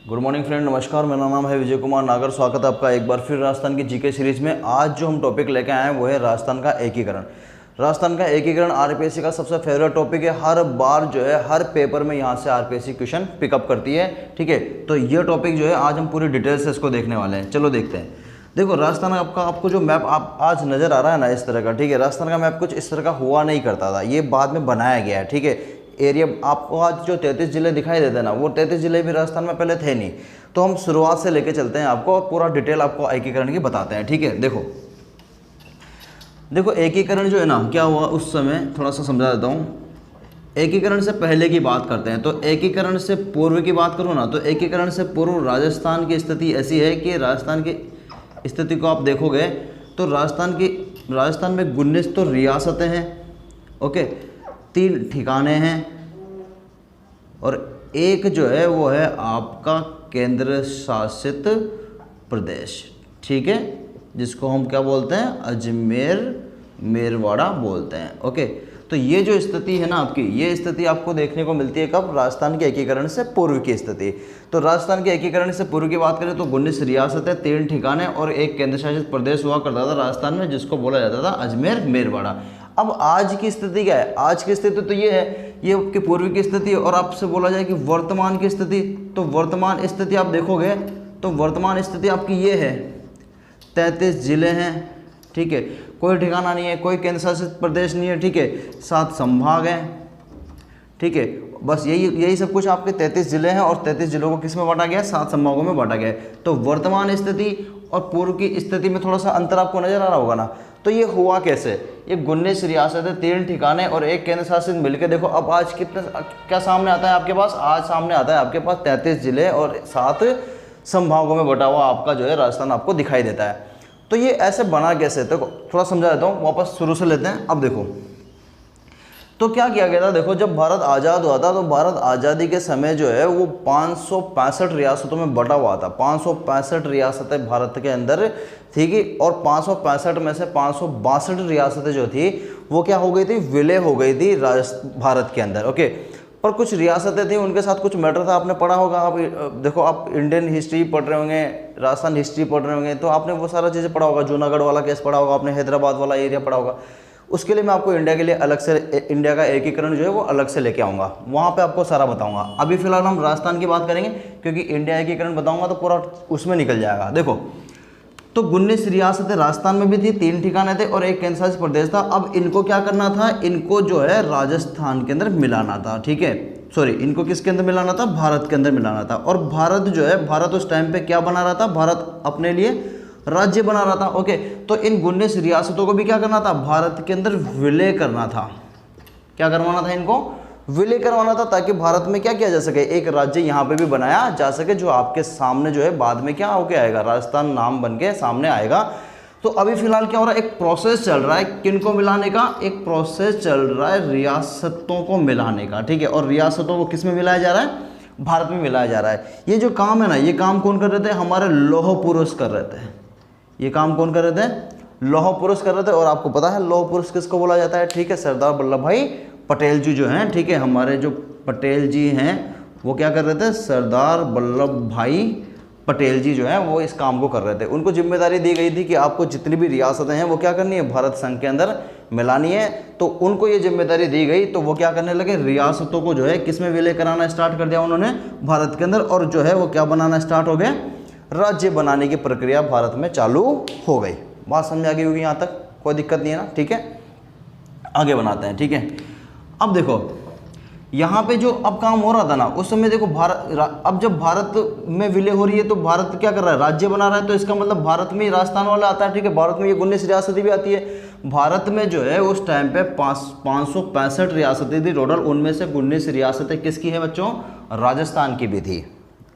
Good morning friend, नमस्कार। मेरा नाम है विजय कुमार नागर। स्वागत है आपका एक बार फिर राजस्थान की जीके सीरीज में। आज जो हम टॉपिक लेके आए हैं वो है राजस्थान का एकीकरण। राजस्थान का एकीकरण आरपीएससी का सबसे फेवरेट टॉपिक है। हर बार जो है हर पेपर में यहाँ से आरपीएससी क्वेश्चन पिकअप करती है। ठीक है, तो ये टॉपिक जो है आज हम पूरी डिटेल से इसको देखने वाले हैं। चलो देखते हैं। देखो राजस्थान आपको जो मैप आप आज नज़र आ रहा है ना इस तरह का, ठीक है, राजस्थान का मैप कुछ इस तरह का हुआ नहीं करता था, ये बाद में बनाया गया है। ठीक है, एरिया आपको आज जो 33 जिले दिखाई देते हैं ना, वो 33 जिले भी राजस्थान में पहले थे नहीं। तो हम शुरुआत से लेके चलते हैं आपको और पूरा डिटेल आपको एकीकरण की बताते हैं। ठीक है, देखो एकीकरण जो है ना क्या हुआ उस समय, थोड़ा सा समझा देता हूँ। एकीकरण से पहले की बात करते हैं। तो एकीकरण से पूर्व की बात करूँ ना, तो एकीकरण से पूर्व राजस्थान की स्थिति ऐसी है कि राजस्थान की स्थिति को आप देखोगे तो राजस्थान में 19 तो रियासतें हैं, ओके, 3 ठिकाने हैं और एक जो है वो है आपका केंद्र शासित प्रदेश। ठीक है, जिसको हम क्या बोलते हैं, अजमेर मेरवाड़ा बोलते हैं। ओके, तो ये जो स्थिति है ना आपकी, ये स्थिति आपको देखने को मिलती है कब, राजस्थान के एकीकरण से पूर्व की स्थिति। तो राजस्थान के एकीकरण से पूर्व की बात करें तो 19 रियासतें, 3 ठिकाने और एक केंद्र शासित प्रदेश हुआ करता था राजस्थान में, जिसको बोला जाता था अजमेर मेरवाड़ा। अब आज की स्थिति क्या है, आज की स्थिति तो ये है, ये आपकी पूर्व की स्थिति है। और आपसे बोला जाए कि वर्तमान की स्थिति, तो वर्तमान स्थिति आप देखोगे तो वर्तमान स्थिति आपकी ये है, 33 जिले हैं। ठीक है, कोई ठिकाना नहीं है, कोई केंद्र शासित प्रदेश नहीं है। ठीक है, 7 संभाग हैं। ठीक है, बस यही सब कुछ आपके 33 जिले हैं और 33 जिलों को किस में बांटा गया है, 7 संभागों में बांटा गया है। तो वर्तमान स्थिति और पूर्व की स्थिति में थोड़ा सा अंतर आपको नजर आ रहा होगा ना। तो ये हुआ कैसे, ये 19 रियासतें, 3 ठिकाने और एक केंद्र शासित मिलकर, देखो अब आज कितने क्या सामने आता है आपके पास, आज सामने आता है आपके पास 33 जिले और 7 संभागों में बटा हुआ आपका जो है राजस्थान आपको दिखाई देता है। तो ये ऐसे बना कैसे, तो थोड़ा समझा देता हूँ, वापस शुरू से लेते हैं। अब देखो तो क्या किया गया था, देखो जब भारत आज़ाद हुआ था तो भारत आज़ादी के समय जो है वो 565 रियासतों में बटा हुआ था। 565 रियासतें भारत के अंदर थी कि, और 565 में से 562 रियासतें जो थी वो क्या हो गई थी, विलय हो गई थी भारत के अंदर। ओके, पर कुछ रियासतें थी उनके साथ कुछ मैटर था, आपने पढ़ा होगा। आप देखो, आप इंडियन हिस्ट्री पढ़ रहे होंगे, राजस्थान हिस्ट्री पढ़ रहे होंगे, तो आपने वो सारा चीज़ें पढ़ा होगा। जूनागढ़ वाला केस पढ़ा होगा आपने, हैदराबाद वाला एरिया पढ़ा होगा। उसके लिए मैं आपको इंडिया के लिए अलग से, इंडिया का एकीकरण जो है वो अलग से लेके आऊँगा, वहाँ पे आपको सारा बताऊँगा। अभी फिलहाल हम राजस्थान की बात करेंगे क्योंकि इंडिया एकीकरण बताऊँगा तो पूरा उसमें निकल जाएगा। देखो तो 19 रियासतें राजस्थान में भी थी, 3 ठिकाने थे और एक केंद्र शासित प्रदेश था। अब इनको क्या करना था, इनको जो है राजस्थान के अंदर मिलाना था। ठीक है, सॉरी, इनको किसके अंदर मिलाना था, भारत के अंदर मिलाना था। और भारत जो है, भारत उस टाइम पे क्या बना रहा था, भारत अपने लिए राज्य बना रहा था। ओके, तो इन 19 रियासतों को भी क्या करना था, भारत के अंदर विलय करना था। क्या करवाना था, इनको विलय करवाना था, ताकि भारत में क्या किया जा सके, एक राज्य यहाँ पे भी बनाया जा सके, जो आपके सामने जो है बाद में क्या होके आएगा, राजस्थान नाम बन के सामने आएगा। तो अभी फिलहाल क्या हो रहा है, एक प्रोसेस चल रहा है, किनको मिलाने का, एक प्रोसेस चल रहा है रियासतों को मिलाने का। ठीक है, और रियासतों को किस में मिलाया जा रहा है, भारत में मिलाया जा रहा है। ये जो काम है ना, ये काम कौन कर रहे थे, हमारे लौह पुरुष कर रहे थे। ये काम कौन कर रहे थे, लौह पुरुष कर रहे थे। और आपको पता है लौह पुरुष किसको बोला जाता है, ठीक है, सरदार वल्लभ भाई पटेल जी जो हैं। ठीक है, हमारे जो पटेल जी हैं वो क्या कर रहे थे, सरदार वल्लभ भाई पटेल जी जो हैं वो इस काम को कर रहे थे। उनको जिम्मेदारी दी गई थी कि आपको जितनी भी रियासतें हैं वो क्या करनी है, भारत संघ के अंदर मिलानी है। तो उनको ये जिम्मेदारी दी गई, तो वो क्या करने लगे, रियासतों को जो है किस में विलय कराना स्टार्ट कर दिया उन्होंने, भारत के अंदर। और जो है वो क्या बनाना स्टार्ट हो गए, राज्य बनाने की प्रक्रिया भारत में चालू हो गई। बात समझ आ गई होगी यहाँ तक, कोई दिक्कत नहीं है ना। ठीक है, आगे बनाते हैं। ठीक है, अब देखो यहाँ पे जो अब काम हो रहा था ना उस समय, देखो भारत, अब जब भारत में विलय हो रही है तो भारत क्या कर रहा है, राज्य बना रहा है। तो इसका मतलब भारत में राजस्थान वाला आता है। ठीक है, भारत में ये 19 रियासतें भी आती है। भारत में जो है उस टाइम पे 565 रियासतें थी टोटल, उनमें से 19 रियासतें किसकी है बच्चों, राजस्थान की भी थी।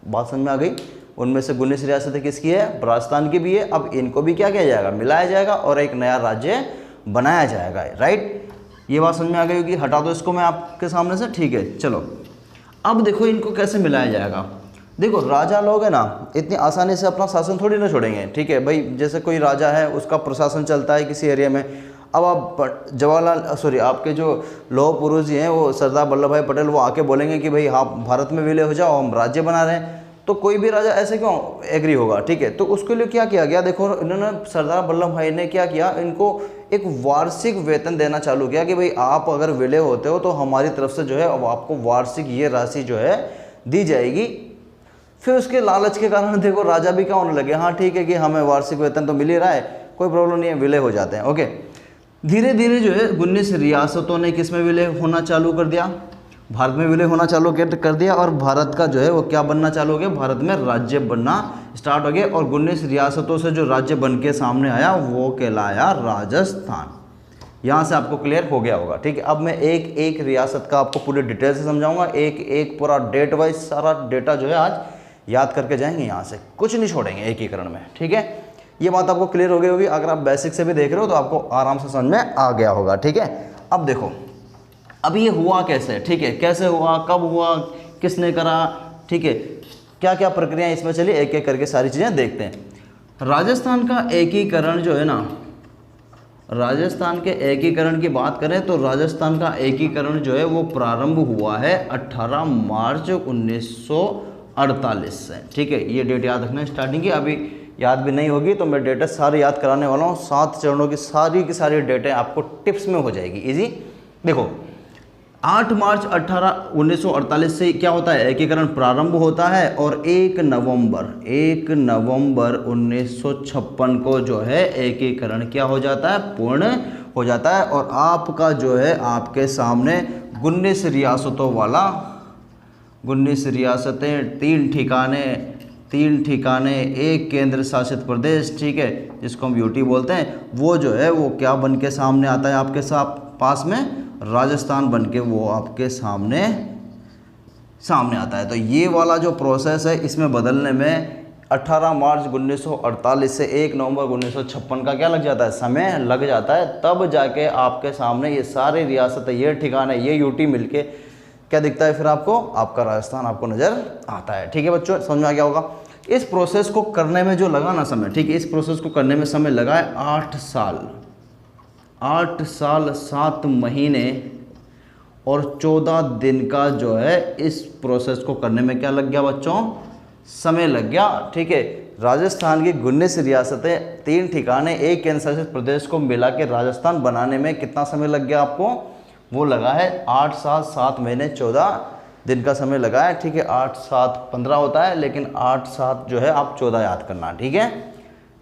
बात समझ में आ गई, उनमें से 19 रियासतें किसकी है, राजस्थान की भी है। अब इनको भी क्या किया जाएगा, मिलाया जाएगा और एक नया राज्य बनाया जाएगा। राइट, ये बात समझ में आ गई होगी, हटा दो इसको मैं आपके सामने से। ठीक है, चलो अब देखो इनको कैसे मिलाया जाएगा। देखो राजा लोग है ना, इतनी आसानी से अपना शासन थोड़ी ना छोड़ेंगे। ठीक है भाई, जैसे कोई राजा है उसका प्रशासन चलता है किसी एरिया में, अब आप जवाहरलाल सॉरी आपके जो लौह पुरुष जी हैं वो सरदार वल्लभ भाई पटेल वो आके बोलेंगे कि भाई आप भारत में विलय हो जाओ, हम राज्य बना रहे हैं, तो कोई भी राजा ऐसे क्यों एग्री होगा, ठीक है। तो उसके लिए क्या किया गया, देखो इन्होंने सरदार वल्लभ भाई ने क्या किया, इनको एक वार्षिक वेतन देना चालू किया कि भाई आप अगर विलय होते हो तो हमारी तरफ से जो है अब आपको वार्षिक ये राशि जो है दी जाएगी। फिर उसके लालच के कारण देखो राजा भी क्या होने लगे, हाँ ठीक है कि हमें वार्षिक वेतन तो मिल ही रहा है, कोई प्रॉब्लम नहीं है, विलय हो जाते हैं। ओके, धीरे धीरे जो है 19 रियासतों ने किस में विलय होना चालू कर दिया, भारत में विलय होना चालू कर दिया, और भारत का जो है वो क्या बनना चालू हो गया, भारत में राज्य बनना स्टार्ट हो गया। और 19 रियासतों से जो राज्य बन के सामने आया वो कहलाया राजस्थान। यहाँ से आपको क्लियर हो गया होगा, ठीक है। अब मैं एक एक रियासत का आपको पूरे डिटेल से समझाऊंगा, एक एक पूरा डेट वाइज सारा डेटा जो है आज याद करके जाएंगे, यहाँ से कुछ नहीं छोड़ेंगे एकीकरण में, ठीक है। ये बात आपको क्लियर हो गई होगी, अगर आप बेसिक से भी देख रहे हो तो आपको आराम से समझ में आ गया होगा, ठीक है। अब देखो अब ये हुआ कैसे, ठीक है, कैसे हुआ, कब हुआ, किसने करा, ठीक है, क्या क्या प्रक्रिया इसमें चली, एक एक करके सारी चीज़ें देखते हैं। राजस्थान का एकीकरण जो है ना, राजस्थान के एकीकरण की बात करें तो राजस्थान का एकीकरण जो है वो प्रारंभ हुआ है 18 मार्च 1948 से, ठीक है। ये डेट याद रखना, स्टार्टिंग की अभी याद भी नहीं होगी तो मैं डेटा सारे याद कराने वाला हूँ, 7 चरणों की सारी डेटें आपको टिप्स में हो जाएगी इजी। देखो 8 मार्च 1948 से क्या होता है, एकीकरण प्रारंभ होता है, और 1 नवंबर 1956 को जो है एकीकरण क्या हो जाता है, पूर्ण हो जाता है। और आपका जो है आपके सामने 19 रियासतों वाला, 19 रियासतें, 3 ठिकाने, एक केंद्र शासित प्रदेश, ठीक है, जिसको हम यूटी बोलते हैं, वो जो है वो क्या बन के सामने आता है आपके पास में, राजस्थान बन के वो आपके सामने आता है। तो ये वाला जो प्रोसेस है इसमें बदलने में 18 मार्च 1948 से 1 नवंबर 1956 का क्या लग जाता है, समय लग जाता है। तब जाके आपके सामने ये सारी रियासतें, ये ठिकाने, ये यूटी मिलके क्या दिखता है फिर आपको, आपका राजस्थान आपको नज़र आता है, ठीक है बच्चों, समझ में आ गया होगा। इस प्रोसेस को करने में जो लगा ना समय, ठीक है, इस प्रोसेस को करने में समय लगा है 8 साल 7 महीने और 14 दिन का जो है इस प्रोसेस को करने में क्या लग गया बच्चों, समय लग गया, ठीक है। राजस्थान की 19 रियासतें, 3 ठिकाने, एक केंद्र शासित प्रदेश को मिला के राजस्थान बनाने में कितना समय लग गया आपको, वो लगा है 8 साल 7 महीने 14 दिन का समय लगा है, ठीक है। 8 7 15 होता है, लेकिन 8 7 जो है आप 14 याद करना, ठीक है,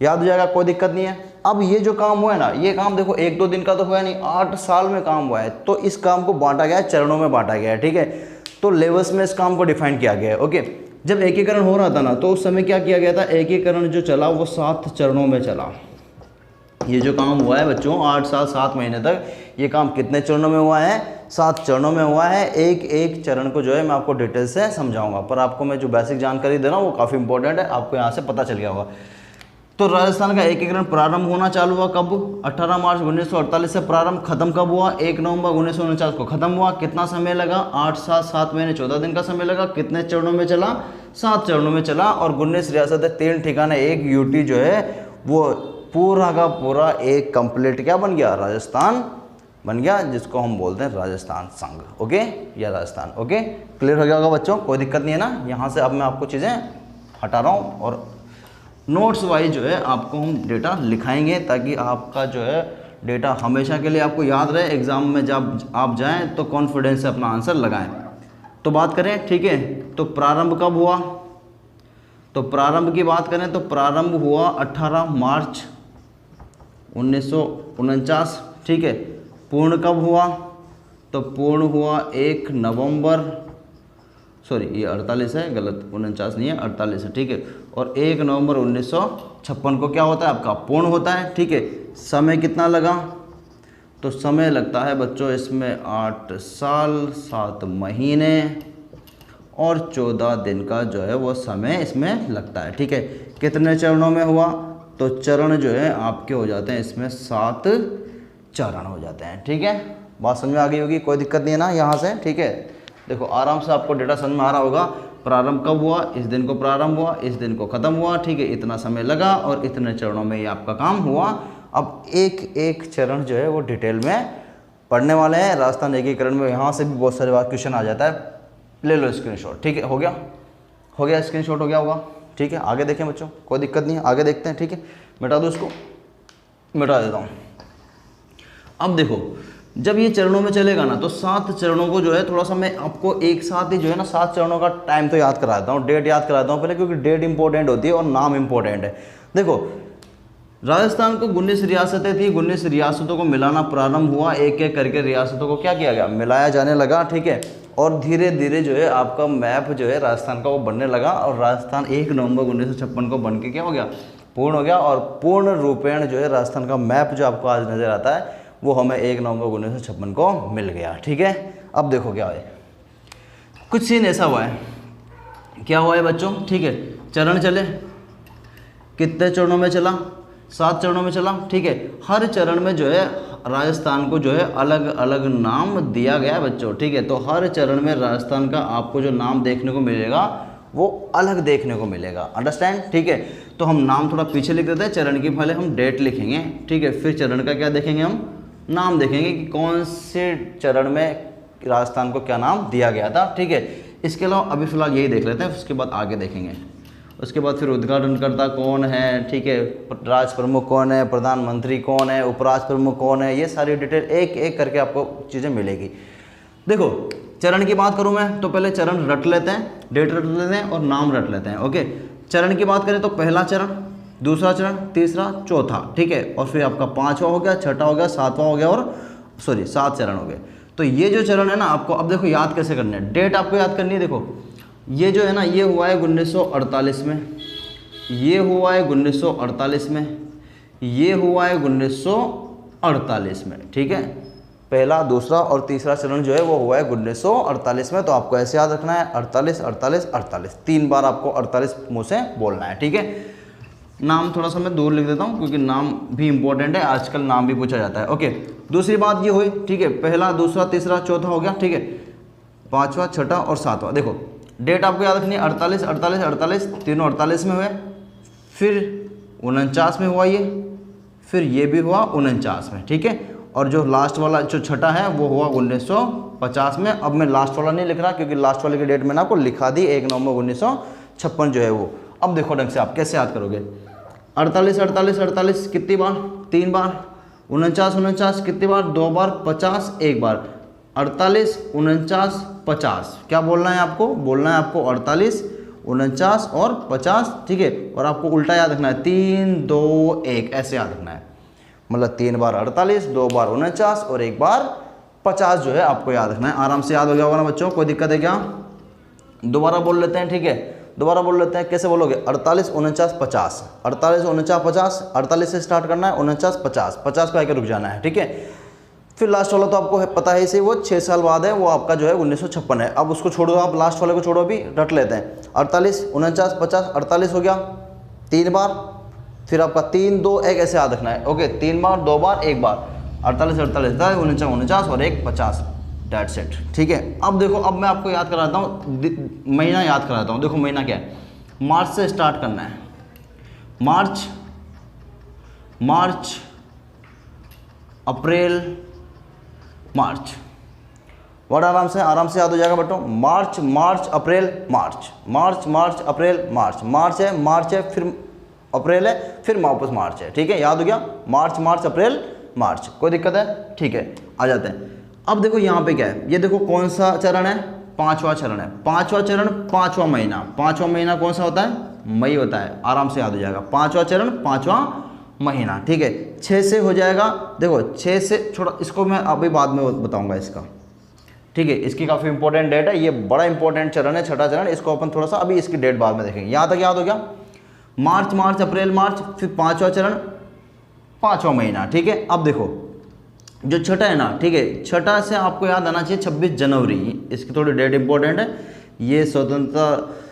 याद हो जाएगा, कोई दिक्कत नहीं है। अब ये जो काम हुआ है ना, ये काम देखो 1-2 दिन का तो हुआ नहीं, 8 साल में काम हुआ है। तो इस काम को बांटा गया है, चरणों में बांटा गया है, ठीक है। तो लेवल्स में इस काम को डिफाइन किया गया है, ओके। जब एकीकरण हो रहा था ना तो उस समय क्या किया गया था, एकीकरण जो चला वो 7 चरणों में चला। ये जो काम हुआ है बच्चों 8 साल 7 महीने तक, ये काम कितने चरणों में हुआ है, 7 चरणों में हुआ है। एक एक चरण को जो है मैं आपको डिटेल से समझाऊंगा, पर आपको मैं जो बेसिक जानकारी दे रहा हूँ वो काफ़ी इंपॉर्टेंट है, आपको यहाँ से पता चल गया होगा। तो राजस्थान का एकीकरण प्रारंभ होना चालू हुआ कब, 18 मार्च 1948 से प्रारंभ, खत्म कब हुआ, 1 नवंबर 1949 को खत्म हुआ। कितना समय लगा, 8 साल 7 महीने 14 दिन का समय लगा। कितने चरणों में चला, 7 चरणों में चला। और 19 रियासतें, 3 ठिकाने, एक यूटी जो है वो पूरा का पूरा एक कंप्लीट क्या बन गया, राजस्थान बन गया, जिसको हम बोलते हैं राजस्थान संघ, ओके, या राजस्थान, ओके। क्लियर हो गया होगा बच्चों, कोई दिक्कत नहीं है ना। यहाँ से अब मैं आपको चीज़ें हटा रहा हूँ और नोट्स वाइज जो है आपको हम डेटा लिखाएंगे, ताकि आपका जो है डेटा हमेशा के लिए आपको याद रहे, एग्ज़ाम में जब आप जाएं तो कॉन्फिडेंस से अपना आंसर लगाएं। तो बात करें, ठीक है, तो प्रारंभ कब हुआ, तो प्रारंभ की बात करें तो प्रारंभ हुआ 18 मार्च 1949, ठीक है। पूर्ण कब हुआ, तो पूर्ण हुआ 1 नवंबर, सॉरी ये 48 है, गलत, 49 नहीं है, 48 है, ठीक है। और 1 नवंबर 1956 को क्या होता है आपका, पूर्ण होता है, ठीक है। समय कितना लगा, तो समय लगता है बच्चों इसमें 8 साल 7 महीने और 14 दिन का जो है वो समय इसमें लगता है, ठीक है। कितने चरणों में हुआ, तो चरण जो है आपके हो जाते हैं इसमें 7 चरण हो जाते हैं, ठीक है। बात समझ में आ गई होगी, कोई दिक्कत नहीं है ना यहाँ से, ठीक है। देखो आराम से आपको डेटा समझ में आ रहा होगा। प्रारंभ कब हुआ, इस दिन को प्रारंभ हुआ, इस दिन को ख़त्म हुआ, ठीक है, इतना समय लगा और इतने चरणों में ये आपका काम हुआ। अब एक एक चरण जो है वो डिटेल में पढ़ने वाले हैं। राजस्थान एकीकरण में यहाँ से भी बहुत सारे बार क्वेश्चन आ जाता है, ले लो स्क्रीनशॉट, ठीक है, हो गया, हो गया, स्क्रीनशॉट हो गया होगा, ठीक है। आगे देखें बच्चों, कोई दिक्कत नहीं है, आगे देखते हैं, ठीक है। मिटा दो इसको, मिटा देता हूँ। अब देखो, जब ये चरणों में चलेगा ना तो 7 चरणों को जो है थोड़ा सा मैं आपको एक साथ ही जो है ना 7 चरणों का टाइम तो याद करा देता हूँ, डेट याद करा देता हूँ पहले, क्योंकि डेट इंपॉर्टेंट होती है और नाम इंपॉर्टेंट है। देखो, राजस्थान को 19 रियासतें थी, 19 रियासतों को मिलाना प्रारंभ हुआ, एक एक करके रियासतों को क्या किया गया, मिलाया जाने लगा, ठीक है। और धीरे धीरे जो है आपका मैप जो है राजस्थान का वो बनने लगा, और राजस्थान 1 नवंबर 1956 को बन के क्या हो गया, पूर्ण हो गया। और पूर्ण रूपेण जो है राजस्थान का मैप जो आपको आज नज़र आता है वो हमें 1 नवंबर 1956 को मिल गया, ठीक है। अब देखो क्या है, कुछ सीन ऐसा हुआ है, क्या हुआ है बच्चों, ठीक है। चरण चले, कितने चरणों में चला, 7 चरणों में चला, ठीक है। हर चरण में जो है राजस्थान को जो है अलग अलग नाम दिया गया है बच्चों, ठीक है। तो हर चरण में राजस्थान का आपको जो नाम देखने को मिलेगा वो अलग देखने को मिलेगा, अंडरस्टैंड, ठीक है। तो हम नाम थोड़ा पीछे लिख देते हैं, चरण की पहले हम डेट लिखेंगे, ठीक है। फिर चरण का क्या देखेंगे, हम नाम देखेंगे कि कौन से चरण में राजस्थान को क्या नाम दिया गया था, ठीक है। इसके अलावा अभी फिलहाल यही देख लेते हैं, उसके बाद आगे देखेंगे। उसके बाद फिर उद्घाटनकर्ता कौन है, ठीक है, राज प्रमुख कौन है, प्रधानमंत्री कौन है, उपराष्ट्र प्रमुख कौन है, ये सारी डिटेल एक एक करके आपको चीज़ें मिलेगी। देखो, चरण की बात करूं मैं तो पहले चरण रट लेते हैं, डेट रट लेते हैं और नाम रट लेते हैं, ओके। चरण की बात करें तो पहला चरण, दूसरा चरण, तीसरा, चौथा, ठीक है। और फिर आपका 5वां हो गया, 6ठा हो गया, 7वां हो गया, और 7 चरण हो गए। तो ये जो चरण है ना आपको, अब देखो याद कैसे करने हैं, डेट आपको याद करनी है। देखो, ये जो है ना, ये हुआ है 1948 में, ये हुआ है 1948 में, ये हुआ है 1948 में, ठीक है। पहला, दूसरा और तीसरा चरण जो है वो हुआ है 1948 में। तो आपको ऐसे याद रखना है, 48 48 48, 3 बार आपको 48 मुँह से बोलना है, ठीक है। नाम थोड़ा सा मैं दूर लिख देता हूँ क्योंकि नाम भी इंपॉर्टेंट है, आजकल नाम भी पूछा जाता है, ओके। दूसरी बात ये हुई, ठीक है, पहला, दूसरा, तीसरा, चौथा हो गया, ठीक है। 5वां, 6ठा और 7वां। देखो, डेट आपको याद रखनी है, 48 48 48, तीनों 48 में हुए, फिर 49 में हुआ ये, फिर ये भी हुआ 49 में, ठीक है। और जो लास्ट वाला जो 6ठा है वो हुआ 1950 में। अब मैं लास्ट वाला नहीं लिख रहा क्योंकि लास्ट वाले की डेट मैंने आपको लिखा दी, 1 नवंबर 1956 जो है वो। अब देखो ढंग से आप कैसे याद करोगे, 48 48 48 कितनी बार, 3 बार, 49 49 कितनी बार, 2 बार, 50 1 बार, 48 49 50। क्या बोलना है आपको, बोलना है आपको 48 49 और 50, ठीक है। और आपको उल्टा याद रखना है, 3 2 1 ऐसे याद रखना है, मतलब 3 बार 48, 2 बार 49 और 1 बार 50 जो है आपको याद रखना है। आराम से याद हो गया होगा ना बच्चों, कोई दिक्कत है क्या? दोबारा बोल लेते हैं, ठीक है, दोबारा बोल लेते हैं। कैसे बोलोगे, 48 49 50, 48 49 50, 48 से स्टार्ट करना है, 49 50, 50 को आकर रुक जाना है, ठीक है। फिर लास्ट वाला तो आपको पता है इसे, वो 6 साल बाद है, वो आपका जो है 1956 है। अब उसको छोड़ो, आप लास्ट वाले को छोड़ो, अभी रट लेते हैं। 48 49 50, 48 हो गया 3 बार, फिर आपका 3 2 1 ऐसे याद रखना है, ओके। 3 बार, 2 बार, 1 बार, 48 48 49 49 और 1 50, डेट्स इट, ठीक है। अब देखो, अब मैं आपको याद कराता हूँ, महीना याद कराता हूँ। देखो महीना क्या है, मार्च से स्टार्ट करना है, मार्च मार्च अप्रैल मार्च, वर्ड आराम से याद हो जाएगा बच्चों। मार्च मार्च अप्रैल मार्च, मार्च मार्च अप्रैल मार्च, मार्च है फिर अप्रैल है, फिर वापस मार्च है, ठीक है। याद हो गया, मार्च मार्च अप्रैल मार्च, कोई दिक्कत है? ठीक है, आ जाते हैं। अब देखो यहाँ पे क्या है, ये देखो कौन सा चरण है, 5वां चरण है। 5वां चरण 5वां महीना, 5वां महीना कौन सा होता है, मई होता है, आराम से याद हो जाएगा। 5वां चरण 5वां महीना, ठीक है। 6 से हो जाएगा, देखो 6 से छोड़ा, इसको मैं अभी बाद में बताऊंगा इसका, ठीक है। इसकी काफ़ी इंपॉर्टेंट डेट है, ये बड़ा इंपॉर्टेंट चरण है, 6ठा चरण, इसको अपन थोड़ा सा अभी इसकी डेट बाद में देखेंगे। यहाँ तक याद हो गया, मार्च मार्च अप्रैल मार्च, फिर 5वां चरण 5वां महीना, ठीक है। अब देखो जो 6ठा है ना, ठीक है, 6ठा से आपको याद आना चाहिए 26 जनवरी, इसकी थोड़ी डेट इंपॉर्टेंट है। ये स्वतंत्रता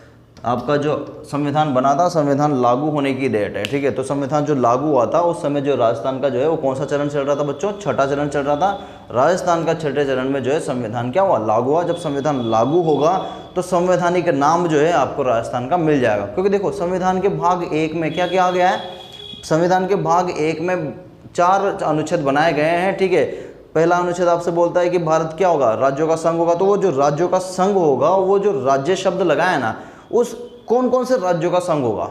आपका जो संविधान बना था, संविधान लागू होने की डेट है, ठीक है। तो संविधान जो लागू हुआ था उस समय जो राजस्थान का जो है वो कौन सा चरण चल रहा था बच्चों, 6ठा चरण चल रहा था। राजस्थान का 6ठे चरण में जो है संविधान क्या हुआ, लागू हुआ। जब संविधान लागू होगा तो संवैधानिक नाम जो है आपको राजस्थान का मिल जाएगा, क्योंकि देखो संविधान के भाग 1 में क्या क्या आ गया है, संविधान के भाग 1 में 4 अनुच्छेद बनाए गए हैं, ठीक है। पहला अनुच्छेद आपसे बोलता है कि भारत क्या होगा, राज्यों का संघ होगा। तो वो जो राज्यों का संघ होगा, वो जो राज्य शब्द लगाया ना, उस कौन कौन से राज्यों का संघ होगा?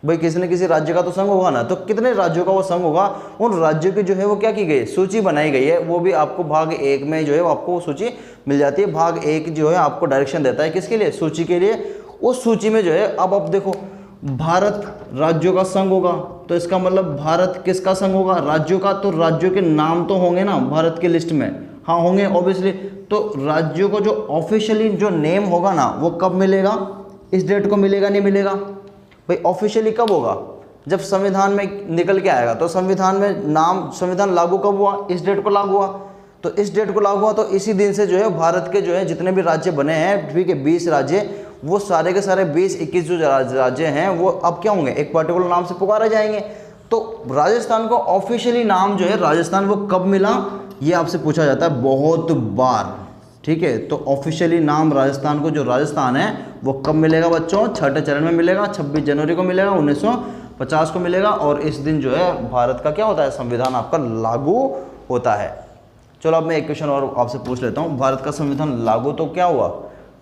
भाई किसी न किसी राज्य का तो संघ होगा ना, तो कितने राज्यों का वो संघ होगा? उन राज्यों की जो है वो क्या की गई है, सूची बनाई गई है। वो भी आपको भाग 1 में जो है वो आपको सूची मिल जाती है। भाग 1 जो है आपको डायरेक्शन देता है किसके लिए, सूची के लिए। उस सूची में जो है अब देखो भारत राज्यों का संघ होगा, तो इसका मतलब भारत किसका संघ होगा, राज्यों का। तो राज्यों के नाम तो होंगे ना भारत की लिस्ट में, हाँ होंगे ऑब्वियसली। तो राज्यों को जो ऑफिशियली जो नेम होगा ना वो कब मिलेगा, इस डेट को मिलेगा, नहीं मिलेगा? भाई ऑफिशियली कब होगा, जब संविधान में निकल के आएगा। तो संविधान में नाम, संविधान लागू कब हुआ, इस डेट को लागू हुआ। तो इस डेट को लागू हुआ तो इसी दिन से जो है भारत के जो है जितने भी राज्य बने हैं, ठीक है 20 राज्य, वो सारे के सारे 20-21 जो राज्य हैं वो अब क्या होंगे, एक पर्टिकुलर नाम से पुकारे जाएंगे। तो राजस्थान को ऑफिशियली नाम जो है राजस्थान वो कब मिला, ये आपसे पूछा जाता है बहुत बार, ठीक है। तो ऑफिशियली नाम राजस्थान को जो राजस्थान है वो कब मिलेगा बच्चों, छठे चरण में मिलेगा, 26 जनवरी को मिलेगा, 1950 को मिलेगा। और इस दिन जो है भारत का क्या होता है, संविधान आपका लागू होता है। चलो अब मैं एक क्वेश्चन और आपसे पूछ लेता हूँ। भारत का संविधान लागू तो क्या हुआ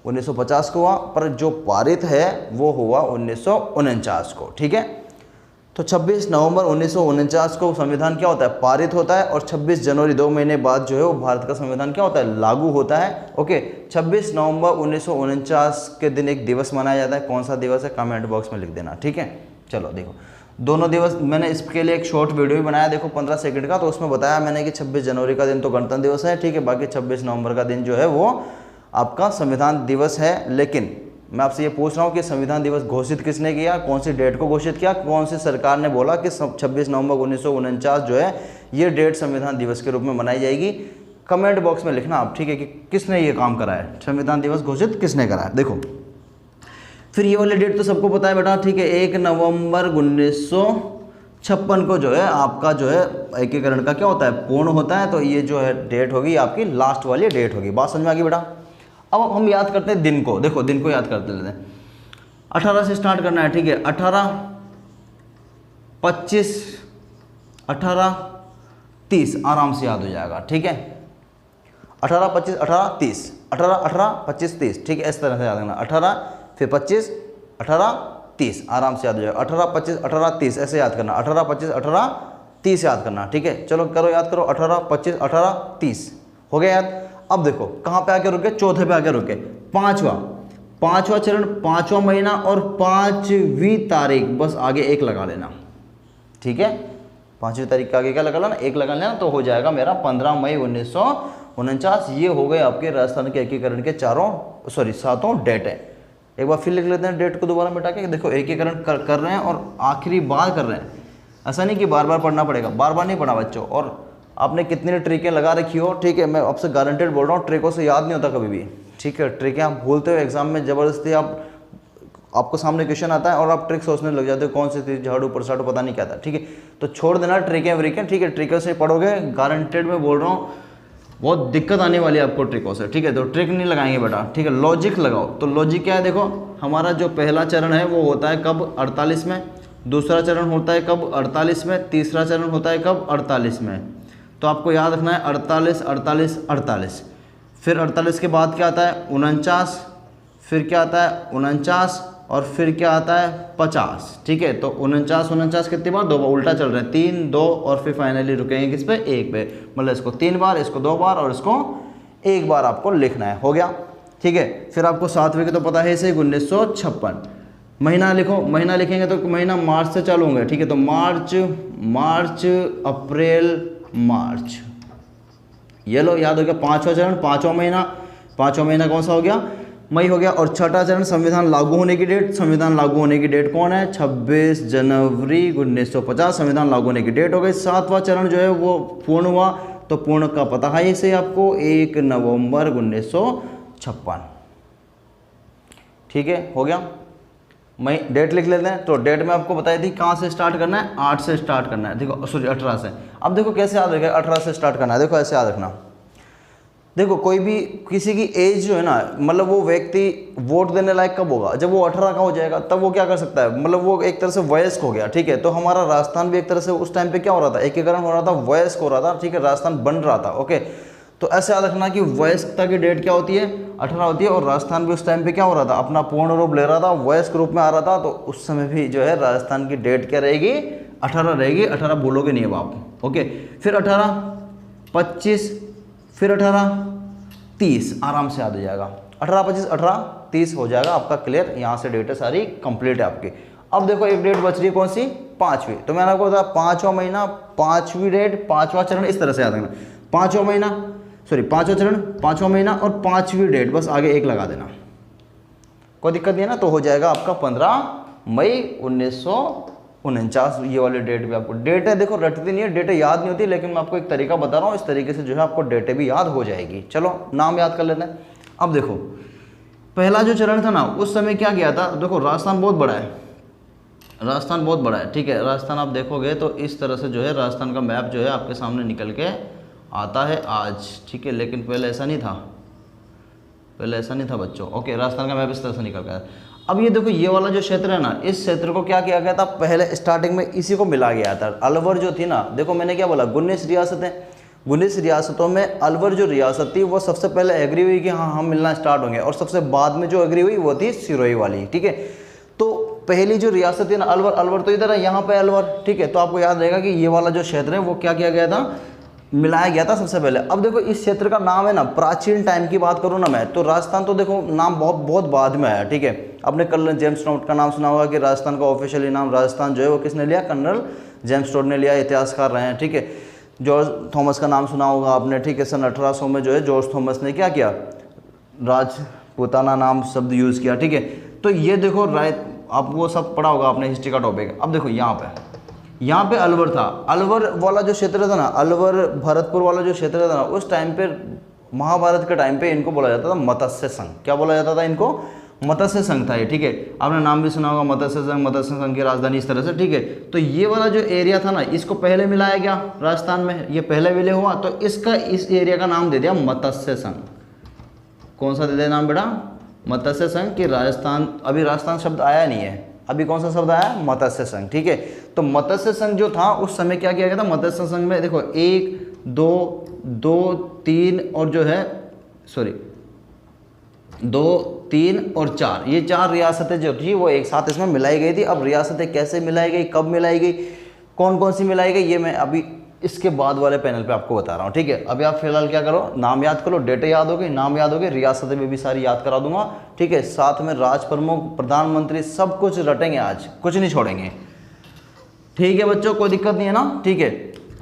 1950 को हुआ, पर जो पारित है वो हुआ 1949 को, ठीक है। तो 26 नवंबर 1949 को संविधान क्या होता है, पारित होता है। और 26 जनवरी 2 महीने बाद जो है वो भारत का संविधान क्या होता है, लागू होता है। ओके, 26 नवंबर 1949 के दिन एक दिवस मनाया जाता है। कौन सा दिवस है, कमेंट बॉक्स में लिख देना, ठीक है। चलो देखो दोनों दिवस, मैंने इसके लिए एक शॉर्ट वीडियो भी बनाया, देखो 15 सेकंड का। तो उसमें बताया मैंने कि 26 जनवरी का दिन तो गणतंत्र दिवस है, ठीक है। बाकी 26 नवंबर का दिन जो है वो आपका संविधान दिवस है। लेकिन मैं आपसे ये पूछ रहा हूँ कि संविधान दिवस घोषित किसने किया, कौन सी डेट को घोषित किया, कौन सी सरकार ने बोला कि 26 नवंबर 1949 जो है ये डेट संविधान दिवस के रूप में मनाई जाएगी? कमेंट बॉक्स में लिखना आप, ठीक है, कि किसने ये काम करा है, संविधान दिवस घोषित किसने करा है। देखो फिर ये वाली डेट तो सबको पता है बेटा, ठीक है। 1 नवंबर 1956 को जो है आपका जो है एकीकरण का क्या होता है, पूर्ण होता है। तो ये जो है डेट होगी आपकी लास्ट वाली डेट होगी। बात समझ में आ गई बेटा? अब हम याद करते हैं दिन को, देखो दिन को याद करते लेते हैं। 18 से स्टार्ट करना है, ठीक है। 18, 25, 18, 30 आराम से याद हो जाएगा, ठीक है। 18, 25, 18, 30, 18, 18, 25, 30, ठीक है। इस तरह से याद करना, 18 फिर 25, 18, 30 आराम से याद हो जाएगा। 18, 25, 18, 30 ऐसे याद करना, 18, 25, 18, 30 याद करना, ठीक है। चलो करो, याद करो, 18, 25, 18, 30 हो गया याद। अब देखो कहाँ पे आके रुके, चौथे पे आके रुके। पांचवा चरण, 5वां महीना और 5वीं तारीख, बस आगे एक लगा लेना, ठीक है। 5वीं तारीख के आगे क्या लगा लेना, एक लगा लेना, तो हो जाएगा मेरा 15 मई 1949। ये हो गए आपके राजस्थान के एकीकरण के 7 डेट है। एक बार फिर लिख लेते हैं डेट को दोबारा मिटा के। देखो एकीकरण कर रहे हैं और आखिरी बार कर रहे हैं, ऐसा नहीं कि बार बार पढ़ना पड़ेगा, बार बार नहीं पढ़ा बच्चों। और आपने कितनी ट्रिकें लगा रखी हो, ठीक है, मैं आपसे गारंटेड बोल रहा हूँ, ट्रिकों से याद नहीं होता कभी भी, ठीक है। ट्रिकें आप भूलते हो एग्जाम में, ज़बरदस्ती आपको सामने क्वेश्चन आता है और आप ट्रिक सोचने लग जाते हो, कौन सी थी, झाड़ू प्रसाड़ू पता नहीं क्या था, ठीक है। तो छोड़ देना ट्रिकें व्रिकें, ठीक है। ट्रिकों से पढ़ोगे, गारंटेड मैं बोल रहा हूँ, बहुत दिक्कत आने वाली है आपको ट्रिकों से, ठीक है। तो ट्रिक नहीं लगाएंगे बेटा, ठीक है। लॉजिक लगाओ। तो लॉजिक क्या है, देखो हमारा जो पहला चरण है वो होता है कब, 48 में। दूसरा चरण होता है कब, 48 में। तीसरा चरण होता है कब, 48 में। तो आपको याद रखना है 48, 48, 48। फिर 48 के बाद क्या आता है, 49। फिर क्या आता है, 49। और फिर क्या आता है, 50, ठीक है। तो 49 कितनी बार, 2 बार, उल्टा चल रहे हैं, 3, 2 और फिर फाइनली रुकेंगे किस पे, 1 पे। मतलब इसको 3 बार, इसको 2 बार और इसको 1 बार आपको लिखना है, हो गया, ठीक है। फिर आपको 7वें के तो पता है इसे, 1956। महीना लिखो, महीना लिखेंगे तो महीना मार्च से चालू होंगे, ठीक है। तो मार्च, अप्रैल, मार्च, ये लो याद हो गया। 5वां चरण, 5वां महीना कौन सा हो गया, मई हो गया। और छठा चरण संविधान लागू होने की डेट, संविधान लागू होने की डेट कौन है, 26 जनवरी 1950 संविधान लागू होने की डेट हो गई। 7वां चरण जो है वो पूर्ण हुआ, तो पूर्ण का पता है इसे आपको, 1 नवंबर 1956, ठीक है, हो गया। मई डेट लिख लेते हैं। तो डेट में आपको बताई थी कहाँ से स्टार्ट करना है, 8 से स्टार्ट करना है, देखो सॉरी 18 से। अब देखो कैसे याद रखेगा, 18 से स्टार्ट करना है, देखो ऐसे याद रखना। देखो कोई भी किसी की एज जो है ना, मतलब वो व्यक्ति वोट देने लायक कब होगा, जब वो 18 का हो जाएगा, तब वो क्या कर सकता है, मतलब वो एक तरह से वयस्क हो गया, ठीक है। तो हमारा राजस्थान भी एक तरह से उस टाइम पे क्या हो रहा था, एकीकरण हो रहा था, वयस्क हो रहा था, ठीक है, राजस्थान बन रहा था, ओके। तो ऐसे याद रखना कि वयस्कता की डेट क्या होती है, 18 होती है। और राजस्थान भी उस टाइम पे क्या हो रहा था, अपना पूर्ण रूप ले रहा था, वयस्क रूप में आ रहा था। तो उस समय भी जो है राजस्थान की डेट क्या रहेगी, 18 रहेगी। 18 भूलोगे नहीं अब आप। ओके, फिर 18, 25, फिर 18, 30, आराम से याद हो जाएगा। 18, 25, 18, 30 हो जाएगा आपका क्लियर। यहाँ से डेट सारी कंप्लीट है आपकी। अब देखो एक डेट बच रही है कौन सी, 5वीं। तो मैंने आपको बताया 5वां महीना, 5वीं डेट, 5वां चरण, इस तरह से याद रखना। 5वां महीना, सॉरी 5वां चरण, 5वां महीना और 5वीं डेट, बस आगे एक लगा देना, कोई दिक्कत नहीं है ना। तो हो जाएगा आपका 15 मई 1949। ये वाली डेट भी आपको, डेटें देखो रटती नहीं है, डेटें याद नहीं होती, लेकिन मैं आपको एक तरीका बता रहा हूँ, इस तरीके से जो है आपको डेटें भी याद हो जाएगी। चलो नाम याद कर लेते हैं। अब देखो पहला जो चरण था ना, उस समय क्या किया था, देखो राजस्थान बहुत बड़ा है, राजस्थान बहुत बड़ा है, ठीक है। राजस्थान आप देखोगे तो इस तरह से जो है राजस्थान का मैप जो है आपके सामने निकल के आता है आज, ठीक है। लेकिन पहले ऐसा नहीं था, पहले ऐसा नहीं था बच्चों। ओके, राजस्थान का मैप इस तरह से निकल गया। अब ये देखो ये वाला जो क्षेत्र है ना, इस क्षेत्र को क्या किया गया था, पहले स्टार्टिंग में इसी को मिला गया था। अलवर जो थी ना, देखो मैंने क्या बोला, 19 रियासतें, 19 रियासतों में अलवर जो रियासत थी वो सबसे पहले एग्री हुई कि हाँ हम मिलना स्टार्ट होंगे, और सबसे बाद में जो एग्री हुई वो थी सिरोही वाली, ठीक है। तो पहली जो रियासत थी ना अलवर, अलवर तो इधर है, यहाँ पे अलवर, ठीक है। तो आपको याद रहेगा कि ये वाला जो क्षेत्र है वो क्या किया गया था, मिलाया गया था सबसे पहले। अब देखो इस क्षेत्र का नाम है ना, प्राचीन टाइम की बात करूँ ना मैं, तो राजस्थान तो देखो नाम बहुत बहुत बाद में आया, ठीक है। आपने कर्नल जेम्स टोड का नाम सुना होगा कि राजस्थान का ऑफिशियली नाम राजस्थान जो है वो किसने लिया, कर्नल जेम्स टोड ने लिया, इतिहासकार रहे हैं, ठीक है। जॉर्ज थॉमस का नाम सुना होगा आपने, ठीक है। सन 1800 में जो है जॉर्ज थॉमस ने क्या किया, राजपूताना नाम शब्द यूज़ किया, ठीक है। तो ये देखो आप वो सब पढ़ा होगा आपने, हिस्ट्री का टॉपिक। अब देखो यहाँ पे अलवर था, अलवर वाला जो क्षेत्र था ना, अलवर भरतपुर वाला जो क्षेत्र था ना, उस टाइम पे महाभारत के टाइम पे इनको बोला जाता था मत्स्य संघ। क्या बोला जाता था इनको, मत्स्य संघ था ये, ठीक है। आपने नाम भी सुना होगा मत्स्य संघ, मत्स्य संघ की राजधानी इस तरह से, ठीक है। तो ये वाला जो एरिया था ना, इसको पहले मिलाया गया राजस्थान में, ये पहले विलय हुआ, तो इसका इस एरिया का नाम दे दिया मत्स्य संघ। कौन सा दे दिया नाम बेटा, मत्स्य संघ। कि राजस्थान, अभी राजस्थान शब्द आया नहीं है, अभी कौन सा शब्द आया, मत्स्य संघ, ठीक है। तो मत्स्य संघ जो था उस समय क्या किया गया था, मत्स्य संघ में देखो 1, 2, 3 और जो है सॉरी 2, 3 और 4, ये 4 रियासतें जो थी वो एक साथ इसमें मिलाई गई थी। अब रियासतें कैसे मिलाई गई, कब मिलाई गई, कौन कौन सी मिलाई गई, ये मैं अभी इसके बाद वाले पैनल पे आपको बता रहा हूँ, ठीक है। अभी आप फिलहाल क्या करो, नाम याद करो, डेटे याद हो गई, नाम याद हो गए, रियासतें भी सारी याद करा दूंगा, ठीक है। साथ में राज प्रमुख, प्रधानमंत्री, सब कुछ रटेंगे आज, कुछ नहीं छोड़ेंगे, ठीक है बच्चों, कोई दिक्कत नहीं है ना, ठीक है।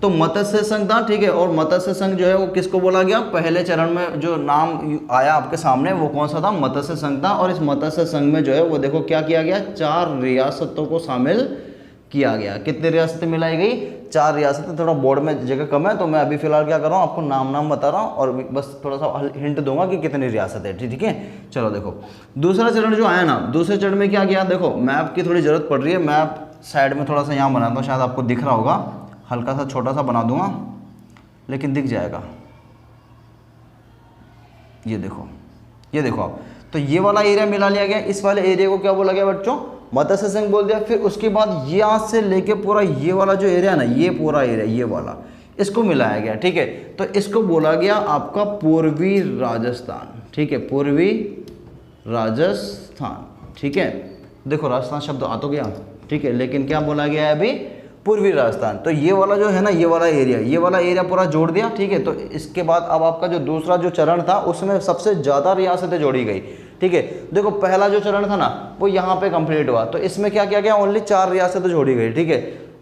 तो मत्स्य संघ था, ठीक है। और मत्स्य संघ जो है वो किसको बोला गया, पहले चरण में जो नाम आया आपके सामने वो कौन सा था, मत्स्य संघ था। और इस मत्स्य संघ में जो है वो देखो क्या किया गया, 4 रियासतों को शामिल किया गया। कितनी रियासतें मिलाई गई, 4 रियासतें। थोड़ा बोर्ड में जगह कम है तो मैं अभी फिलहाल क्या कर रहा हूँ, आपको नाम बता रहा हूँ और बस थोड़ा सा हिंट दूंगा कि कितनी रियासतें हैं, ठीक है। चलो देखो दूसरा चरण जो आया ना, दूसरे चरण में क्या किया, देखो मैप की थोड़ी ज़रूरत पड़ रही है, मैप साइड में थोड़ा सा यहाँ बनाता हूँ, शायद आपको दिख रहा होगा, हल्का सा छोटा सा बना दूंगा लेकिन दिख जाएगा। ये देखो आप, तो ये वाला एरिया मिला लिया गया। इस वाले एरिया को क्या बोला गया बच्चों, मत्स्य संघ बोल दिया। फिर उसके बाद यहाँ से लेके पूरा ये वाला जो एरिया है ना, ये पूरा एरिया ये वाला, इसको मिलाया गया, ठीक है। तो इसको बोला गया आपका पूर्वी राजस्थान, ठीक है, पूर्वी राजस्थान, ठीक है। देखो राजस्थान शब्द आ तो गया, ठीक है, लेकिन क्या बोला गया है अभी, पूर्वी राजस्थान। तो ये वाला जो है ना, ये वाला एरिया पूरा जोड़ दिया, ठीक है। तो इसके बाद अब आपका जो दूसरा जो चरण था उसमें सबसे ज़्यादा रियासतें जोड़ी गई, ठीक है। देखो पहला जो चरण था ना वो यहाँ पे कंप्लीट हुआ, तो इसमें क्या किया गया, ओनली 4 रियासतें जोड़ी गई, ठीक है।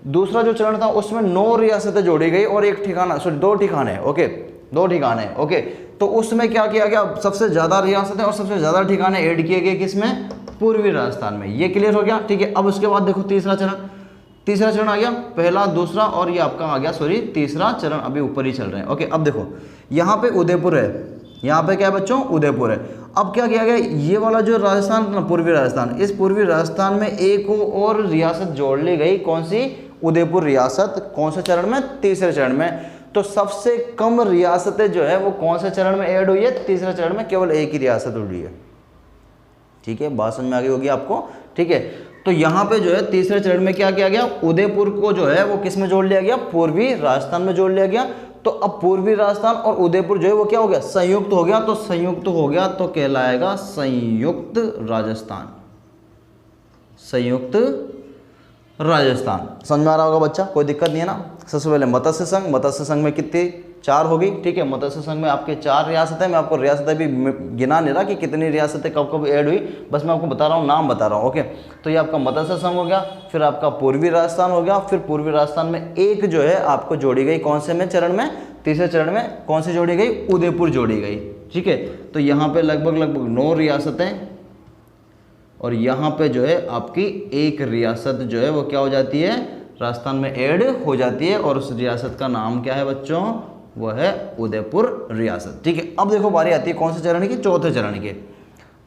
दूसरा जो चरण था उसमें 9 रियासतें जोड़ी गई और 2 ठिकाने, ओके, 2 ठिकाने, ओके। तो उसमें क्या किया गया, सबसे ज़्यादा रियासतें और सबसे ज़्यादा ठिकाने ऐड किए गए, किसमें, पूर्वी राजस्थान में। ये क्लियर हो गया, ठीक है। अब उसके बाद देखो तीसरा चरण आ गया, पहला, दूसरा और ये आपका आ गया तीसरा चरण, अभी ऊपर ही चल रहे हैं, ओके। अब देखो यहाँ पे उदयपुर है, यहाँ पे क्या है बच्चों, उदयपुर है। अब क्या किया गया, ये वाला जो राजस्थान ना, पूर्वी राजस्थान, इस पूर्वी राजस्थान में एक और रियासत जोड़ ली गई, कौन सी, उदयपुर रियासत। कौन से चरण में, तीसरे चरण में। तो सबसे कम रियासतें जो है वो कौन से चरण में ऐड हुई है, तीसरे चरण में केवल एक ही रियासत उड़ी है, ठीक है। बात समझ में आ गई होगी आपको, ठीक है। तो यहाँ पे जो है तीसरे चरण में क्या किया गया, उदयपुर को जो है वो किस में जोड़ लिया गया, पूर्वी राजस्थान में जोड़ लिया गया। तो अब पूर्वी राजस्थान और उदयपुर जो है वो क्या हो गया, संयुक्त हो गया। तो संयुक्त हो गया तो कहलाएगा संयुक्त राजस्थान, संयुक्त राजस्थान। समझ में आ रहा होगा बच्चा, कोई दिक्कत नहीं है ना। सबसे पहले मत्स्य संघ, मत्स्य संघ में कितनी, 4 होगी, ठीक है। मत्स्य संघ में आपके 4 रियासतें, मैं आपको रियासतें भी गिना नहीं रहा कि कितनी रियासतें कब कब ऐड हुई, बस मैं आपको बता रहा हूँ, नाम बता रहा हूँ, ओके। तो ये आपका मत्स्य संघ हो गया, फिर आपका पूर्वी राजस्थान हो गया, फिर पूर्वी राजस्थान में एक जो है आपको जोड़ी गई, कौन से में चरण में, तीसरे चरण में कौन सी जोड़ी गई, उदयपुर जोड़ी गई, ठीक है। तो यहाँ पे लगभग 9 रियासतें, और यहाँ पे जो है आपकी एक रियासत जो है वो क्या हो जाती है, राजस्थान में ऐड हो जाती है, और उस रियासत का नाम क्या है बच्चों, वो है उदयपुर रियासत, ठीक है। अब देखो बारी आती है कौन से चरण की, चौथे चरण के।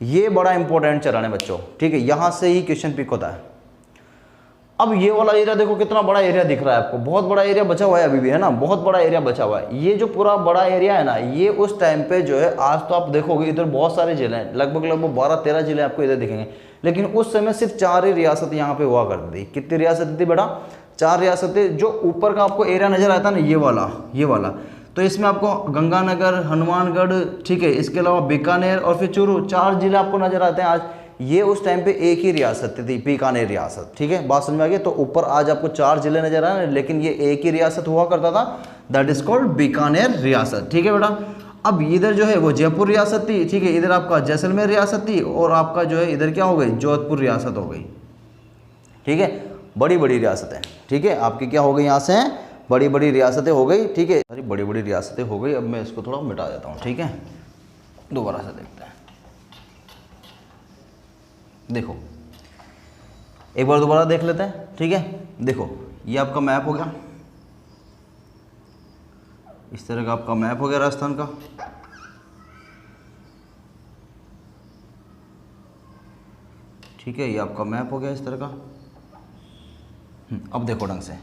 ये बड़ा इंपॉर्टेंट चरण है बच्चों, ठीक है, यहाँ से ही क्वेश्चन पिक होता है। अब ये वाला एरिया देखो कितना बड़ा एरिया दिख रहा है आपको, बहुत बड़ा एरिया बचा हुआ है अभी भी, है ना, बहुत बड़ा एरिया बचा हुआ है। ये जो पूरा बड़ा एरिया है ना, ये उस टाइम पे जो है, आज तो आप देखोगे इधर बहुत सारे जिले हैं, लगभग 12-13 जिले आपको इधर दिखेंगे, लेकिन उस समय सिर्फ 4 ही रियासत यहाँ पे हुआ करती थी। कितनी रियासत थी बेटा, 4 रियासतें। जो ऊपर का आपको एरिया नजर आता है ना, ये वाला, तो इसमें आपको गंगानगर, हनुमानगढ़, ठीक है, इसके अलावा बीकानेर और फिर चूरू, 4 जिले आपको नजर आते हैं आज। ये उस टाइम पे एक ही रियासत थी, बीकानेर रियासत, ठीक है, बात समझ में आ गई। तो ऊपर आज आपको 4 जिले नजर आ रहे हैं, लेकिन ये एक ही रियासत हुआ करता था, दैट इज कॉल्ड बीकानेर रियासत, ठीक है बेटा। अब इधर जो है वो जयपुर रियासत थी, ठीक है, इधर आपका जैसलमेर रियासत थी, और आपका जो है इधर क्या हो गई, जोधपुर रियासत हो गई, ठीक है। बड़ी बड़ी रियासतें, ठीक है, आपकी क्या हो गई, यहाँ से बड़ी बड़ी रियासतें हो गई, ठीक है, अरे बड़ी बड़ी रियासतें हो गई। अब मैं इसको थोड़ा मिटा देता हूँ, ठीक है, दोबारा से देखते हैं। देखो एक बार दोबारा देख लेते हैं, ठीक है। देखो ये आपका मैप हो गया, इस तरह का आपका मैप हो गया राजस्थान का, ठीक है, ये आपका मैप हो गया इस तरह का। अब देखो ढंग से,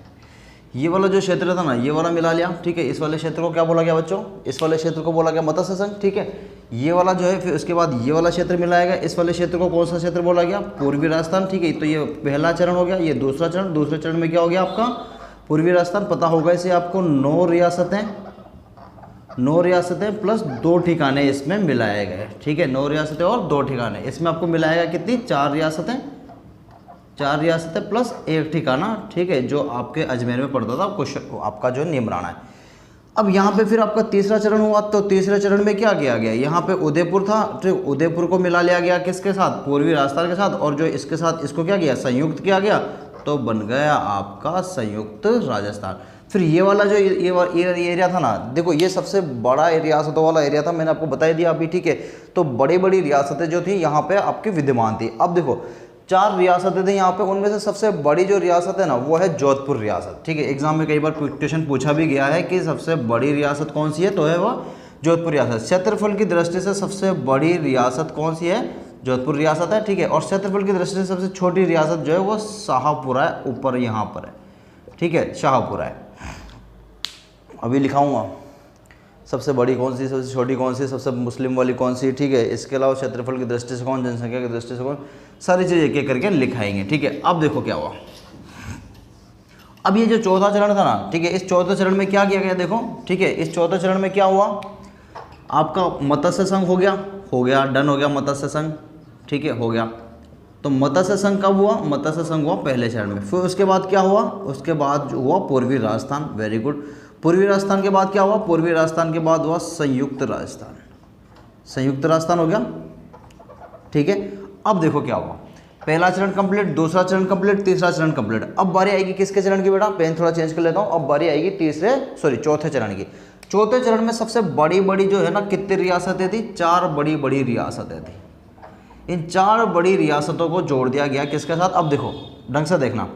ये वाला जो क्षेत्र था ना, ये वाला मिला लिया, ठीक है। इस वाले क्षेत्र को क्या बोला गया बच्चों, इस वाले क्षेत्र को बोला गया मत्स्य संघ, ठीक है। ये वाला जो है, फिर उसके बाद ये वाला क्षेत्र मिलाएगा, इस वाले क्षेत्र को कौन सा क्षेत्र बोला गया, पूर्वी राजस्थान, ठीक है। तो ये पहला चरण हो गया, ये दूसरा चरण, दूसरे चरण में क्या हो गया आपका, पूर्वी राजस्थान, पता होगा इसे आपको, 9 रियासतें प्लस 2 ठिकाने इसमें मिलाए गए, ठीक है। 9 रियासतें और 2 ठिकाने, इसमें आपको मिलाएगा कितनी, 4 रियासतें प्लस 1 ठिकाना, ठीक है, जो आपके अजमेर में पड़ता था, कुछ आपका जो निमराना है। अब यहाँ पे फिर आपका तीसरा चरण हुआ, तो तीसरे चरण में क्या किया गया, यहाँ पे उदयपुर था, ठीक, उदयपुर को मिला लिया गया किसके साथ, पूर्वी राजस्थान के साथ, और जो इसके साथ इसको क्या किया, संयुक्त किया गया, तो बन गया आपका संयुक्त राजस्थान। फिर ये वाला जो ये एरिया था ना, देखो ये सबसे बड़ा रियासतों वाला एरिया था, मैंने आपको बता ही दिया अभी, ठीक है। तो बड़ी बड़ी रियासतें जो थी यहाँ पे आपकी विद्यमान थी। अब देखो 4 रियासतें थी यहाँ पे, उनमें से सबसे बड़ी जो रियासत है ना, वो है जोधपुर रियासत, ठीक है। एग्जाम में कई बार क्वेश्चन पूछा भी गया है कि सबसे बड़ी रियासत कौन सी है, तो है वो जोधपुर रियासत। क्षेत्रफल की दृष्टि से सबसे बड़ी रियासत कौन सी है, जोधपुर रियासत है, ठीक है। और क्षेत्रफल की दृष्टि से सबसे छोटी रियासत जो है वो शाहपुरा है, ऊपर यहाँ पर है, ठीक है, शाहपुरा है। अभी लिखाऊंगा सबसे बड़ी कौन सी, सबसे छोटी कौन सी, सबसे मुस्लिम वाली कौन सी, ठीक है। इसके अलावा क्षेत्रफल की दृष्टि से कौन, जनसंख्या की दृष्टि से कौन, सारी चीज़ें एक एक करके लिखाएंगे, ठीक है। अब देखो क्या हुआ, अब ये जो चौथा चरण था ना, ठीक है, इस चौथे चरण में क्या किया गया, देखो, ठीक है, इस चौथे चरण में क्या हुआ, आपका मत्स्य संघ हो गया, डन हो गया मत्स्य संघ, ठीक है, हो गया। तो मत्स्य संघ कब हुआ, मत्स्य संघ हुआ पहले चरण में। फिर उसके बाद क्या हुआ, उसके बाद जो हुआ पूर्वी राजस्थान, वेरी गुड। पूर्वी राजस्थान के बाद क्या हुआ, पूर्वी राजस्थान के बाद हुआ संयुक्त राजस्थान, संयुक्त राजस्थान हो गया, ठीक है। अब देखो क्या हुआ, पहला चरण कंप्लीट, दूसरा चरण कंप्लीट, तीसरा चरण कंप्लीट। अब बारी आएगी किसके चरण की बेटा, पेन थोड़ा चेंज कर लेता हूँ। अब बारी आएगी चौथे चरण की। चौथे चरण में सबसे बड़ी बड़ी जो है ना, कितनी रियासतें थी, 4 बड़ी बड़ी रियासतें थी। इन 4 बड़ी रियासतों को जोड़ दिया गया किसके साथ, अब देखो ढंग से देखना,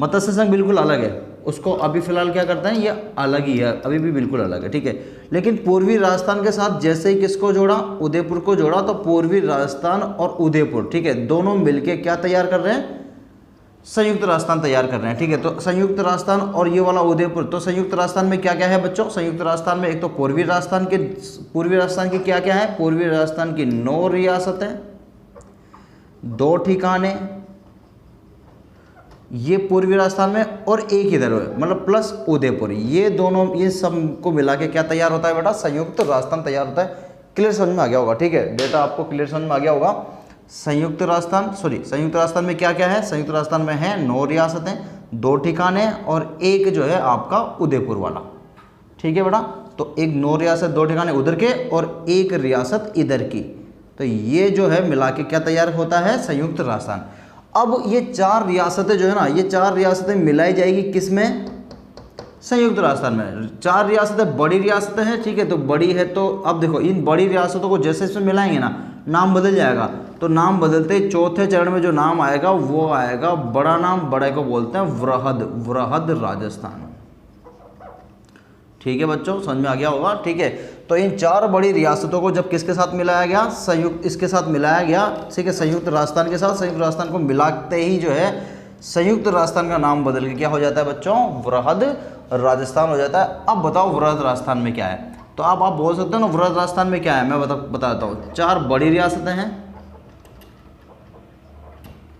मत्स्य संघ बिल्कुल अलग है, उसको अभी फिलहाल क्या करते हैं, ये अलग ही है, अभी भी बिल्कुल अलग है, ठीक है। लेकिन पूर्वी राजस्थान के साथ जैसे ही किसको जोड़ा, उदयपुर को जोड़ा, तो पूर्वी राजस्थान और उदयपुर, ठीक है, दोनों मिलके क्या तैयार कर रहे हैं, संयुक्त राजस्थान तैयार कर रहे हैं, ठीक है। तो संयुक्त राजस्थान और ये वाला उदयपुर, तो संयुक्त राजस्थान में क्या क्या है बच्चों, संयुक्त राजस्थान में एक तो पूर्वी राजस्थान की क्या क्या है, पूर्वी राजस्थान की 9 रियासतें, 2 ठिकाने, ये पूर्वी राजस्थान में और एक इधर है, मतलब प्लस उदयपुर, ये दोनों, ये सब को मिला के क्या तैयार होता है बेटा, संयुक्त राजस्थान तैयार होता है। क्लियर समझ में आ गया होगा, ठीक है बेटा, आपको क्लियर समझ में आ गया होगा। संयुक्त राजस्थान में क्या क्या है, संयुक्त राजस्थान में है 9 रियासतें, 2 ठिकाने और एक जो है आपका उदयपुर वाला, ठीक है बेटा। तो एक 9 रियासत 2 ठिकाने उधर के और एक रियासत इधर की, तो ये जो है मिला के क्या तैयार होता है, संयुक्त राजस्थान। अब ये 4 रियासतें जो है ना, ये 4 रियासतें मिलाई जाएगी किस में, संयुक्त राजस्थान में। 4 रियासतें बड़ी रियासतें हैं, ठीक है, तो बड़ी है, तो अब देखो इन बड़ी रियासतों को जैसे इसमें मिलाएंगे ना, नाम बदल जाएगा। तो नाम बदलते चौथे चरण में जो नाम आएगा वो आएगा बड़ा नाम, बड़े को बोलते हैं वृहद राजस्थान, ठीक है बच्चों, समझ में आ गया होगा, ठीक है। तो इन 4 बड़ी रियासतों को जब किसके साथ मिलाया गया, संयुक्त, इसके साथ मिलाया गया, ठीक है, संयुक्त राजस्थान के साथ। संयुक्त राजस्थान को मिलाते ही जो है संयुक्त राजस्थान का नाम बदल के क्या हो जाता है बच्चों, वृहद राजस्थान हो जाता है। अब बताओ वृहद राजस्थान में क्या है, तो आप बोल सकते हो ना वृहद राजस्थान में क्या है, मैं बताता हूँ। 4 बड़ी रियासतें हैं,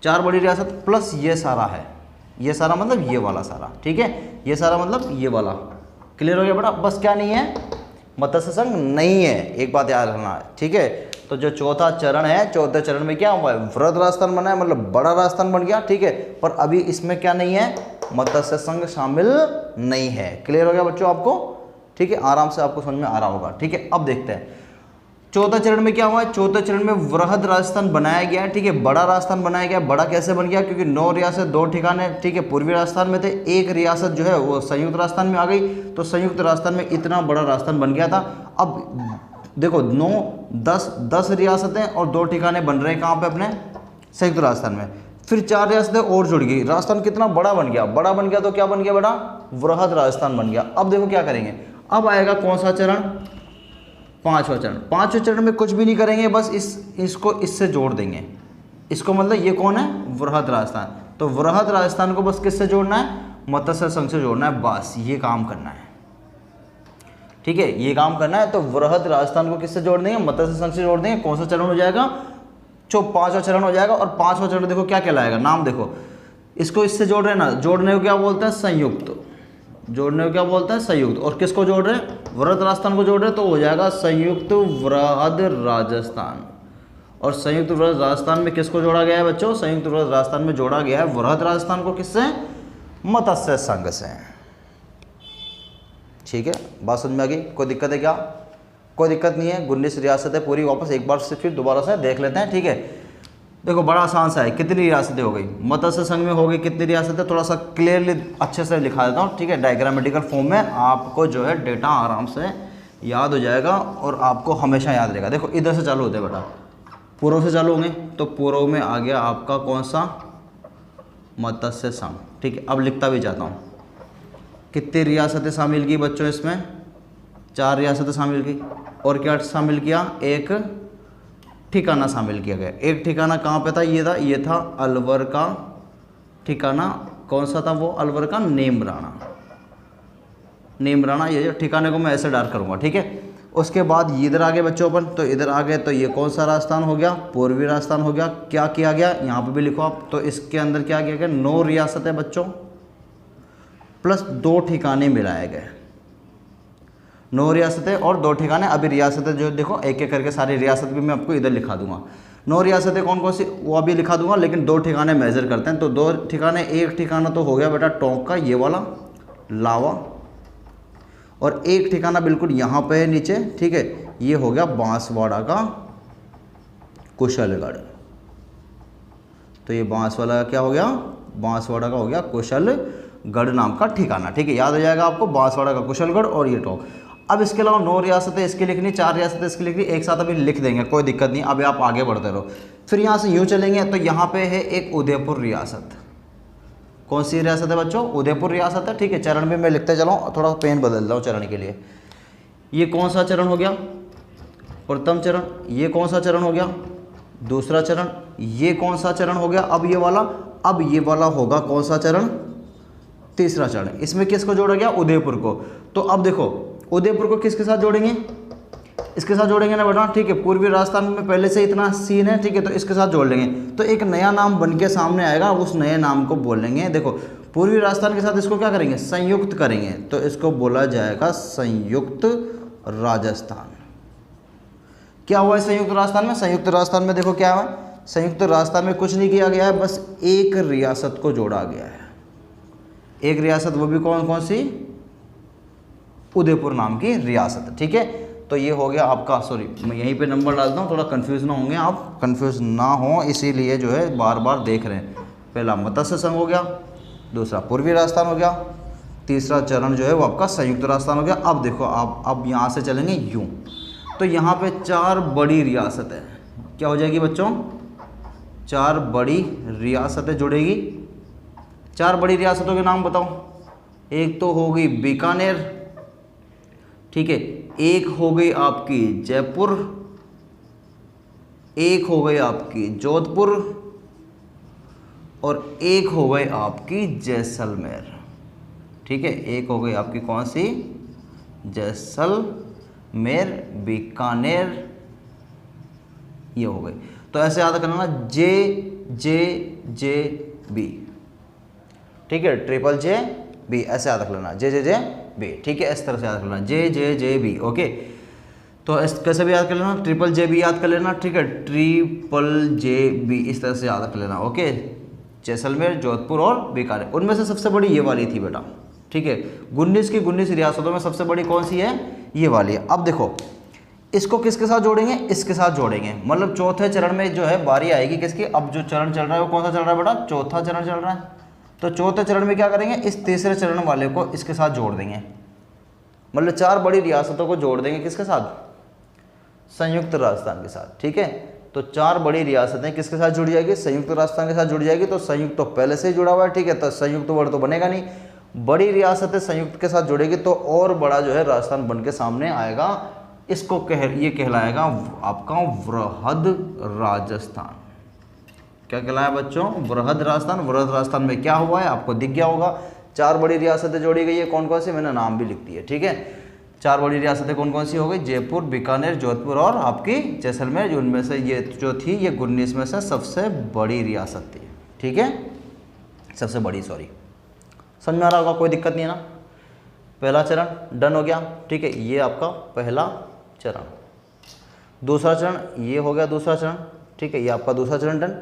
4 बड़ी रियासत प्लस ये सारा है, ये सारा मतलब ये वाला सारा, ठीक है, ये सारा मतलब ये वाला। क्लियर हो गया बेटा, बस क्या नहीं है, मत्स्य संघ नहीं है, एक बात याद रखना है, ठीक है। तो जो चौथा चरण है, चौथे चरण में क्या हुआ है, वृहद राजस्थान बना है, मतलब बड़ा राजस्थान बन गया, ठीक है। पर अभी इसमें क्या नहीं है, मत्स्य संघ शामिल नहीं है। क्लियर हो गया बच्चों आपको, ठीक है, आराम से आपको समझ में आ रहा होगा, ठीक है। अब देखते हैं चौथा चरण में क्या हुआ है। चौथे चरण में वृहद राजस्थान बनाया गया है, ठीक है, बड़ा राजस्थान बनाया गया। बड़ा कैसे बन गया, क्योंकि 9 रियासत 2 ठिकाने, ठीक है, पूर्वी राजस्थान में थे, एक रियासत जो है वो संयुक्त राजस्थान में आ गई, तो संयुक्त राजस्थान में इतना बड़ा राजस्थान बन गया था। अब देखो 9 10 रियासतें और 2 ठिकाने बन रहे हैं कहाँ पे, अपने संयुक्त राजस्थान में। फिर 4 रियासतें और जुड़ गई, राजस्थान कितना बड़ा बन गया, बड़ा बन गया तो क्या बन गया बेटा, वृहद राजस्थान बन गया। अब देखो क्या करेंगे, अब आएगा कौन सा चरण, 5वां चरण। 5वें चरण में कुछ भी नहीं करेंगे, बस इसको इससे जोड़ देंगे, इसको मतलब ये कौन है, वृहद राजस्थान। तो वृहद राजस्थान को बस किससे जोड़ना है, मत्स्य संघ से जोड़ना है, बस ये काम करना है, ठीक है, ये काम करना है। तो वृहद राजस्थान को किससे जोड़ देंगे, मत्स्य संघ से जोड़ देंगे। कौन सा चरण हो जाएगा, 5वां चरण हो जाएगा। और 5वां चरण देखो क्या कहलाएगा, नाम देखो, इसको इससे जोड़ रहे हैं ना, जोड़ने को क्या बोलते हैं, संयुक्त, जोड़ने को क्या बोलते हैं, संयुक्त। और किसको जोड़ रहे हैं, वृहद राजस्थान को जोड़ रहे हैं, तो हो जाएगा संयुक्त वृहद राजस्थान। और संयुक्त वृहद राजस्थान में किसको जोड़ा गया है बच्चों, संयुक्त वृहद राजस्थान में जोड़ा गया है वृहद राजस्थान को, किससे, मत्स्य संघ से, ठीक है। बात समझ में आ गई, कोई दिक्कत है क्या, कोई दिक्कत नहीं है। 19 रियासतें पूरी वापस एक बार से फिर दोबारा से देख लेते हैं, ठीक है। देखो बड़ा आसान सा है, कितनी रियासतें हो गई, मत्स्य संघ में हो गई कितनी रियासतें, थोड़ा सा क्लियरली अच्छे से लिखा देता हूँ, ठीक है, डायग्रामेटिकल फॉर्म में, आपको जो है डेटा आराम से याद हो जाएगा और आपको हमेशा याद रहेगा। देखो इधर से चालू होते हैं बेटा, पूर्व से चालू होंगे, तो पूर्व में आ गया आपका कौन सा, मत्स्य संघ, ठीक है। अब लिखता भी जाता हूँ, कितनी रियासतें शामिल की बच्चों इसमें, 4 रियासतें शामिल की, और क्या शामिल किया, एक ठिकाना शामिल किया गया। एक ठिकाना कहाँ पे था, ये था अलवर का ठिकाना, कौन सा था वो, अलवर का नेमराना, ये ठिकाने को मैं ऐसे डार्क करूँगा, ठीक है। उसके बाद इधर आ गए बच्चों अपन, तो इधर आ गए, तो ये कौन सा राजस्थान हो गया, पूर्वी राजस्थान हो गया। क्या किया गया, यहाँ पे भी लिखो आप, तो इसके अंदर क्या किया गया, 9 रियासतें बच्चों प्लस 2 ठिकाने मिलाए गए, 9 रियासतें और 2 ठिकाने। अभी रियासतें जो देखो एक एक करके सारी रियासत भी मैं आपको इधर लिखा दूंगा, 9 रियासतें कौन कौन सी वो अभी लिखा दूंगा, लेकिन 2 ठिकाने मेजर करते हैं। तो 2 ठिकाने, एक ठिकाना तो हो गया बेटा टोंक का, ये वाला लावा, और एक ठिकाना बिल्कुल यहाँ पे है नीचे, ठीक है, ये हो गया बांसवाड़ा का कुशलगढ़। तो ये बांसवाड़ा का क्या हो गया, बांसवाड़ा का हो गया कुशलगढ़ नाम का ठिकाना, ठीक है, याद हो जाएगा आपको, बांसवाड़ा का कुशलगढ़ और ये टोंक। अब इसके अलावा 9 रियासतें इसकी लिखनी, 4 रियासतें इसकी लिखनी, एक साथ अभी लिख देंगे, कोई दिक्कत नहीं। अभी आप आगे बढ़ते रहो, फिर यहाँ से यूँ चलेंगे, तो यहाँ पे है एक उदयपुर रियासत। कौन सी रियासत है बच्चों, उदयपुर रियासत है, ठीक है। चरण भी मैं लिखते चलाऊँ, थोड़ा पेन बदल रहा हूँ चरण के लिए। ये कौन सा चरण हो गया, प्रथम चरण। ये कौन सा चरण हो गया, दूसरा चरण। ये कौन सा चरण हो गया, अब ये वाला। अब ये वाला होगा कौन सा चरण, तीसरा चरण। इसमें किसको जोड़ा गया, उदयपुर को। तो अब देखो उदयपुर को किसके साथ जोड़ेंगे, इसके साथ जोड़ेंगे ना बेटा, ठीक है। पूर्वी राजस्थान में पहले से इतना सीन है, ठीक है, तो इसके साथ जोड़ लेंगे तो एक नया नाम बन के सामने आएगा, उस नए नाम को बोलेंगे। देखो पूर्वी राजस्थान के साथ इसको क्या करेंगे, संयुक्त करेंगे, तो इसको बोला जाएगा संयुक्त राजस्थान। क्या हुआ है संयुक्त राजस्थान में? संयुक्त राजस्थान में देखो क्या हुआ, संयुक्त राजस्थान में कुछ नहीं किया गया है, बस एक रियासत को जोड़ा गया है। एक रियासत, वो भी कौन कौन सी? उदयपुर नाम की रियासत, ठीक है। तो ये हो गया आपका, सॉरी मैं यहीं पे नंबर डालता हूँ, थोड़ा कंफ्यूज ना होंगे आप, कंफ्यूज ना हो इसीलिए जो है बार बार देख रहे हैं। पहला मत्स्य संघ हो गया, दूसरा पूर्वी राजस्थान हो गया, तीसरा चरण जो है वो आपका संयुक्त राजस्थान हो गया। अब देखो आप अब यहाँ से चलेंगे यूँ, तो यहाँ पे 4 बड़ी रियासतें क्या हो जाएगी बच्चों? 4 बड़ी रियासतें जुड़ेगी। 4 बड़ी रियासतों के नाम बताओ। एक तो हो गई बीकानेर, ठीक है, एक हो गई आपकी जयपुर, एक हो गई आपकी जोधपुर और एक हो गई आपकी जैसलमेर, ठीक है। एक हो गई आपकी कौन सी? जैसलमेर, बीकानेर, ये हो गई। तो ऐसे याद करना ना, JJJB, ठीक है, JJJB ऐसे याद रख लेना, JJJB, ठीक है, इस तरह से याद कर लेना, JJJB, ओके। तो इस कैसे भी याद कर लेना, JJB याद कर लेना, ठीक है, JJB इस तरह से याद कर लेना, ओके। जैसलमेर, जोधपुर और बीकानेर, उनमें से सबसे बड़ी ये वाली थी बेटा, ठीक है। 19 की 19 रियासतों में सबसे बड़ी कौन सी है? ये वाली है। अब देखो इसको किसके साथ जोड़ेंगे? इसके साथ जोड़ेंगे, मतलब चौथे चरण में जो है बारी आएगी किसकी? अब जो चरण चल रहा है वो कौन सा चल रहा है बेटा? चौथा चरण चल रहा है। तो चौथे चरण में क्या करेंगे? इस तीसरे चरण वाले को इसके साथ जोड़ देंगे, मतलब 4 बड़ी रियासतों को जोड़ देंगे किसके साथ? संयुक्त राजस्थान के साथ, ठीक है। तो 4 बड़ी रियासतें किसके साथ जुड़ जाएगी? संयुक्त राजस्थान के साथ जुड़ जाएगी। तो संयुक्त तो पहले से ही जुड़ा हुआ है, ठीक है, तो संयुक्त वर्ड तो बनेगा नहीं। बड़ी रियासतें संयुक्त के साथ जुड़ेगी तो और बड़ा जो है राजस्थान बन के सामने आएगा। इसको ये कहलाएगा आपका वृहद राजस्थान। क्या कहलाया बच्चों? वृहद राजस्थान। वृहद राजस्थान में क्या हुआ है आपको दिख गया होगा, 4 बड़ी रियासतें जोड़ी गई है। कौन कौन सी? मैंने नाम भी लिख दिए, ठीक है। 4 बड़ी रियासतें कौन कौन सी हो गई? जयपुर, बीकानेर, जोधपुर और आपकी जैसलमेर। उनमें से ये जो थी ये 19 में से सबसे बड़ी रियासत थी, ठीक है, सबसे बड़ी, सॉरी। समझ में आ रहा होगा, कोई दिक्कत नहीं है ना। पहला चरण डन हो गया, ठीक है, ये आपका पहला चरण। दूसरा चरण ये हो गया दूसरा चरण, ठीक है, ये आपका दूसरा चरण डन।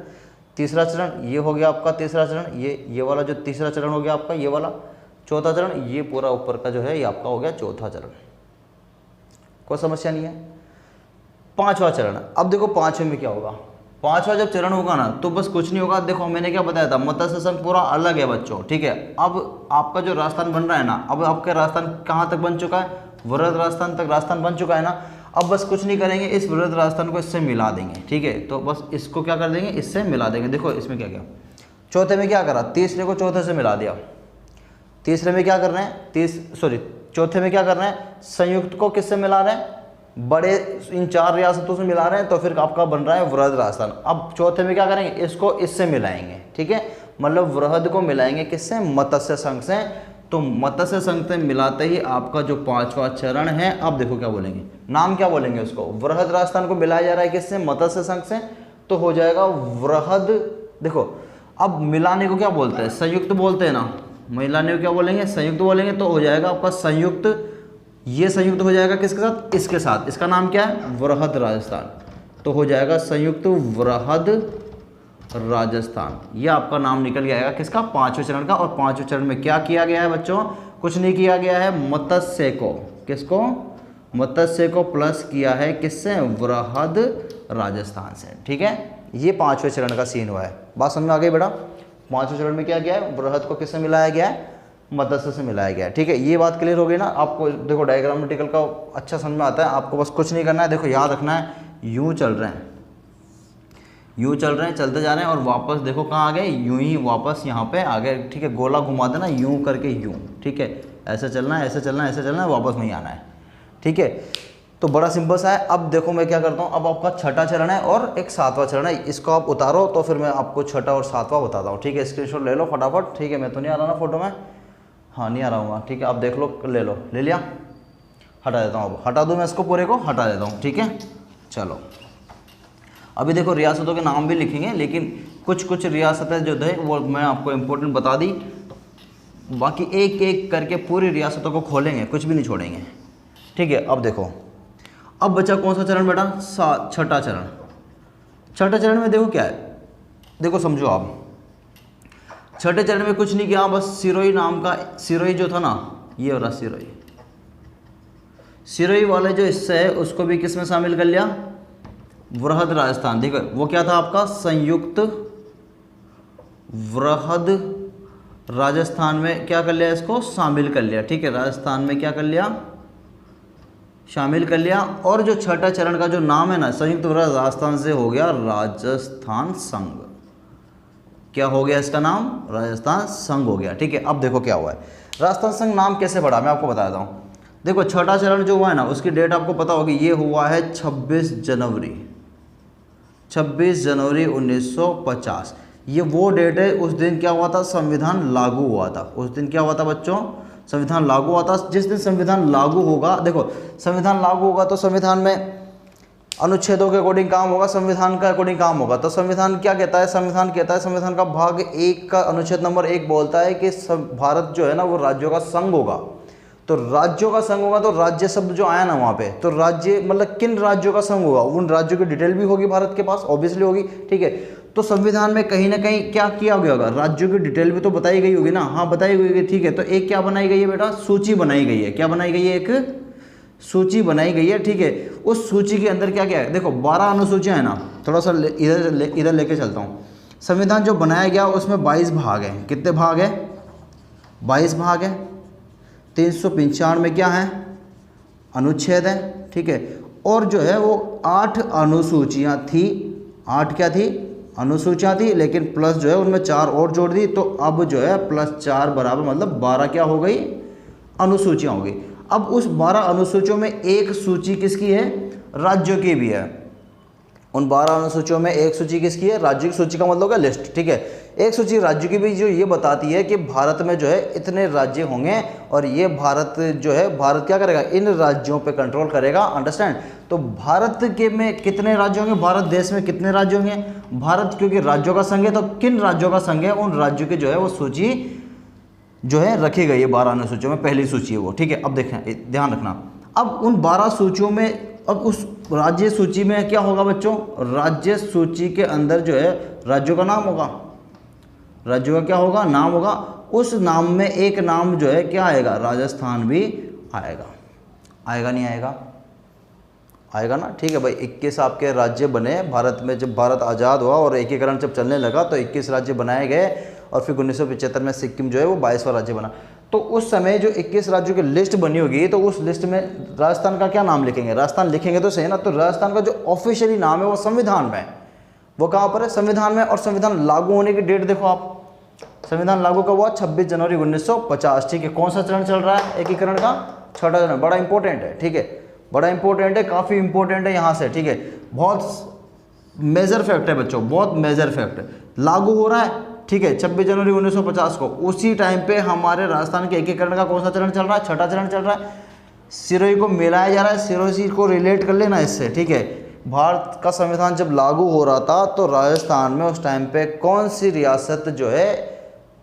तीसरा चरण ये हो गया आपका तीसरा चरण, ये वाला जो तीसरा चरण हो गया आपका ये वाला। चौथा चरण ये पूरा ऊपर का जो है ये आपका हो गया चौथा चरण, कोई समस्या नहीं है। 5वां चरण, अब देखो 5वें में क्या होगा? 5वां जब चरण होगा ना तो बस कुछ नहीं होगा। देखो मैंने क्या बताया था, मत्स्य संघ पूरा अलग है बच्चों, ठीक है। अब आपका जो राजस्थान बन रहा है ना, अब आपका राजस्थान कहाँ तक बन चुका है? वृहद राजस्थान तक राजस्थान बन चुका है ना। अब बस कुछ नहीं करेंगे, इस वृहद राजस्थान को इससे मिला देंगे, ठीक है। तो बस इसको क्या कर देंगे? इससे मिला देंगे। देखो इसमें क्या क्या, चौथे में क्या करा? तीसरे को चौथे से मिला दिया। तीसरे में क्या कर रहे हैं? चौथे में क्या कर रहे हैं? संयुक्त को किससे मिला रहे हैं? बड़े इन 4 रियासतों से मिला रहे हैं, तो फिर आपका बन रहा है वृहद राजस्थान। अब चौथे में क्या करेंगे? इसको इससे मिलाएंगे, ठीक है, मतलब वृहद को मिलाएंगे किससे? मत्स्य संघ से। तो मत्स्य संघ से मिलाते ही आपका जो 5वां चरण है, अब देखो क्या बोलेंगे, नाम क्या बोलेंगे उसको? वृहद राजस्थान को मिलाया जा रहा है किससे? मत्स्य संघ से, तो हो जाएगा वृहद। देखो अब मिलाने को क्या बोलते हैं? संयुक्त बोलते हैं ना। मिलाने को क्या बोलेंगे? संयुक्त बोलेंगे। तो हो जाएगा आपका संयुक्त, ये संयुक्त हो जाएगा किसके साथ? इसके साथ। इसका नाम क्या है? वृहद राजस्थान। तो हो जाएगा संयुक्त वृहद राजस्थान। ये आपका नाम निकल गया आएगा किसका? 5वें चरण का। और 5वें चरण में क्या किया गया है बच्चों? कुछ नहीं किया गया है, मत्स्य को, किसको? मत्स्य को प्लस किया है किससे? वृहद राजस्थान से, ठीक है। ये 5वें चरण का सीन हुआ है। बात समझ में आ गई बेटा? 5वें चरण में क्या किया है? वृहद को किससे मिलाया गया है? मत्स्य से मिलाया गया है, ठीक है। ये बात क्लियर हो गई ना आपको? देखो डायग्रामेटिकल का अच्छा समझ में आता है आपको, बस कुछ नहीं करना है। देखो याद रखना है, यूँ चल रहे हैं, यूँ चल रहे हैं, चलते जा रहे हैं और वापस देखो कहाँ आ गए? यूँ ही वापस यहाँ पे आ गए, ठीक है। गोला घुमा देना यूँ करके, यूँ, ठीक है। ऐसे चलना है, ऐसे चलना है, ऐसे चलना है, वापस वहीं आना है, ठीक है। तो बड़ा सिंपल सा है। अब देखो मैं क्या करता हूँ, अब आपका 6ठा चरण है और एक 7वां चरण है। इसको आप उतारो तो फिर मैं आपको 6ठा और 7वां बताता हूँ, ठीक है। स्क्रीनशॉट ले लो फटाफट, ठीक है। मैं तो नहीं आ रहा ना फोटो में, हाँ नहीं आ रहा हूँ, ठीक है। आप देख लो, ले लो, ले लिया, हटा देता हूँ, अब हटा दूँ मैं इसको, पूरे को हटा देता हूँ, ठीक है। चलो अभी देखो रियासतों के नाम भी लिखेंगे, लेकिन कुछ कुछ रियासतें जो थे वो मैं आपको इम्पोर्टेंट बता दी, बाकी एक एक करके पूरी रियासतों को खोलेंगे, कुछ भी नहीं छोड़ेंगे, ठीक है। अब देखो, अब बचा कौन सा चरण बेटा, छठा चरण। छठे चरण में देखो क्या है, देखो समझो आप, छठे चरण में कुछ नहीं किया, बस सिरोही नाम का, सिरोही जो था ना, ये हो रहा सिरोही, सिरोही वाले जो हिस्से है उसको भी किस में शामिल कर लिया, वृहद राजस्थान। देखो वो क्या था आपका, संयुक्त वृहद राजस्थान में क्या कर लिया, इसको शामिल कर लिया, ठीक है। राजस्थान में क्या कर लिया, शामिल कर लिया। और जो छठा चरण का जो नाम है ना, संयुक्त वृहद राजस्थान से हो गया राजस्थान संघ। क्या हो गया इसका नाम, राजस्थान संघ हो गया, ठीक है। अब देखो क्या हुआ है, राजस्थान संघ नाम कैसे बढ़ा, मैं आपको बता देता हूँ। देखो छठा चरण जो हुआ है ना, उसकी डेट आपको पता होगी, ये हुआ है 26 जनवरी 1950। ये वो डेट है, उस दिन क्या हुआ था, संविधान लागू हुआ था। उस दिन क्या हुआ था बच्चों, संविधान लागू हुआ था। जिस दिन संविधान लागू होगा, देखो संविधान लागू होगा तो संविधान में अनुच्छेदों के अकॉर्डिंग काम होगा, संविधान का अकॉर्डिंग काम होगा। तो संविधान क्या कहता है, संविधान कहता है, संविधान का भाग 1 का अनुच्छेद नंबर 1 बोलता है कि भारत जो है ना वो राज्यों का संघ होगा। तो राज्यों का संघ होगा, तो राज्य शब्द जो आया ना वहाँ पे, तो राज्य मतलब किन राज्यों का संघ होगा, उन राज्यों की डिटेल भी होगी भारत के पास, ऑब्वियसली होगी, ठीक है। तो संविधान में कहीं ना कहीं क्या किया गया होगा, राज्यों की डिटेल भी तो बताई गई होगी ना, हाँ बताई गई होगी, ठीक है। तो एक क्या बनाई गई है बेटा, सूची बनाई गई है। क्या बनाई गई है, एक सूची बनाई गई है, ठीक है। उस सूची के अंदर क्या क्या है, देखो 12 अनुसूचियाँ हैं ना, थोड़ा सा इधर लेके चलता हूँ। संविधान जो बनाया गया उसमें 22 भाग हैं। कितने भाग हैं, 22 भाग हैं। 395 में क्या है, अनुच्छेद है, ठीक है। और जो है वो 8 अनुसूचियाँ थी, 8 क्या थी, अनुसूचियाँ थी, लेकिन प्लस जो है उनमें 4 और जोड़ दी, तो अब जो है +4 बराबर मतलब 12 क्या हो गई, अनुसूचियाँ हो गई। अब उस 12 अनुसूचियों में एक सूची किसकी है, राज्यों की भी है। उन 12 अनुसूचियों में एक सूची किसकी है, राज्यों की सूची का मतलब है लिस्ट, ठीक है। एक सूची राज्यों की भी जो ये बताती है कि भारत में जो है इतने राज्य होंगे, और ये भारत जो है, भारत क्या करेगा, इन राज्यों पे कंट्रोल करेगा, अंडरस्टैंड। तो भारत के में कितने राज्य होंगे, भारत देश में कितने राज्य होंगे, भारत क्योंकि राज्यों का संघ है, तो किन राज्यों का संघ है, उन राज्यों की जो है वो सूची जो है रखी गई है 12 अनुसूचियों में, पहली सूची है वो, ठीक है। अब देखें, ध्यान रखना, अब उन 12 सूचियों में, अब उस राज्य सूची में क्या होगा बच्चों, राज्य सूची के अंदर जो है राज्यों का नाम होगा, राज्यों का क्या होगा, नाम होगा। उस नाम में एक नाम जो है क्या आएगा, राजस्थान भी आएगा। आएगा नहीं आएगा, आएगा ना, ठीक है भाई। 21 आपके राज्य बने भारत में, जब भारत आज़ाद हुआ और एकीकरण जब चलने लगा तो 21 राज्य बनाए गए, और फिर 1975 में सिक्किम जो है वो 22वां राज्य बना। तो उस समय जो 21 राज्यों की लिस्ट बनी होगी, तो उस लिस्ट में राजस्थान का क्या नाम लिखेंगे, राजस्थान लिखेंगे तो सही ना। तो राजस्थान का जो ऑफिशियली नाम है वो संविधान में, वो कहाँ पर है, संविधान में। और संविधान लागू होने की डेट देखो आप, संविधान लागू कब हुआ, 26 जनवरी 1950, ठीक है। कौन सा चरण चल रहा है, एकीकरण का छठा चरण, बड़ा इंपॉर्टेंट है, ठीक है, बड़ा इंपॉर्टेंट है, काफ़ी इंपॉर्टेंट है यहाँ से, ठीक है। बहुत मेजर फैक्ट है बच्चों, बहुत मेजर फैक्ट है। लागू हो रहा है, ठीक है, 26 जनवरी 1950 को। उसी टाइम पे हमारे राजस्थान के एकीकरण का कौन सा चरण चल रहा है, छठा चरण चल रहा है। सिरोही को मिलाया जा रहा है, सिरोही को रिलेट कर लेना इससे, ठीक है। भारत का संविधान जब लागू हो रहा था तो राजस्थान में उस टाइम पे कौन सी रियासत जो है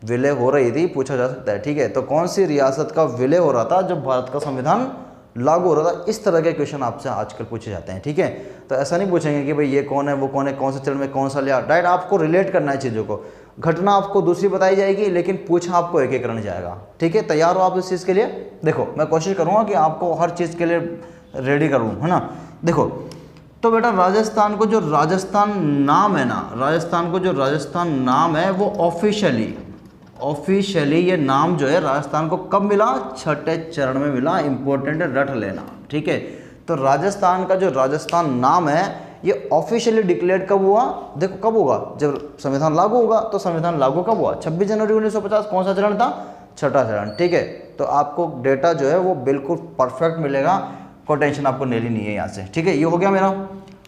विलय हो रही थी, पूछा जा सकता है, ठीक है। तो कौन सी रियासत का विलय हो रहा था जब भारत का संविधान लागू हो रहा था। इस तरह के क्वेश्चन आपसे आजकल पूछे जाते हैं, ठीक है। तो ऐसा नहीं पूछेंगे कि भाई ये कौन है, वो कौन है, कौन से चरण में कौन सा लिया, डायरेक्ट आपको रिलेट करना है चीज़ों को। घटना आपको दूसरी बताई जाएगी, लेकिन पूछा आपको एकीकरण जाएगा, ठीक है। तैयार हो आप इस चीज़ के लिए, देखो मैं कोशिश करूँगा कि आपको हर चीज़ के लिए रेडी करूँ, है ना। देखो तो बेटा राजस्थान को जो राजस्थान नाम है ना, राजस्थान को जो राजस्थान नाम है वो ऑफिशियली ये नाम जो है राजस्थान को कब मिला, छठे चरण में मिला। इंपॉर्टेंट है, रट लेना, ठीक है। तो राजस्थान का जो राजस्थान नाम है ये ऑफिशियली डिक्लेयर कब हुआ, देखो कब होगा, जब संविधान लागू होगा। तो संविधान लागू कब हुआ, 26 जनवरी 1950। कौन सा चरण था, छठा चरण, ठीक है। तो आपको डेटा जो है वो बिल्कुल परफेक्ट मिलेगा, कोई टेंशन आपको लेनी नहीं है यहाँ से, ठीक है। ये हो गया मेरा,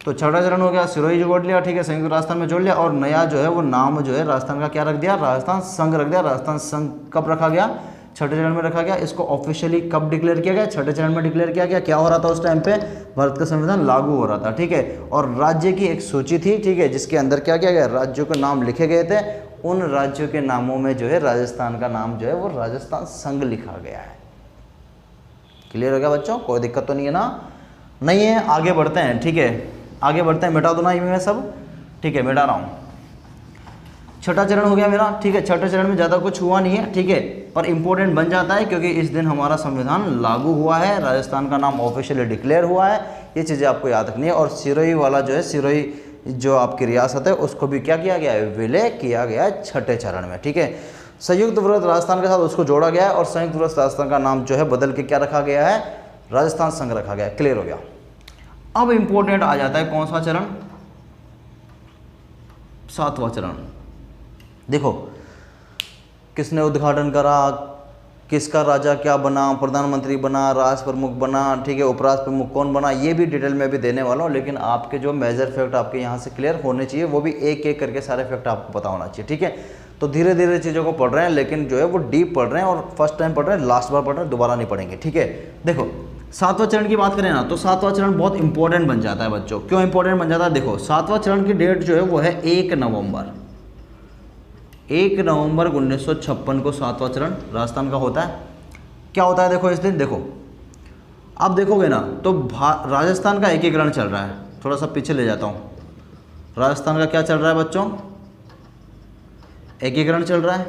तो छठा चरण हो गया, सिरोही जोड़ लिया, ठीक है, संयुक्त राजस्थान में जोड़ लिया। और नया जो है वो नाम जो है राजस्थान का क्या रख दिया, राजस्थान संघ रख दिया। राजस्थान संघ कब रखा गया, छठे चरण में रखा गया। इसको ऑफिशियली कब डिक्लेयर किया गया? छठे चरण में डिक्लेयर किया गया। क्या हो रहा था उस टाइम पे? भारत का संविधान लागू हो रहा था, ठीक है। और राज्य की एक सूची थी, ठीक है, जिसके अंदर क्या किया गया? राज्यों के नाम लिखे गए थे। उन राज्यों के नामों में जो है राजस्थान का नाम जो है वो राजस्थान संघ लिखा गया है। क्लियर हो गया बच्चों? कोई दिक्कत तो नहीं है ना? नहीं है। आगे बढ़ते हैं, ठीक है, आगे बढ़ते हैं। मिटा दो ना ये मैं सब, ठीक है, मिटा रहा हूँ। छठा चरण हो गया मेरा, ठीक है। छठे चरण में ज़्यादा कुछ हुआ नहीं है, ठीक है, पर इंपॉर्टेंट बन जाता है क्योंकि इस दिन हमारा संविधान लागू हुआ है, राजस्थान का नाम ऑफिशियली डिक्लेयर हुआ है। ये चीज़ें आपको याद रखनी है। और सिरोही वाला जो है, सिरोही जो आपकी रियासत है, उसको भी क्या किया गया है? विलय किया गया है छठे चरण में, ठीक है। संयुक्त वृत्त राजस्थान के साथ उसको जोड़ा गया है और संयुक्त वृत्त राजस्थान का नाम जो है बदल के क्या रखा गया है? राजस्थान संघ रखा गया है। क्लियर हो गया? अब इंपॉर्टेंट आ जाता है कौन सा चरण? सातवां चरण। देखो, किसने उद्घाटन करा, किसका राजा क्या बना, प्रधानमंत्री बना, राष्ट्र प्रमुख बना, ठीक है, उपराष्ट्र प्रमुख कौन बना, ये भी डिटेल में भी देने वाला हूँ। लेकिन आपके जो मेजर फैक्ट आपके यहाँ से क्लियर होने चाहिए, वो भी एक एक करके सारे फैक्ट आपको पता होना चाहिए, ठीक है। तो धीरे धीरे चीज़ों को पढ़ रहे हैं, लेकिन जो है वो डीप पढ़ रहे हैं और फर्स्ट टाइम पढ़ रहे हैं, लास्ट बार पढ़ रहे हैं, दोबारा नहीं पढ़ेंगे, ठीक है। देखो, सातवां चरण की बात करें ना, तो सातवां चरण बहुत इंपॉर्टेंट बन जाता है बच्चों। क्यों इंपॉर्टेंट बन जाता है? देखो, सातवां चरण की डेट जो है वो है 1 नवंबर 1956 को सातवां चरण राजस्थान का होता है। क्या होता है देखो इस दिन? देखो, अब देखोगे ना तो राजस्थान का एकीकरण चल रहा है। थोड़ा सा पीछे ले जाता हूँ। राजस्थान का क्या चल रहा है बच्चों? एकीकरण चल रहा है।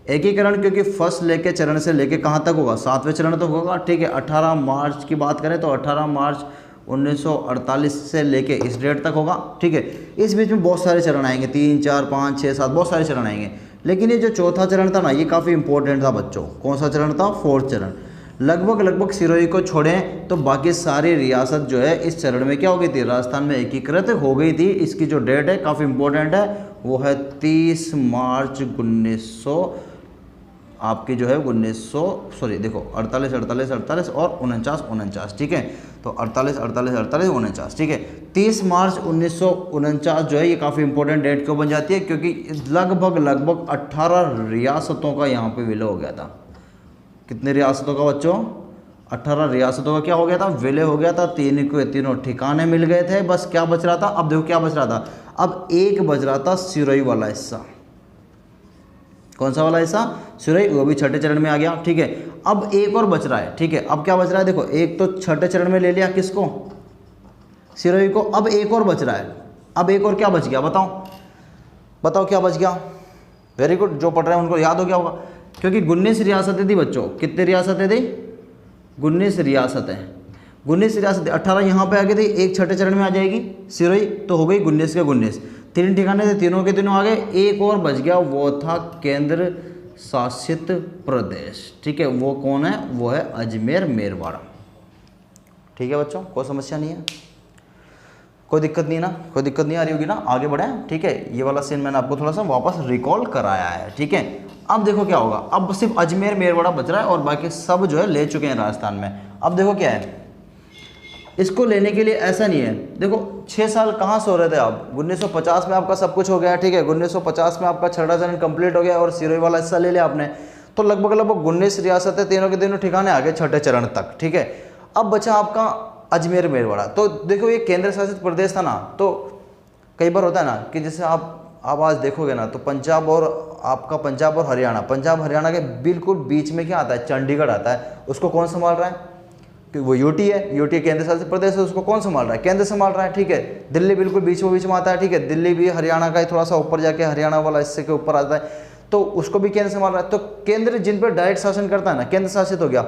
एकीकरण क्योंकि फर्स्ट लेके चरण से लेके कहाँ तक होगा? सातवें चरण तक होगा, ठीक है। 18 मार्च की बात करें तो 18 मार्च 1948 से लेके इस डेट तक होगा, ठीक है। इस बीच में बहुत सारे चरण आएंगे, 3, 4, 5, 6, 7, बहुत सारे चरण आएंगे। लेकिन ये जो चौथा चरण था ना, ये काफ़ी इंपॉर्टेंट था बच्चों। कौन सा चरण था? 4th चरण। लगभग सिरोही को छोड़ें तो बाकी सारी रियासत जो है इस चरण में क्या हो गई थी? राजस्थान में एकीकृत हो गई थी। इसकी जो डेट है काफ़ी इंपॉर्टेंट है, वो है 30 मार्च 1900 आपकी जो है 1900 सॉरी देखो 48 48 48 और 49 49, ठीक है। तो 48 48 48 49, ठीक है। 30 मार्च 1949 जो है ये काफ़ी इंपॉर्टेंट डेट क्यों बन जाती है? क्योंकि लगभग 18 रियासतों का यहाँ पे विलय हो गया था। कितने रियासतों का बच्चों? 18 रियासतों का क्या हो गया था? विलय हो गया था। तीनों ठिकाने मिल गए थे। बस क्या बच रहा था? अब देखो क्या बच रहा था। अब एक बच रहा था सिरोही वाला हिस्सा। कौन सा वाला हिस्सा? सिरोही, वो भी छठे चरण में आ गया, ठीक है। अब एक और बच रहा है, ठीक है। अब क्या बच रहा है? देखो, एक तो छठे चरण में ले लिया किसको? सिरोही को। अब एक और बच रहा है। अब एक और क्या बच गया? बताओ क्या बच गया? वेरी गुड, जो पढ़ रहे हैं उनको याद हो गया होगा, क्योंकि 19 रियासतें थी बच्चों। कितने रियासतें थी? 19 रियासतें। 19 रियासतें, 18 यहाँ पे आ गई थी, एक छठे चरण में आ जाएगी सिरोही, तो हो गई 19 के 19। 3 ठिकाने थे, तीनों के तीनों आ गए। एक और बच गया, वो था केंद्र शासित प्रदेश, ठीक है। वो कौन है? वो है अजमेर मेरवाड़ा, ठीक है बच्चों। कोई समस्या नहीं है, कोई दिक्कत नहीं है ना? कोई दिक्कत नहीं आ रही होगी ना? आगे बढ़े, ठीक है। ये वाला सीन मैंने आपको थोड़ा सा वापस रिकॉल कराया है, ठीक है। अब देखो क्या होगा। अब सिर्फ अजमेर मेरवाड़ा बच रहा है और बाकी सब जो है ले चुके हैं राजस्थान में। अब देखो क्या है, इसको लेने के लिए ऐसा नहीं है। देखो 6 साल कहाँ से हो रहे थे आप? 1950 में आपका सब कुछ हो गया, ठीक है। 1950 में आपका छठा चरण कंप्लीट हो गया और सिरोही वाला हिस्सा ले लिया आपने, तो लगभग 19 रियासतें, तीनों के तीनों ठिकाने आ गए छठे चरण तक, ठीक है। अब बचा आपका अजमेर मेरवाड़ा। तो देखो ये केंद्र शासित प्रदेश था ना, तो कई बार होता है ना कि जैसे आप आज देखोगे ना तो पंजाब और हरियाणा, पंजाब हरियाणा के बिल्कुल बीच में क्या आता है? चंडीगढ़ आता है। उसको कौन संभाल रहा है? कि वो यूटी है, यूटी केंद्र शासित प्रदेश है, उसको कौन संभाल रहा है? केंद्र संभाल रहा है, ठीक है। दिल्ली बिल्कुल बीच में आता है, ठीक है। दिल्ली भी हरियाणा का ही थोड़ा सा ऊपर जाके हरियाणा वाला हिस्से के ऊपर आता है, तो उसको भी केंद्र संभाल रहा है। तो केंद्र जिन पर डायरेक्ट शासन करता है ना, केंद्र शासित हो गया।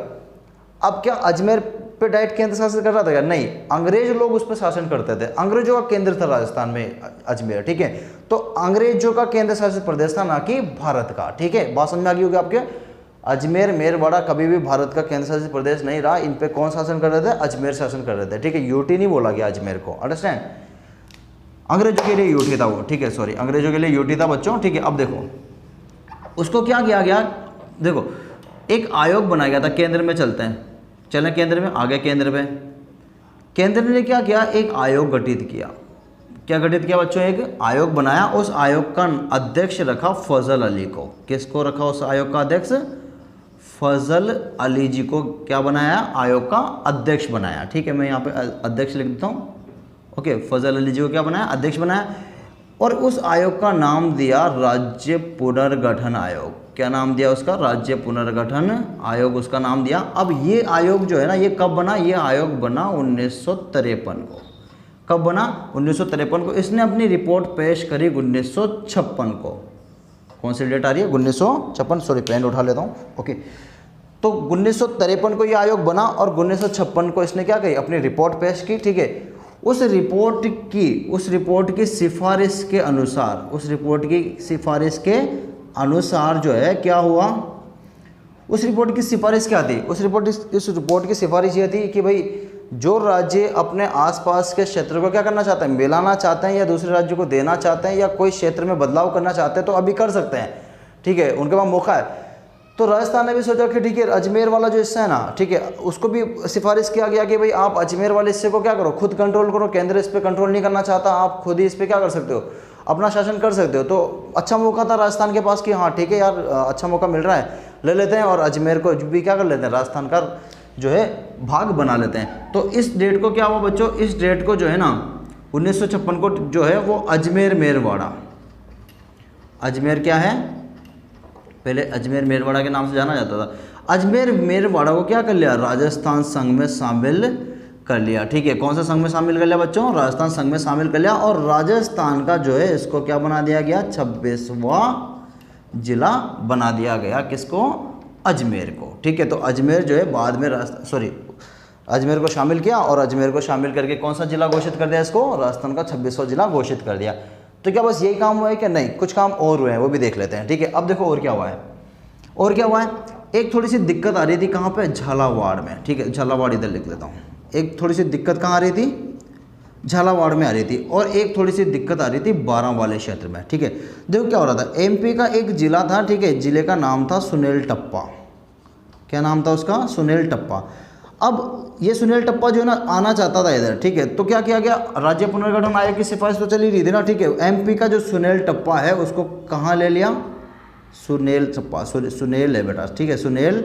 अब क्या अजमेर पे डायरेक्ट केंद्र शासित कर रहा था क्या? नहीं, अंग्रेज लोग उस पर शासन करते थे। अंग्रेजों का केंद्र था राजस्थान में अजमेर, ठीक है। तो अंग्रेजों का केंद्र शासित प्रदेश था, ना कि भारत का, ठीक है। बात समझ में आ गई होगी आपके? अजमेर मेरवाड़ा कभी भी भारत का केंद्र शासित प्रदेश नहीं रहा। इन पे कौन शासन कर रहे थे? अजमेर शासन कर रहे थे, ठीक है। यूटी नहीं बोला गया अजमेर को, अंडरस्टैंड। अंग्रेजों के लिए यूटी था वो, ठीक है, सॉरी, अंग्रेजों के लिए यूटी था बच्चों, ठीक है। अब देखो उसको क्या किया गया, देखो एक आयोग बनाया गया था। केंद्र में चलते हैं, चलें केंद्र में, आगे केंद्र में। केंद्र ने क्या किया? एक आयोग गठित किया। क्या गठित किया बच्चों? एक आयोग बनाया। उस आयोग का अध्यक्ष रखा फजल अली को। किसको रखा उस आयोग का अध्यक्ष? फजल अली जी को क्या बनाया, आयोग का अध्यक्ष बनाया। ठीक है, मैं यहाँ पे अध्यक्ष लिख देता हूँ। ओके, फजल अली जी को क्या बनाया, अध्यक्ष बनाया। और उस आयोग का नाम दिया राज्य पुनर्गठन आयोग। क्या नाम दिया उसका, राज्य पुनर्गठन आयोग उसका नाम दिया। अब ये आयोग जो है ना, ये कब बना, ये आयोग बना 1953 को। कब बना, 1953 को। इसने अपनी रिपोर्ट पेश करी 1956 को। कौन सी डेट आ रही है, 1956, सॉरी पेन उठा लेता हूँ। ओके, तो 1953 को ये आयोग बना और 1956 को इसने क्या कही, अपनी रिपोर्ट पेश की। ठीक है, उस रिपोर्ट की सिफारिश के अनुसार, उस रिपोर्ट की सिफारिश के अनुसार जो है क्या हुआ, उस रिपोर्ट की सिफारिश क्या थी, उस रिपोर्ट की सिफारिश ये थी कि भाई जो राज्य अपने आसपास के क्षेत्र को क्या करना चाहते हैं, मिलाना चाहते हैं या दूसरे राज्य को देना चाहते हैं या कोई क्षेत्र में बदलाव करना चाहते हैं तो अभी कर सकते हैं। ठीक है, उनके पास मौका है। तो राजस्थान ने भी सोचा कि ठीक है, अजमेर वाला जो हिस्सा है ना, ठीक है, उसको भी सिफारिश किया गया कि भाई आप अजमेर वाले हिस्से को क्या करो, खुद कंट्रोल करो, केंद्र इस पर कंट्रोल नहीं करना चाहता, आप खुद ही इस पर क्या कर सकते हो, अपना शासन कर सकते हो। तो अच्छा मौका था राजस्थान के पास कि हाँ ठीक है यार, अच्छा मौका मिल रहा है, ले लेते हैं और अजमेर को भी क्या कर लेते हैं, राजस्थान का जो है भाग बना लेते हैं। तो इस डेट को क्या हुआ बच्चों, इस डेट को जो है ना 1956 को जो है वो अजमेर मेरवाड़ा, अजमेर क्या है, पहले अजमेर मेरवाड़ा के नाम से जाना जाता था। अजमेर मेरवाड़ा को क्या कर लिया, राजस्थान संघ में शामिल कर लिया। ठीक है, कौन सा संघ में शामिल कर लिया बच्चों, राजस्थान संघ में शामिल कर लिया। और राजस्थान का जो है इसको क्या बना दिया गया, 26वां जिला बना दिया गया। किसको, अजमेर को। ठीक है, तो अजमेर जो है बाद में अजमेर को शामिल किया और अजमेर को शामिल करके कौन सा जिला घोषित कर दिया, इसको राजस्थान का 26वां जिला घोषित कर दिया। तो क्या बस यही काम हुआ है क्या, नहीं, कुछ काम और हुए हैं, वो भी देख लेते हैं। ठीक है, अब देखो और क्या हुआ है, और क्या हुआ है। एक थोड़ी सी दिक्कत आ रही थी कहाँ पे, झालावाड़ में। ठीक है, झालावाड़ इधर लिख लेता हूँ। एक थोड़ी सी दिक्कत कहाँ आ रही थी, झालावाड़ में आ रही थी। और एक थोड़ी सी दिक्कत आ रही थी बारां वाले क्षेत्र में। ठीक है, देखो क्या हो रहा था, एमपी का एक जिला था। ठीक है, जिले का नाम था सुनील टप्पा। क्या नाम था उसका, सुनील टप्पा। अब ये सुनील टप्पा जो है ना आना चाहता था इधर। ठीक है, तो क्या किया गया, राज्य पुनर्गठन आयोग की सिफारिश तो चली रही थी ना। ठीक है, एमपी का जो सुनील टप्पा है उसको कहाँ ले लिया, सुनील टप्पा, सुनील है बेटा। ठीक है, सुनील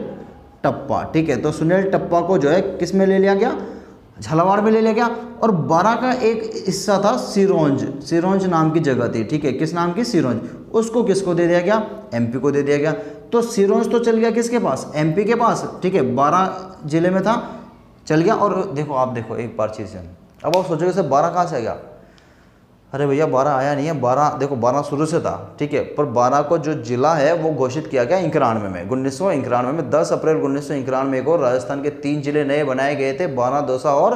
टप्पा। ठीक है, तो सुनील टप्पा को जो है किस में ले लिया गया, झालावाड़ में ले लिया गया। और बारां का एक हिस्सा था सिरोंज नाम की जगह थी। ठीक है, किस नाम की, सिरोंज। उसको किसको दे दिया गया, एमपी को दे दिया गया। तो सिरोंज तो चल गया किसके पास, एमपी के पास। ठीक है, 12 जिले में था, चल गया। और देखो आप देखो एक बार चीज़ है, अब आप सोचोगे सर 12 कहाँ से आ गया, अरे भैया 12 आया नहीं है, 12 देखो 12 शुरू से था। ठीक है, पर 12 को जो जिला है वो घोषित किया गया 1991 में, 1991 में 10 अप्रैल 1991 को राजस्थान के 3 जिले नए बनाए गए थे, बारां, दौसा और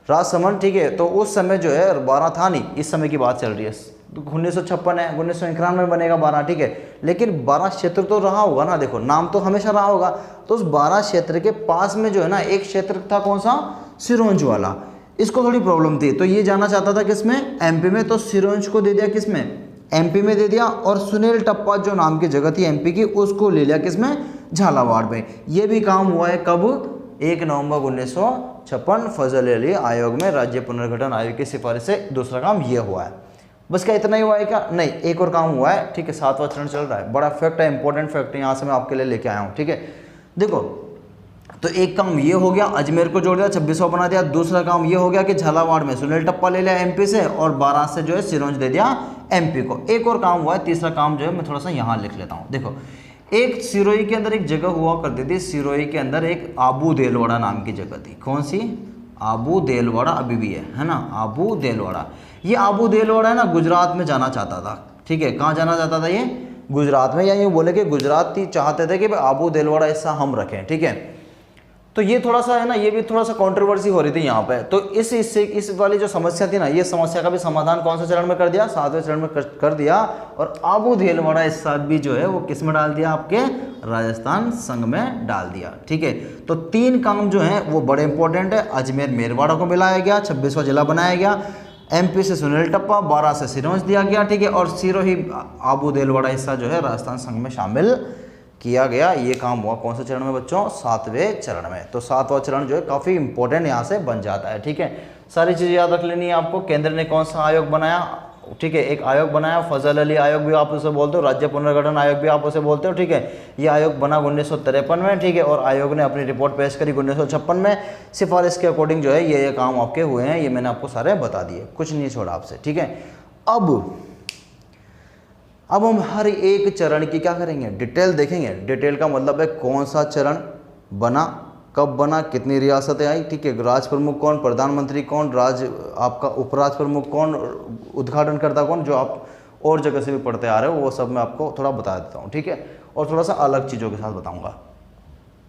राजसमंद। ठीक है, तो उस समय जो है 12 था नहीं, इस समय की बात चल रही है, 1956 है, 1991 में बनेगा 12। ठीक है, लेकिन 12 क्षेत्र तो रहा होगा ना, देखो नाम तो हमेशा रहा होगा। तो उस 12 क्षेत्र के पास में जो है ना एक क्षेत्र था, कौन सा, सिरोंज वाला। इसको थोड़ी प्रॉब्लम थी, तो ये जाना चाहता था किसमें, एमपी में। तो सिरोंज को दे दिया किसमें, एमपी में दे दिया। और सुनील टप्पा जो नाम की जगह थी एमपी की, उसको ले लिया किसमें, झालावाड़ में। ये भी काम हुआ है कब, 1 नवंबर 1956 फजल अली आयोग में, राज्य पुनर्गठन आयोग की सिफारिश से। दूसरा काम ये हुआ है, बस क्या इतना ही हुआ है क्या, नहीं, एक और काम हुआ है। ठीक है, 7वां चरण चल रहा है, बड़ा फैक्ट है, इंपॉर्टेंट फैक्ट है, यहाँ से मैं आपके लिए लेके आया हूँ। ठीक है, देखो तो एक काम ये हो गया, अजमेर को जोड़ दिया, 26वां बना दिया। दूसरा काम ये हो गया कि झालावाड़ में सुनील टप्पा ले लिया एमपी से, और 12 से जो है सिरोंज दे दिया एमपी को। एक और काम हुआ है, तीसरा काम जो है मैं थोड़ा सा यहाँ लिख लेता हूँ। देखो, एक सिरोही के अंदर एक जगह हुआ करती थी, सिरोही के अंदर एक आबू देलवाड़ा नाम की जगह थी। कौन सी, आबू देलवाड़ा, अभी भी है ना, आबू देलवाड़ा। ये आबू देलवाड़ा है ना, गुजरात में जाना चाहता था। ठीक है, कहाँ जाना चाहता था ये, गुजरात में। या यूँ बोले कि गुजरात चाहते थे कि भाई आबू देलवाड़ा हिस्सा हम रखें। ठीक है, तो ये थोड़ा सा है ना, ये भी थोड़ा सा कंट्रोवर्सी हो रही थी यहाँ पे। तो इस वाली जो समस्या थी ना, ये समस्या का भी समाधान कौन से चरण में कर दिया, 7वें चरण में कर दिया। और आबू देलवाड़ा हिस्सा भी जो है वो किस में डाल दिया, आपके राजस्थान संघ में डाल दिया। ठीक है, तो 3 काम जो हैं वो बड़े इंपॉर्टेंट है। अजमेर मेरवाड़ा को मिलाया गया, 26वां जिला बनाया गया, एमपी से सुनील टप्पा, 12 से सिरोंज दिया गया। ठीक है, और सिरोही आबू देलवाड़ा हिस्सा जो है राजस्थान संघ में शामिल किया गया। ये काम हुआ कौन से चरण में बच्चों, 7वें चरण में। तो 7वां चरण जो है काफ़ी इंपॉर्टेंट यहाँ से बन जाता है। ठीक है, सारी चीज़ें याद रख लेनी है आपको। केंद्र ने कौन सा आयोग बनाया, ठीक है, एक आयोग बनाया, फजल अली आयोग भी आप उसे बोलते हो, राज्य पुनर्गठन आयोग भी आप उसे बोलते हो, ठीक है। ये आयोग बना 1953 में, ठीक है, और आयोग ने अपनी रिपोर्ट पेश करी 1956 में। सिफारिश के अकॉर्डिंग जो है ये काम आपके हुए हैं, ये मैंने आपको सारे बता दिए, कुछ नहीं छोड़ा आपसे, ठीक है। अब हम हर एक चरण की क्या करेंगे, डिटेल देखेंगे। डिटेल का मतलब है कौन सा चरण बना, कब बना, कितनी रियासतें आई, ठीक है, राज प्रमुख कौन, प्रधानमंत्री कौन, आपका उपराज प्रमुख कौन, उद्घाटनकर्ता कौन, जो आप और जगह से भी पढ़ते आ रहे हो वो सब मैं आपको थोड़ा बता देता हूँ, ठीक है। और थोड़ा सा अलग चीज़ों के साथ बताऊँगा।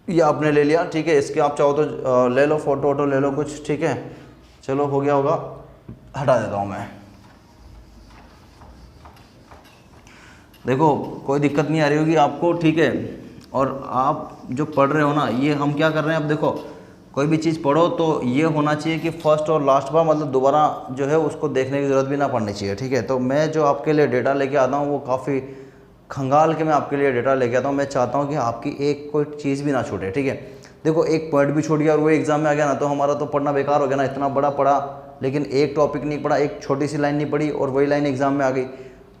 ये आपने ले लिया, ठीक है, इसके आप चाहो तो ले लो, फोटो वोटो ले लो कुछ, ठीक है। चलो हो गया होगा, हटा देता हूँ मैं। देखो कोई दिक्कत नहीं आ रही होगी आपको, ठीक है। और आप जो पढ़ रहे हो ना, ये हम क्या कर रहे हैं, अब देखो कोई भी चीज़ पढ़ो तो ये होना चाहिए कि फर्स्ट और लास्ट बार मतलब दोबारा जो है उसको देखने की ज़रूरत भी ना पड़नी चाहिए, ठीक है। तो मैं जो आपके लिए डेटा लेके आता हूँ वो काफ़ी खंगाल के मैं आपके लिए डेटा लेके आता हूँ। मैं चाहता हूँ कि आपकी एक कोई चीज़ भी ना छूटे, ठीक है। देखो एक पॉइंट भी छूट गया और वो एग्ज़ाम में आ गया ना, तो हमारा तो पढ़ना बेकार हो गया ना। इतना बड़ा पढ़ा लेकिन एक टॉपिक नहीं पढ़ा, एक छोटी सी लाइन नहीं पढ़ी और वही लाइन एग्ज़ाम में आ गई,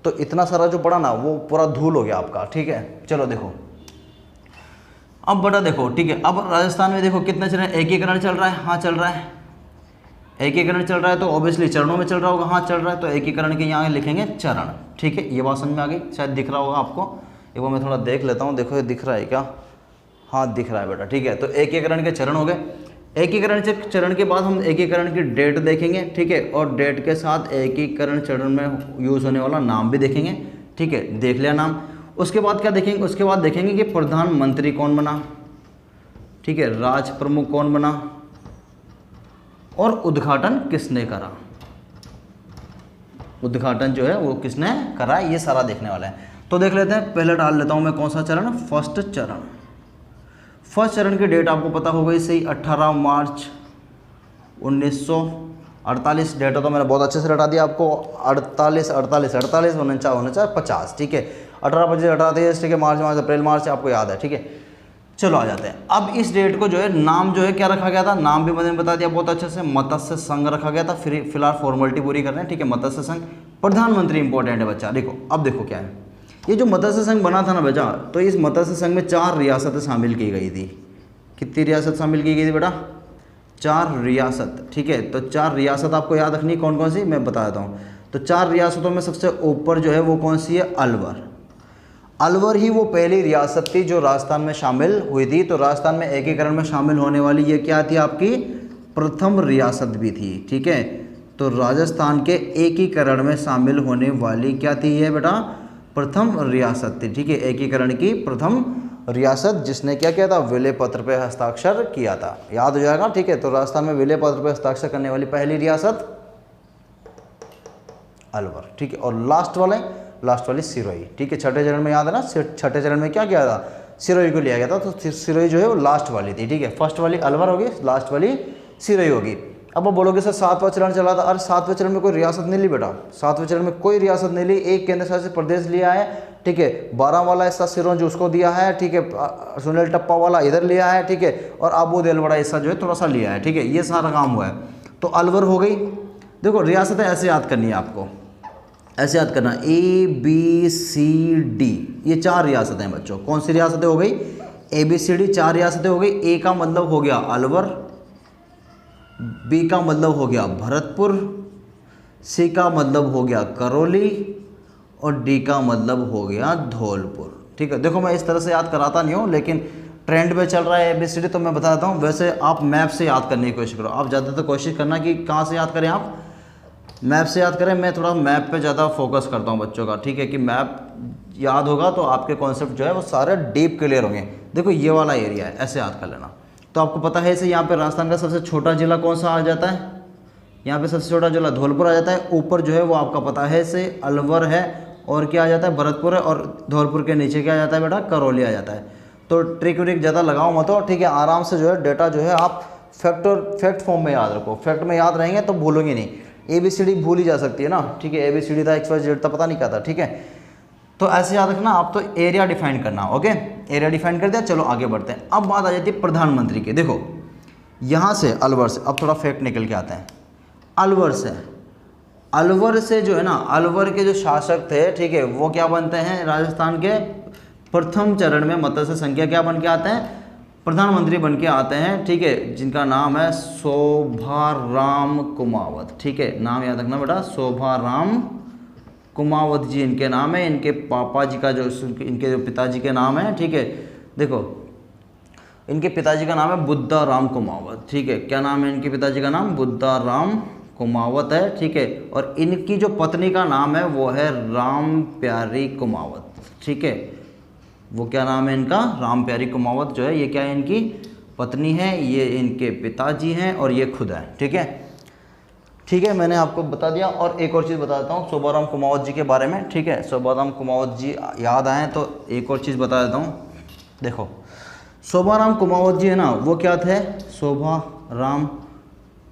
तो इतना सारा जो पढ़ा ना वो पूरा धूल हो गया आपका, ठीक है। चलो देखो अब बड़ा देखो, ठीक है। अब राजस्थान में देखो कितने चरण, एकीकरण चल रहा है, हाँ चल रहा है, एकीकरण चल रहा है, तो ऑब्वियसली चरणों में चल रहा होगा, हाँ चल रहा है, तो एकीकरण के यहाँ लिखेंगे चरण, ठीक है। ये बात समझ में आ गई, शायद दिख रहा होगा आपको, ये वो मैं थोड़ा देख लेता हूँ, देखो ये दिख रहा है क्या, हाँ दिख रहा है बेटा, ठीक है। तो एकीकरण के चरण हो गए। एकीकरण के चरण के बाद हम एकीकरण की डेट देखेंगे, ठीक है, और डेट के साथ एकीकरण चरण में यूज़ होने वाला नाम भी देखेंगे, ठीक है, देख लिया नाम। उसके बाद क्या देखेंगे, उसके बाद देखेंगे कि प्रधानमंत्री कौन बना, ठीक है, राज प्रमुख कौन बना और उद्घाटन किसने करा, उद्घाटन जो है वो किसने करा, ये सारा देखने वाला है। तो देख लेते हैं, पहले डाल लेता हूं मैं कौन सा चरण, फर्स्ट चरण। फर्स्ट चरण की डेट आपको पता हो गई सही, 18 मार्च 1948। डेटा तो मैंने बहुत अच्छे से रटा दिया आपको, 48 48 48 49 50, ठीक है, 18 25 18 ठीक है, मार्च अप्रैल मार्च आपको याद है, ठीक है। चलो आ जाते हैं। अब इस डेट को जो है नाम जो है क्या रखा गया था, नाम भी मैंने बता दिया बहुत अच्छे से, मत्स्य संघ रखा गया था। फिलहाल फॉर्मेलिटी पूरी कर रहे हैं, ठीक है, मत्स्य संघ। प्रधानमंत्री इंपॉर्टेंट है बच्चा, देखो अब देखो क्या है, ये जो मत्स्य संघ बना था ना बच्चा, तो इस मत्स्य संघ में 4 रियासतें शामिल की गई थी। कितनी रियासत शामिल की गई थी बेटा, 4 रियासत, ठीक है। तो 4 रियासत आपको याद रखनी कौन कौन सी, मैं बता देता हूँ। तो 4 रियासतों में सबसे ऊपर जो है वो कौन सी है, अलवर। अलवर ही वो पहली रियासत थी जो राजस्थान में शामिल हुई थी। तो राजस्थान में एकीकरण में शामिल होने वाली ये क्या थी, आपकी प्रथम रियासत भी थी, ठीक है। तो राजस्थान के एकीकरण में शामिल होने वाली क्या थी ये बेटा, प्रथम रियासत थी, ठीक है। एकीकरण की प्रथम रियासत जिसने क्या किया था, विलय पत्र पे हस्ताक्षर किया था, याद हो जाएगा, ठीक है। तो राजस्थान में विलय पत्र पे हस्ताक्षर करने वाली पहली रियासत अलवर, ठीक है। और लास्ट वाली सिरोही, ठीक है। छठे चरण में याद है ना, छठे चरण में क्या किया था, सिरोही को लिया गया था। तो सिरोही जो है वो लास्ट वाली थी, ठीक है। फर्स्ट वाली अलवर होगी, लास्ट वाली सिरोही होगी। अब वो बोलोगे सर 7वां चरण चला था, अरे 7वें चरण में कोई रियासत नहीं ली बेटा, 7वें चरण में कोई रियासत नहीं ली, एक केंद्र शासित प्रदेश लिया है, ठीक है। 12 वाला हिस्सा सिरोंज उसको दिया है, ठीक है। सुनील टप्पा वाला इधर लिया है, ठीक है। और आबू देलवाड़ा हिस्सा जो है थोड़ा सा लिया है, ठीक है। ये सारा काम हुआ है। तो अलवर हो गई। देखो रियासतें ऐसे याद करनी है आपको, ऐसे याद करना, ABCD, ये 4 रियासतें हैं बच्चों। कौन सी रियासतें हो गई, ABCD 4 रियासतें हो गई। A का मतलब हो गया अलवर, B का मतलब हो गया भरतपुर, C का मतलब हो गया करौली और D का मतलब हो गया धौलपुर, ठीक है। देखो मैं इस तरह से याद कराता नहीं हूँ, लेकिन ट्रेंड में चल रहा है ABCD तो मैं बता देता हूँ। वैसे आप मैप से याद करने की कोशिश करो, आप ज़्यादातर कोशिश करना कि कहाँ से याद करें, आप मैप से याद करें। मैं थोड़ा मैप पे ज़्यादा फोकस करता हूँ बच्चों का, ठीक है, कि मैप याद होगा तो आपके कॉन्सेप्ट जो है वो सारे डीप क्लियर होंगे। देखो ये वाला एरिया है, ऐसे याद कर लेना। तो आपको पता है इसे, यहाँ पे राजस्थान का सबसे छोटा जिला कौन सा आ जाता है, यहाँ पे सबसे छोटा जिला धौलपुर आ जाता है। ऊपर जो है वो आपका पता है इसे अलवर है, और क्या आ जाता है, भरतपुर है, और धौलपुर के नीचे क्या आ जाता है बेटा, करौली आ जाता है। तो ट्रिक व्रिक ज़्यादा लगाओ मत हो, ठीक है। आराम से जो है डेटा जो है आप फैक्ट फॉर्म में याद रखो, फैक्ट में याद रहेंगे तो भूलोगे नहीं। ABCD भूल ही जा सकती है ना, ठीक है। ABCD था, XYZ था, पता नहीं क्या था, ठीक है। तो ऐसे याद रखना आप, तो एरिया डिफाइन करना, ओके। एरिया डिफाइन कर दिया, चलो आगे बढ़ते हैं। अब बात आ जाती है प्रधानमंत्री की। देखो यहाँ से अलवर से, अब थोड़ा फैक्ट निकल के आता है। अलवर से अलवर से जो है ना, अलवर के जो शासक थे, ठीक है, वो क्या बनते हैं राजस्थान के प्रथम चरण में मत्स्य संख्या क्या बन के आते हैं, प्रधानमंत्री बन के आते हैं, ठीक है, जिनका नाम है शोभाराम कुमावत, ठीक है, नाम याद रखना बेटा, शोभाराम कुमावत जी इनके नाम है। इनके पापा जी का जो, इनके जो पिताजी के नाम है, ठीक है, देखो इनके पिताजी का नाम है बुद्धाराम कुमावत, ठीक है, क्या नाम है इनके पिताजी का नाम, बुद्धाराम कुमावत है, ठीक है, और इनकी जो पत्नी का नाम है वो है राम प्यारी कुमावत, ठीक है, वो क्या नाम है इनका, राम प्यारी कुमावत जो है, ये क्या है इनकी पत्नी है, ये इनके पिताजी हैं और ये खुद है, ठीक है, ठीक है, मैंने आपको बता दिया। और एक और चीज़ बता देता हूँ शोभाराम कुमावत जी के बारे में, ठीक है, शोभाराम कुमावत जी याद आए तो एक और चीज़ बता देता हूँ। देखो शोभाराम कुमावत जी है ना, वो क्या थे, शोभाराम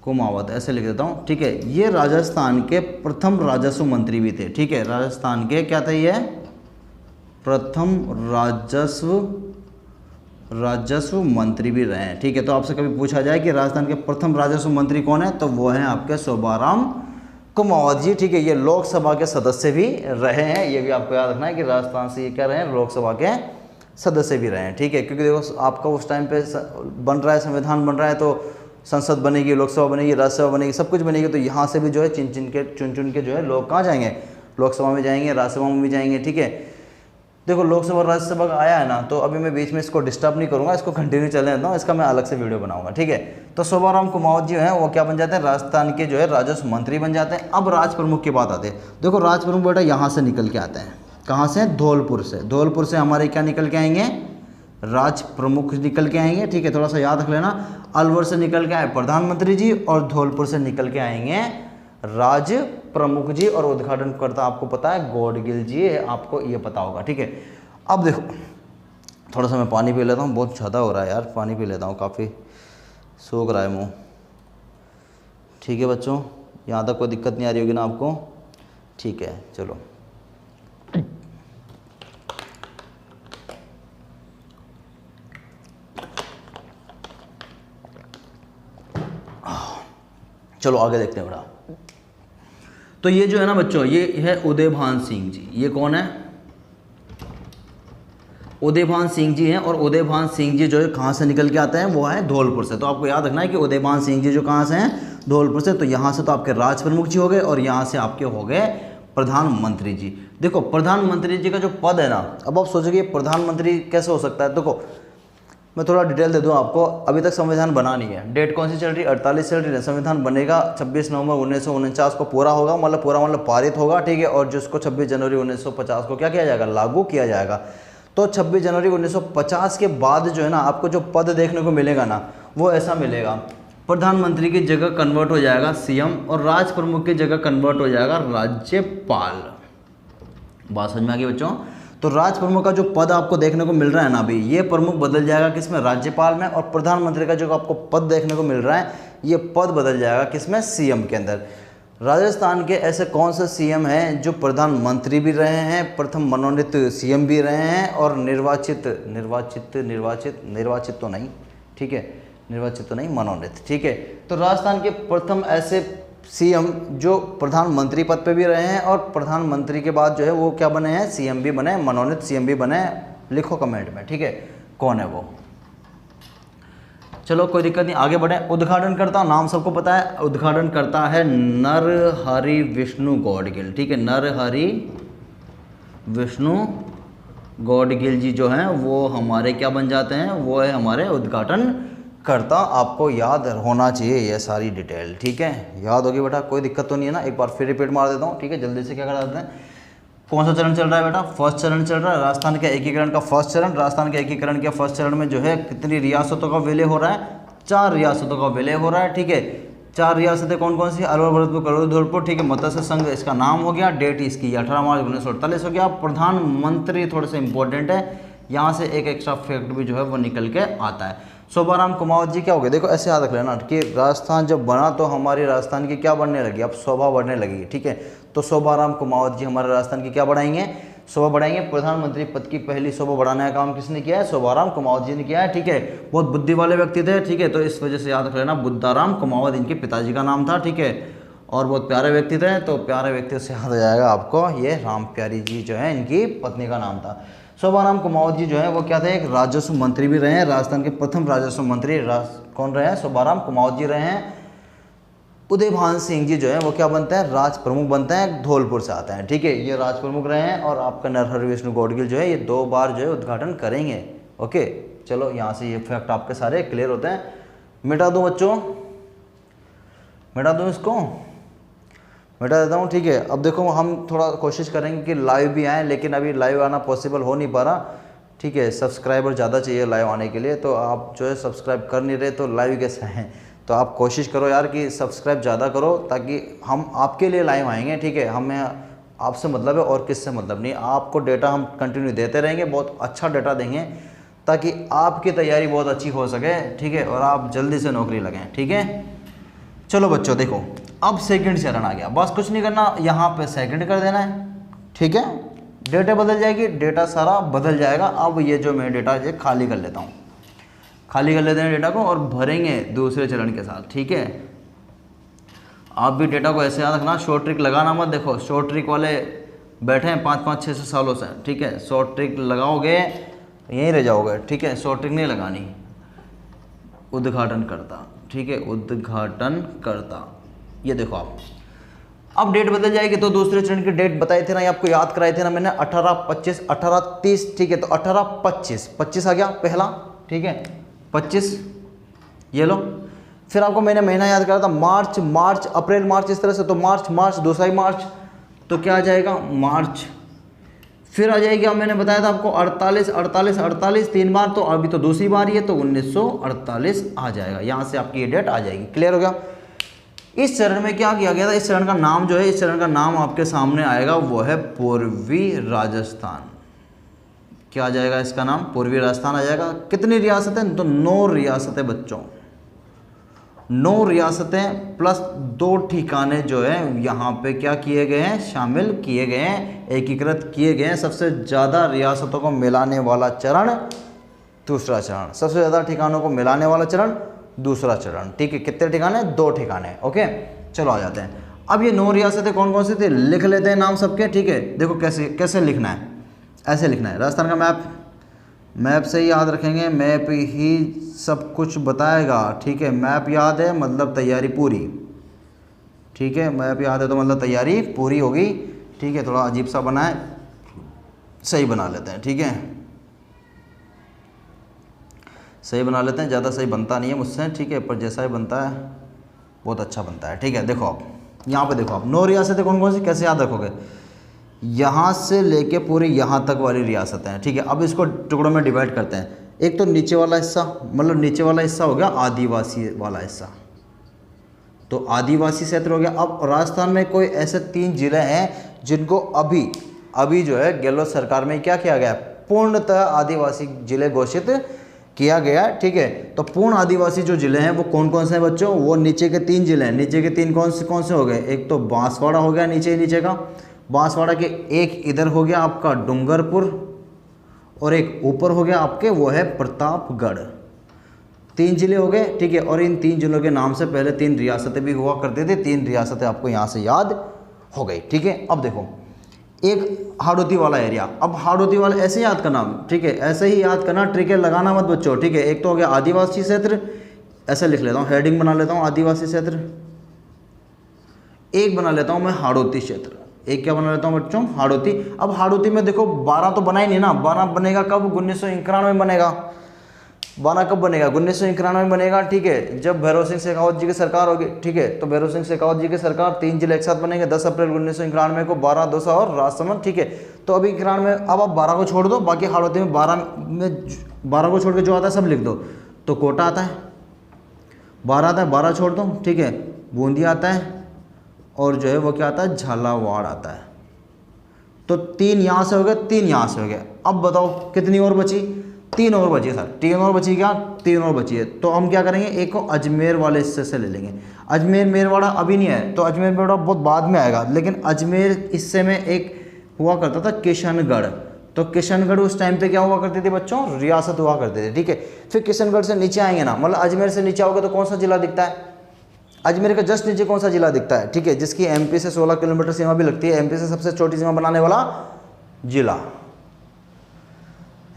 कुमावत ऐसे लिख देता हूँ, ठीक है, ये राजस्थान के प्रथम राजस्व मंत्री भी थे, ठीक है, राजस्थान के क्या थे, ये प्रथम राजस्व मंत्री भी रहे हैं, ठीक है। तो आपसे कभी पूछा जाए कि राजस्थान के प्रथम राजस्व मंत्री कौन है, तो वो हैं आपके शोभाराम कुमावत जी, ठीक है, ये लोकसभा के सदस्य भी रहे हैं, ये भी आपको याद रखना है कि राजस्थान से ये क्या रहे हैं, लोकसभा के सदस्य भी रहे हैं, ठीक है, क्योंकि देखो आपका उस टाइम पे बन रहा है, संविधान बन रहा है, तो संसद बनेगी, लोकसभा बनेगी, राज्यसभा बनेगी, सब कुछ बनेगी, तो यहाँ से भी जो है चुन चुन के जो है लोग कहाँ जाएंगे, लोकसभा में जाएंगे, राज्यसभा में भी जाएंगे, ठीक है। देखो लोकसभा राज्यसभा का आया है ना, तो अभी मैं बीच में इसको डिस्टर्ब नहीं करूँगा, इसको कंटिन्यू चलने देता हूँ, इसका मैं अलग से वीडियो बनाऊंगा, ठीक है। तो शोभाराम कुमावत जी हैं वो क्या बन जाते हैं, राजस्थान के जो है राजस्व मंत्री बन जाते हैं। अब राज प्रमुख की बात आती है, देखो राज प्रमुख बेटा यहाँ से निकल के आते हैं, कहाँ से, धौलपुर से, धौलपुर से हमारे क्या निकल के आएंगे, राज प्रमुख निकल के आएंगे, ठीक है, थोड़ा सा याद रख लेना, अलवर से निकल के आए प्रधानमंत्री जी और धौलपुर से निकल के आएंगे राज प्रमुख जी, और उद्घाटन करता आपको पता है गौडगिल जी, आपको ये पता होगा, ठीक है। अब देखो थोड़ा सा मैं पानी पी लेता हूँ, बहुत ज़्यादा हो रहा है यार, पानी पी लेता हूँ, काफ़ी सूख रहा है मुँह, ठीक है बच्चों, यहाँ तक कोई दिक्कत नहीं आ रही होगी ना आपको, ठीक है, चलो चलो आगे देखते हैं बेटा। तो ये जो है ना बच्चों, ये है उदयभान सिंह जी, ये कौन है, उदयभान सिंह जी हैं, और उदयभान सिंह जी जो है कहाँ से निकल के आते हैं, वो है धौलपुर से। तो आपको याद रखना है कि उदयभान सिंह जी जो कहाँ से हैं, धौलपुर से। तो यहाँ से तो आपके राज प्रमुख जी हो गए, और यहाँ से आपके हो गए प्रधानमंत्री जी। देखो प्रधानमंत्री जी का जो पद है ना, अब आप सोचोगे प्रधानमंत्री कैसे हो सकता है, देखो मैं थोड़ा डिटेल दे दूं आपको। अभी तक संविधान बना नहीं है, डेट कौन सी चल रही है, 48 चल रही है। संविधान बनेगा 26 नवंबर 1949 को पूरा होगा, मतलब पूरा मतलब पारित होगा, ठीक है, और जिसको 26 जनवरी 1950 को क्या किया जाएगा, लागू किया जाएगा। तो 26 जनवरी 1950 के बाद जो है ना, आपको जो पद देखने को मिलेगा ना, वो ऐसा मिलेगा, प्रधानमंत्री की जगह कन्वर्ट हो जाएगा सीएम, और राज प्रमुख की जगह कन्वर्ट हो जाएगा राज्यपाल। बात समझ में आ गई बच्चों। तो राज प्रमुख का जो पद आपको देखने को मिल रहा है ना अभी, ये प्रमुख बदल जाएगा किसमें, राज्यपाल में, और प्रधानमंत्री का जो आपको पद देखने को मिल रहा है, ये पद बदल जाएगा किसमें, सीएम के अंदर। राजस्थान के ऐसे कौन से सीएम हैं जो प्रधानमंत्री भी रहे हैं, प्रथम मनोनीत सीएम भी रहे हैं, और निर्वाचित तो नहीं, ठीक है, निर्वाचित तो नहीं, मनोनीत, ठीक है। तो राजस्थान के प्रथम ऐसे सीएम जो प्रधानमंत्री पद पे भी रहे हैं, और प्रधानमंत्री के बाद जो है वो क्या बने हैं, सीएम भी बने, मनोनीत सीएम भी बने। लिखो कमेंट में, ठीक है, कौन है वो। चलो कोई दिक्कत नहीं, आगे बढ़े। उद्घाटन करता नाम सबको पता है, उद्घाटन करता है नरहरि विष्णु गौडगिल, ठीक है, नरहरि विष्णु गौडगिल जी जो हैं वो हमारे क्या बन जाते हैं, वो है हमारे उद्घाटन करता। आपको याद होना चाहिए ये सारी डिटेल, ठीक है, याद होगी बेटा, कोई दिक्कत तो नहीं है ना। एक बार फिर रिपीट मार देता हूँ, ठीक है, जल्दी से क्या करा देते हैं। कौन सा चरण चल रहा है बेटा, फर्स्ट चरण चल रहा है, राजस्थान के एकीकरण का फर्स्ट चरण। राजस्थान के एकीकरण के फर्स्ट चरण में जो है कितनी रियासतों का विलय हो रहा है, 4 रियासतों का विलय हो रहा है, ठीक है। 4 रियासतें कौन कौन सी, अलवर, भरतपुर, करौली, धौलपुर, ठीक है। मत्स्य संघ इसका नाम हो गया, डेट इसकी 18 मार्च 1948 हो गया। प्रधानमंत्री थोड़े से इंपॉर्टेंट है, यहाँ से एक एक्स्ट्रा फैक्ट भी जो है वो निकल के आता है। शोभाराम कुमावत जी क्या हो गए, देखो ऐसे याद रख लेना कि राजस्थान जब बना तो हमारी राजस्थान की क्या बढ़ने लगी, अब शोभा बढ़ने लगी, ठीक है। तो शोभाराम कुमावत जी हमारे राजस्थान की क्या बढ़ाएंगे, शोभा बढ़ाएंगे। प्रधानमंत्री पद की पहली शोभा बढ़ाने का काम किसने किया है, शोभाराम कुमावत जी ने किया है, ठीक है। बहुत बुद्धि वाले व्यक्ति थे, ठीक है, तो इस वजह से याद रख लेना बुद्धाराम कुमावत इनके पिताजी का नाम था, ठीक है। और बहुत प्यारे व्यक्ति थे, तो प्यारे व्यक्ति से याद आ जाएगा आपको ये राम प्यारी जी जो है इनकी पत्नी का नाम था। शोभाराम कुमावत जी जो है वो क्या थे, एक राजस्व मंत्री भी रहे हैं, राजस्थान के प्रथम राजस्व मंत्री कौन रहे हैं, शोभाराम कुमावत जी रहे हैं। उदयभान सिंह जी जो है वो क्या बनते हैं, राज प्रमुख बनते हैं, धौलपुर से आते हैं, ठीक है, ये राज प्रमुख रहे हैं। और आपका नरहरि विष्णु गौडगिल जो है ये 2 बार जो है उद्घाटन करेंगे। ओके, चलो यहाँ से ये फैक्ट आपके सारे क्लियर होते हैं। मिटा दूँ बच्चों, मिटा दूँ इसको, मिटा देता हूँ, ठीक है। अब देखो हम थोड़ा कोशिश करेंगे कि लाइव भी आएँ, लेकिन अभी लाइव आना पॉसिबल हो नहीं पा रहा, ठीक है। सब्सक्राइबर ज़्यादा चाहिए लाइव आने के लिए, तो आप जो है सब्सक्राइब कर नहीं रहे तो लाइव कैसे हैं। तो आप कोशिश करो यार कि सब्सक्राइब ज़्यादा करो, ताकि हम आपके लिए लाइव आएंगे, ठीक है। हमें आपसे मतलब है और किससे मतलब नहीं। आपको डेटा हम कंटिन्यू देते रहेंगे, बहुत अच्छा डेटा देंगे, ताकि आपकी तैयारी बहुत अच्छी हो सके, ठीक है, और आप जल्दी से नौकरी लगें, ठीक है। चलो बच्चों देखो, अब सेकंड चरण आ गया, बस कुछ नहीं करना, यहाँ पे सेकंड कर देना है, ठीक है। डेटा बदल जाएगी, डेटा सारा बदल जाएगा। अब ये जो मैं डेटा ये खाली कर लेता हूँ, खाली कर लेते हैं डेटा को और भरेंगे दूसरे चरण के साथ, ठीक है। आप भी डेटा को ऐसे याद रखना, शॉर्ट ट्रिक लगाना मत। देखो शॉर्ट ट्रिक वाले बैठे हैं 5-5, 6 सालों से, ठीक है। शॉर्ट ट्रिक लगाओगे यहीं रह जाओगे, ठीक है, शॉर्ट ट्रिक नहीं लगानी। उद्घाटन करता, ठीक है, उद्घाटन करता, ये देखो आप। अब डेट बदल जाएगी, तो दूसरे चरण की डेट बताए थे ना, ये आपको याद कराए थे ना मैंने, 18-25, 18-30, ठीक है। तो 18-25, 25 आ गया पहला, ठीक है, 25 ये लो। फिर आपको मैंने महीना याद करा था, मार्च, मार्च, अप्रैल, मार्च, इस तरह से। तो मार्च, मार्च, दूसरा ही मार्च, तो क्या आ जाएगा, मार्च। फिर आ जाएगी, अब मैंने बताया था आपको 48, 48, 48 3 बार, तो अभी तो दूसरी बार ही है, तो 1948 आ जाएगा। यहाँ से आपकी ये डेट आ जाएगी। क्लियर हो गया। इस चरण में क्या किया गया था, इस चरण का नाम जो है, इस चरण का नाम आपके सामने आएगा, वो है पूर्वी राजस्थान। क्या आ जाएगा इसका नाम, पूर्वी राजस्थान आ जाएगा। कितनी रियासतें, तो 9 रियासतें बच्चों, 9 रियासतें प्लस 2 ठिकाने जो है यहाँ पे क्या किए गए हैं, शामिल किए गए हैं, एकीकृत किए गए हैं। सबसे ज़्यादा रियासतों को मिलाने वाला चरण दूसरा चरण, सबसे ज़्यादा ठिकानों को मिलाने वाला चरण दूसरा चरण, ठीक है। कितने ठिकाने, 2 ठिकाने, ओके। चलो आ जाते हैं। अब ये 9 रियासतें कौन कौन सी थी, लिख लेते हैं नाम सबके, ठीक है। देखो कैसे कैसे लिखना है, ऐसे लिखना है। राजस्थान का मैप, मैप से ही याद रखेंगे, मैप ही सब कुछ बताएगा, ठीक है। मैप याद है मतलब तैयारी पूरी, ठीक है। मैप याद है तो मतलब तैयारी पूरी होगी, ठीक है। थोड़ा अजीब सा बना है, सही बना लेते हैं, ठीक है, सही बना लेते हैं। ज़्यादा सही बनता नहीं है मुझसे, ठीक है, पर जैसा ही बनता है बहुत अच्छा बनता है, ठीक है। देखो आप यहाँ पे देखो, आप 9 रियासतें कौन कौन सी कैसे याद रखोगे, यहाँ से लेके पूरी यहाँ तक वाली रियासतें हैं, ठीक है। अब इसको टुकड़ों में डिवाइड करते हैं। एक तो नीचे वाला हिस्सा, मतलब नीचे वाला हिस्सा हो गया आदिवासी वाला हिस्सा, तो आदिवासी क्षेत्र हो गया। अब राजस्थान में कोई ऐसे 3 जिले हैं जिनको अभी जो है गहलोत सरकार में क्या किया गया, पूर्णतः आदिवासी जिले घोषित किया गया, ठीक है। तो पूर्ण आदिवासी जो जिले हैं वो कौन कौन से हैं बच्चों, वो नीचे के 3 जिले हैं। नीचे के 3 कौन से हो गए, एक तो बांसवाड़ा हो गया, नीचे का बांसवाड़ा के, एक इधर हो गया आपका डूंगरपुर, और एक ऊपर हो गया आपके वो है प्रतापगढ़। 3 जिले हो गए, ठीक है। और इन 3 जिलों के नाम से पहले 3 रियासतें भी हुआ करते थे, 3 रियासतें आपको यहाँ से याद हो गई, ठीक है। अब देखो एक हाड़ौती वाला एरिया, अब हाड़ौती वाला ऐसे याद करना, ठीक है, ऐसे ही याद करना, ट्रिक है, लगाना मत बच्चों, ठीक है। एक तो हो गया आदिवासी क्षेत्र, ऐसे लिख लेता हूँ, हेडिंग बना लेता हूँ आदिवासी क्षेत्र। एक बना लेता हूँ मैं हाड़ौती क्षेत्र, एक क्या बना लेता हूँ बच्चों, हाड़ौती। अब हाड़ौती में देखो 12 तो बना ही नहीं ना, 12 बनेगा कब, 1991 में बनेगा। 12 कब बनेगा, 1991 में बनेगा, ठीक है, जब भैरव सिंह शेखावत जी की सरकार होगी, ठीक है। तो भैरव सिंह शेखावत जी की सरकार, 3 जिले एक साथ बनेंगे 10 अप्रैल 1991 को, 12, दौसा और राजसमंद, ठीक है। तो अभी 91, अब आप 12 को छोड़ दो, बाकी हाड़ौती में 12 को छोड़ के जो आता है सब लिख दो। तो कोटा आता है, 12 आता है, 12 छोड़ दो, ठीक है। बूंदी आता है, और जो है वो क्या आता है, झालावाड़ आता है। तो 3 यहाँ से हो गए, 3 यहाँ से हो गए। अब बताओ कितनी और बची, 3 और बची है सर, 3 और बची, क्या 3 और बची है। तो हम क्या करेंगे, एक को अजमेर वाले हिस्से से ले लेंगे। अजमेर मेरवाड़ा अभी नहीं है, तो अजमेर मेरवाड़ा बहुत बाद में आएगा, लेकिन अजमेर हिस्से में एक हुआ करता था किशनगढ़। तो किशनगढ़ उस टाइम पे क्या हुआ करती थी बच्चों, रियासत हुआ करती थी, ठीक है। फिर किशनगढ़ से नीचे आएंगे ना, मतलब अजमेर से नीचे आओगे तो कौन सा जिला दिखता है, अजमेर के जस्ट नीचे कौन सा जिला दिखता है, ठीक है, जिसकी एमपी से 16 किलोमीटर सीमा भी लगती है, एमपी से सबसे छोटी सीमा बनाने वाला जिला,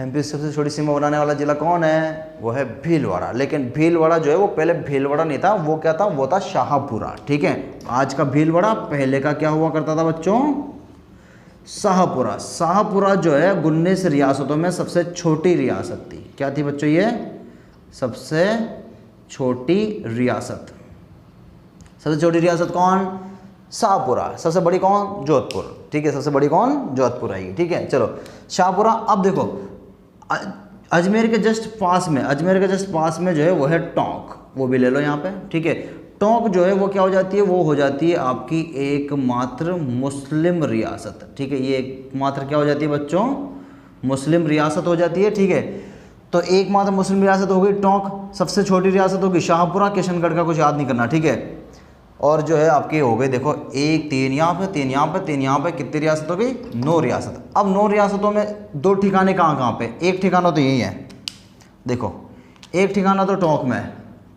एमपी से सबसे छोटी सीमा बनाने वाला जिला कौन है, वो है भीलवाड़ा। लेकिन भीलवाड़ा जो है वो पहले भीलवाड़ा नहीं था, वो क्या था, वो था शाहपुरा, ठीक है। आज का भीलवाड़ा, पहले का क्या हुआ करता था बच्चों, शाहपुरा। शाहपुरा जो है 19 रियासतों में सबसे छोटी रियासत थी। क्या थी बच्चों, ये सबसे छोटी रियासत। सबसे छोटी रियासत कौन, शाहपुरा। सबसे बड़ी कौन, जोधपुर, ठीक है, सबसे बड़ी कौन, जोधपुर आएगी, ठीक है। चलो शाहपुरा। अब देखो अजमेर के जस्ट पास में, अजमेर के जस्ट पास में जो है वो है टोंक, वो भी ले लो यहाँ पे, ठीक है। टोंक जो है वो क्या हो जाती है, वो हो जाती है आपकी एकमात्र मुस्लिम रियासत, ठीक है। ये एकमात्र क्या हो जाती है बच्चों, मुस्लिम रियासत हो जाती है, ठीक है। तो एकमात्र मुस्लिम रियासत हो गई टोंक। सबसे छोटी रियासत होगी शाहपुरा, किशनगढ़ का कुछ याद नहीं करना, ठीक है। और जो है आपके हो गए, देखो 1 3 यहाँ पे, 3 यहाँ पे, 3 यहाँ पे, कितनी रियासत हो गई, 9 रियासत। अब 9 रियासतों में 2 ठिकाने कहाँ पे, एक ठिकाना तो यही है, देखो एक ठिकाना तो टोंक में है,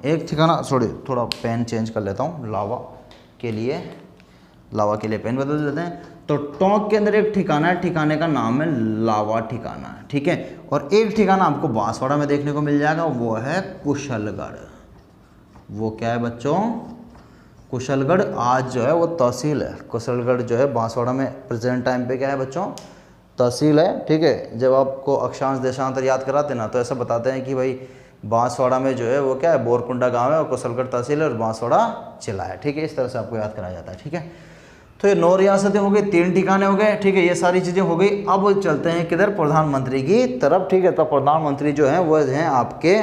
एक ठिकाना, सॉरी थोड़ा पेन चेंज कर लेता हूँ लावा के लिए पेन बदल देते हैं। तो टोंक के अंदर एक ठिकाना है, ठिकाने का नाम है लावा ठिकाना, ठीक है। और एक ठिकाना आपको बांसवाड़ा में देखने को मिल जाएगा, वो है कुशलगढ़। वो क्या है बच्चों, कुशलगढ़। आज जो है वो तहसील है, कुशलगढ़ जो है बांसवाड़ा में प्रेजेंट टाइम पे क्या है बच्चों, तहसील है, ठीक है। जब आपको अक्षांश देशांतर याद कराते ना तो ऐसा बताते हैं कि भाई बांसवाड़ा में जो है वो क्या है, बोरकुंडा गांव है और कुशलगढ़ तहसील है और बांसवाड़ा जिला है, ठीक है। इस तरह से आपको याद कराया जाता है, ठीक है। तो ये 9 रियासतें हो गई, 3 ठिकाने हो गए, ठीक है, ये सारी चीज़ें हो गई। अब चलते हैं किधर, प्रधानमंत्री की तरफ, ठीक है। तो प्रधानमंत्री जो हैं वो हैं आपके,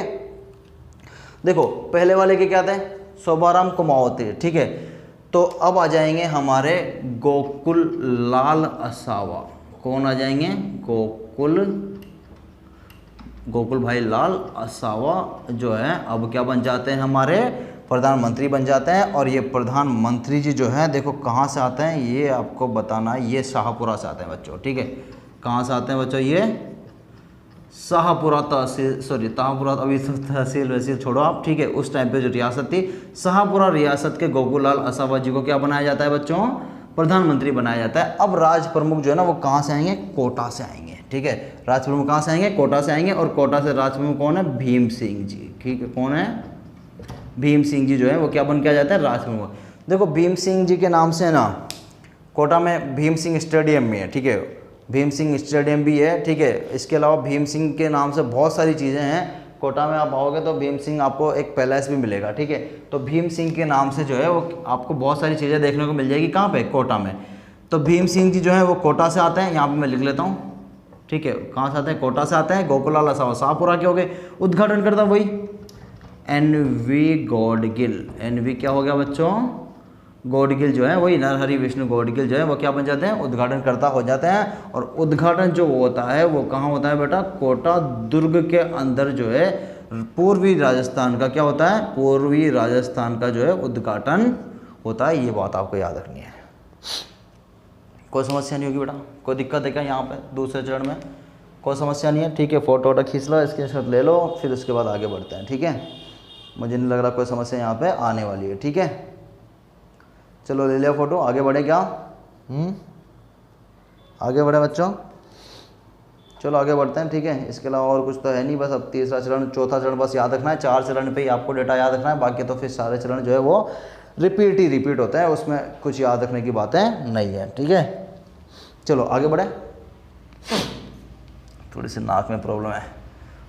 देखो पहले वाले के क्या थे, शोभाराम कुमावती, ठीक है। तो अब आ जाएंगे हमारे गोकुल लाल असावा। कौन आ जाएंगे, गोकुल भाई लाल असावा जो है अब क्या बन जाते हैं, हमारे प्रधानमंत्री बन जाते हैं। और ये प्रधानमंत्री जी जो हैं देखो कहाँ से आते हैं, ये आपको बताना है, ये शाहपुरा से आते हैं बच्चों, ठीक है। कहाँ से आते हैं बच्चों, ये शाहपुरा तहसील, सॉरी शाहपुरा, अभी तो तहसील वैसील छोड़ो आप, ठीक है। उस टाइम पे जो रियासत थी शाहपुरा रियासत के गोकुल लाल असावा जी को क्या बनाया जाता है बच्चों, प्रधानमंत्री बनाया जाता है। अब राज प्रमुख जो है ना वो कहाँ से आएंगे, कोटा से आएंगे, ठीक है। राज प्रमुख कहाँ से आएंगे, कोटा से आएंगे। और कोटा से राज प्रमुख कौन है, भीम सिंह जी, ठीक है। कौन है, भीम सिंह जी जो है वो क्या बन के आ जाता है, राज प्रमुख। देखो भीम सिंह जी के नाम से ना कोटा में भीम सिंह स्टेडियम भी है, ठीक है, भीम सिंह स्टेडियम भी है, ठीक है। इसके अलावा भीम सिंह के नाम से बहुत सारी चीज़ें हैं। कोटा में आप आओगे तो भीम सिंह आपको एक पैलेस भी मिलेगा, ठीक है। तो भीम सिंह के नाम से जो है वो आपको बहुत सारी चीज़ें देखने को मिल जाएगी, कहाँ पे, कोटा में। तो भीम सिंह जी जो है वो कोटा से आते हैं, यहाँ पे मैं लिख लेता हूँ, ठीक है। कहाँ से आते हैं, कोटा से आते हैं। गोकुल लाल असावा शाहपुरा के हो गए। उद्घाटन करता वही NV गौडगिल। NV क्या हो गया बच्चों, गौडगिल जो है वही नरहरि विष्णु गौडगिल जो है वो क्या बन जाते हैं, उद्घाटन करता हो जाते हैं। और उद्घाटन जो होता है वो कहाँ होता है बेटा, कोटा दुर्ग के अंदर जो है पूर्वी राजस्थान का क्या होता है, पूर्वी राजस्थान का जो है उद्घाटन होता है। ये बात आपको याद रखनी है। कोई समस्या नहीं होगी बेटा, कोई दिक्कत है क्या यहाँ पे दूसरे चरण में, कोई समस्या नहीं है, ठीक है। फोटो वोटो खींच लो, स्क्रीनशॉट ले लो, फिर उसके बाद आगे बढ़ते हैं, ठीक है। मुझे नहीं लग रहा कोई समस्या यहाँ पे आने वाली है, ठीक है। चलो ले लिया फोटो, आगे बढ़े क्या, आगे बढ़े बच्चों, चलो आगे बढ़ते हैं, ठीक है। इसके अलावा और कुछ तो है नहीं, बस अब तीसरा चरण चौथा चरण बस याद रखना है। 4 चरण पे ही आपको डेटा याद रखना है, बाकी तो फिर सारे चरण जो है वो रिपीट होते हैं, उसमें कुछ याद रखने की बातें नहीं है, ठीक है। चलो आगे बढ़े। थोड़ी सी नाक में प्रॉब्लम है,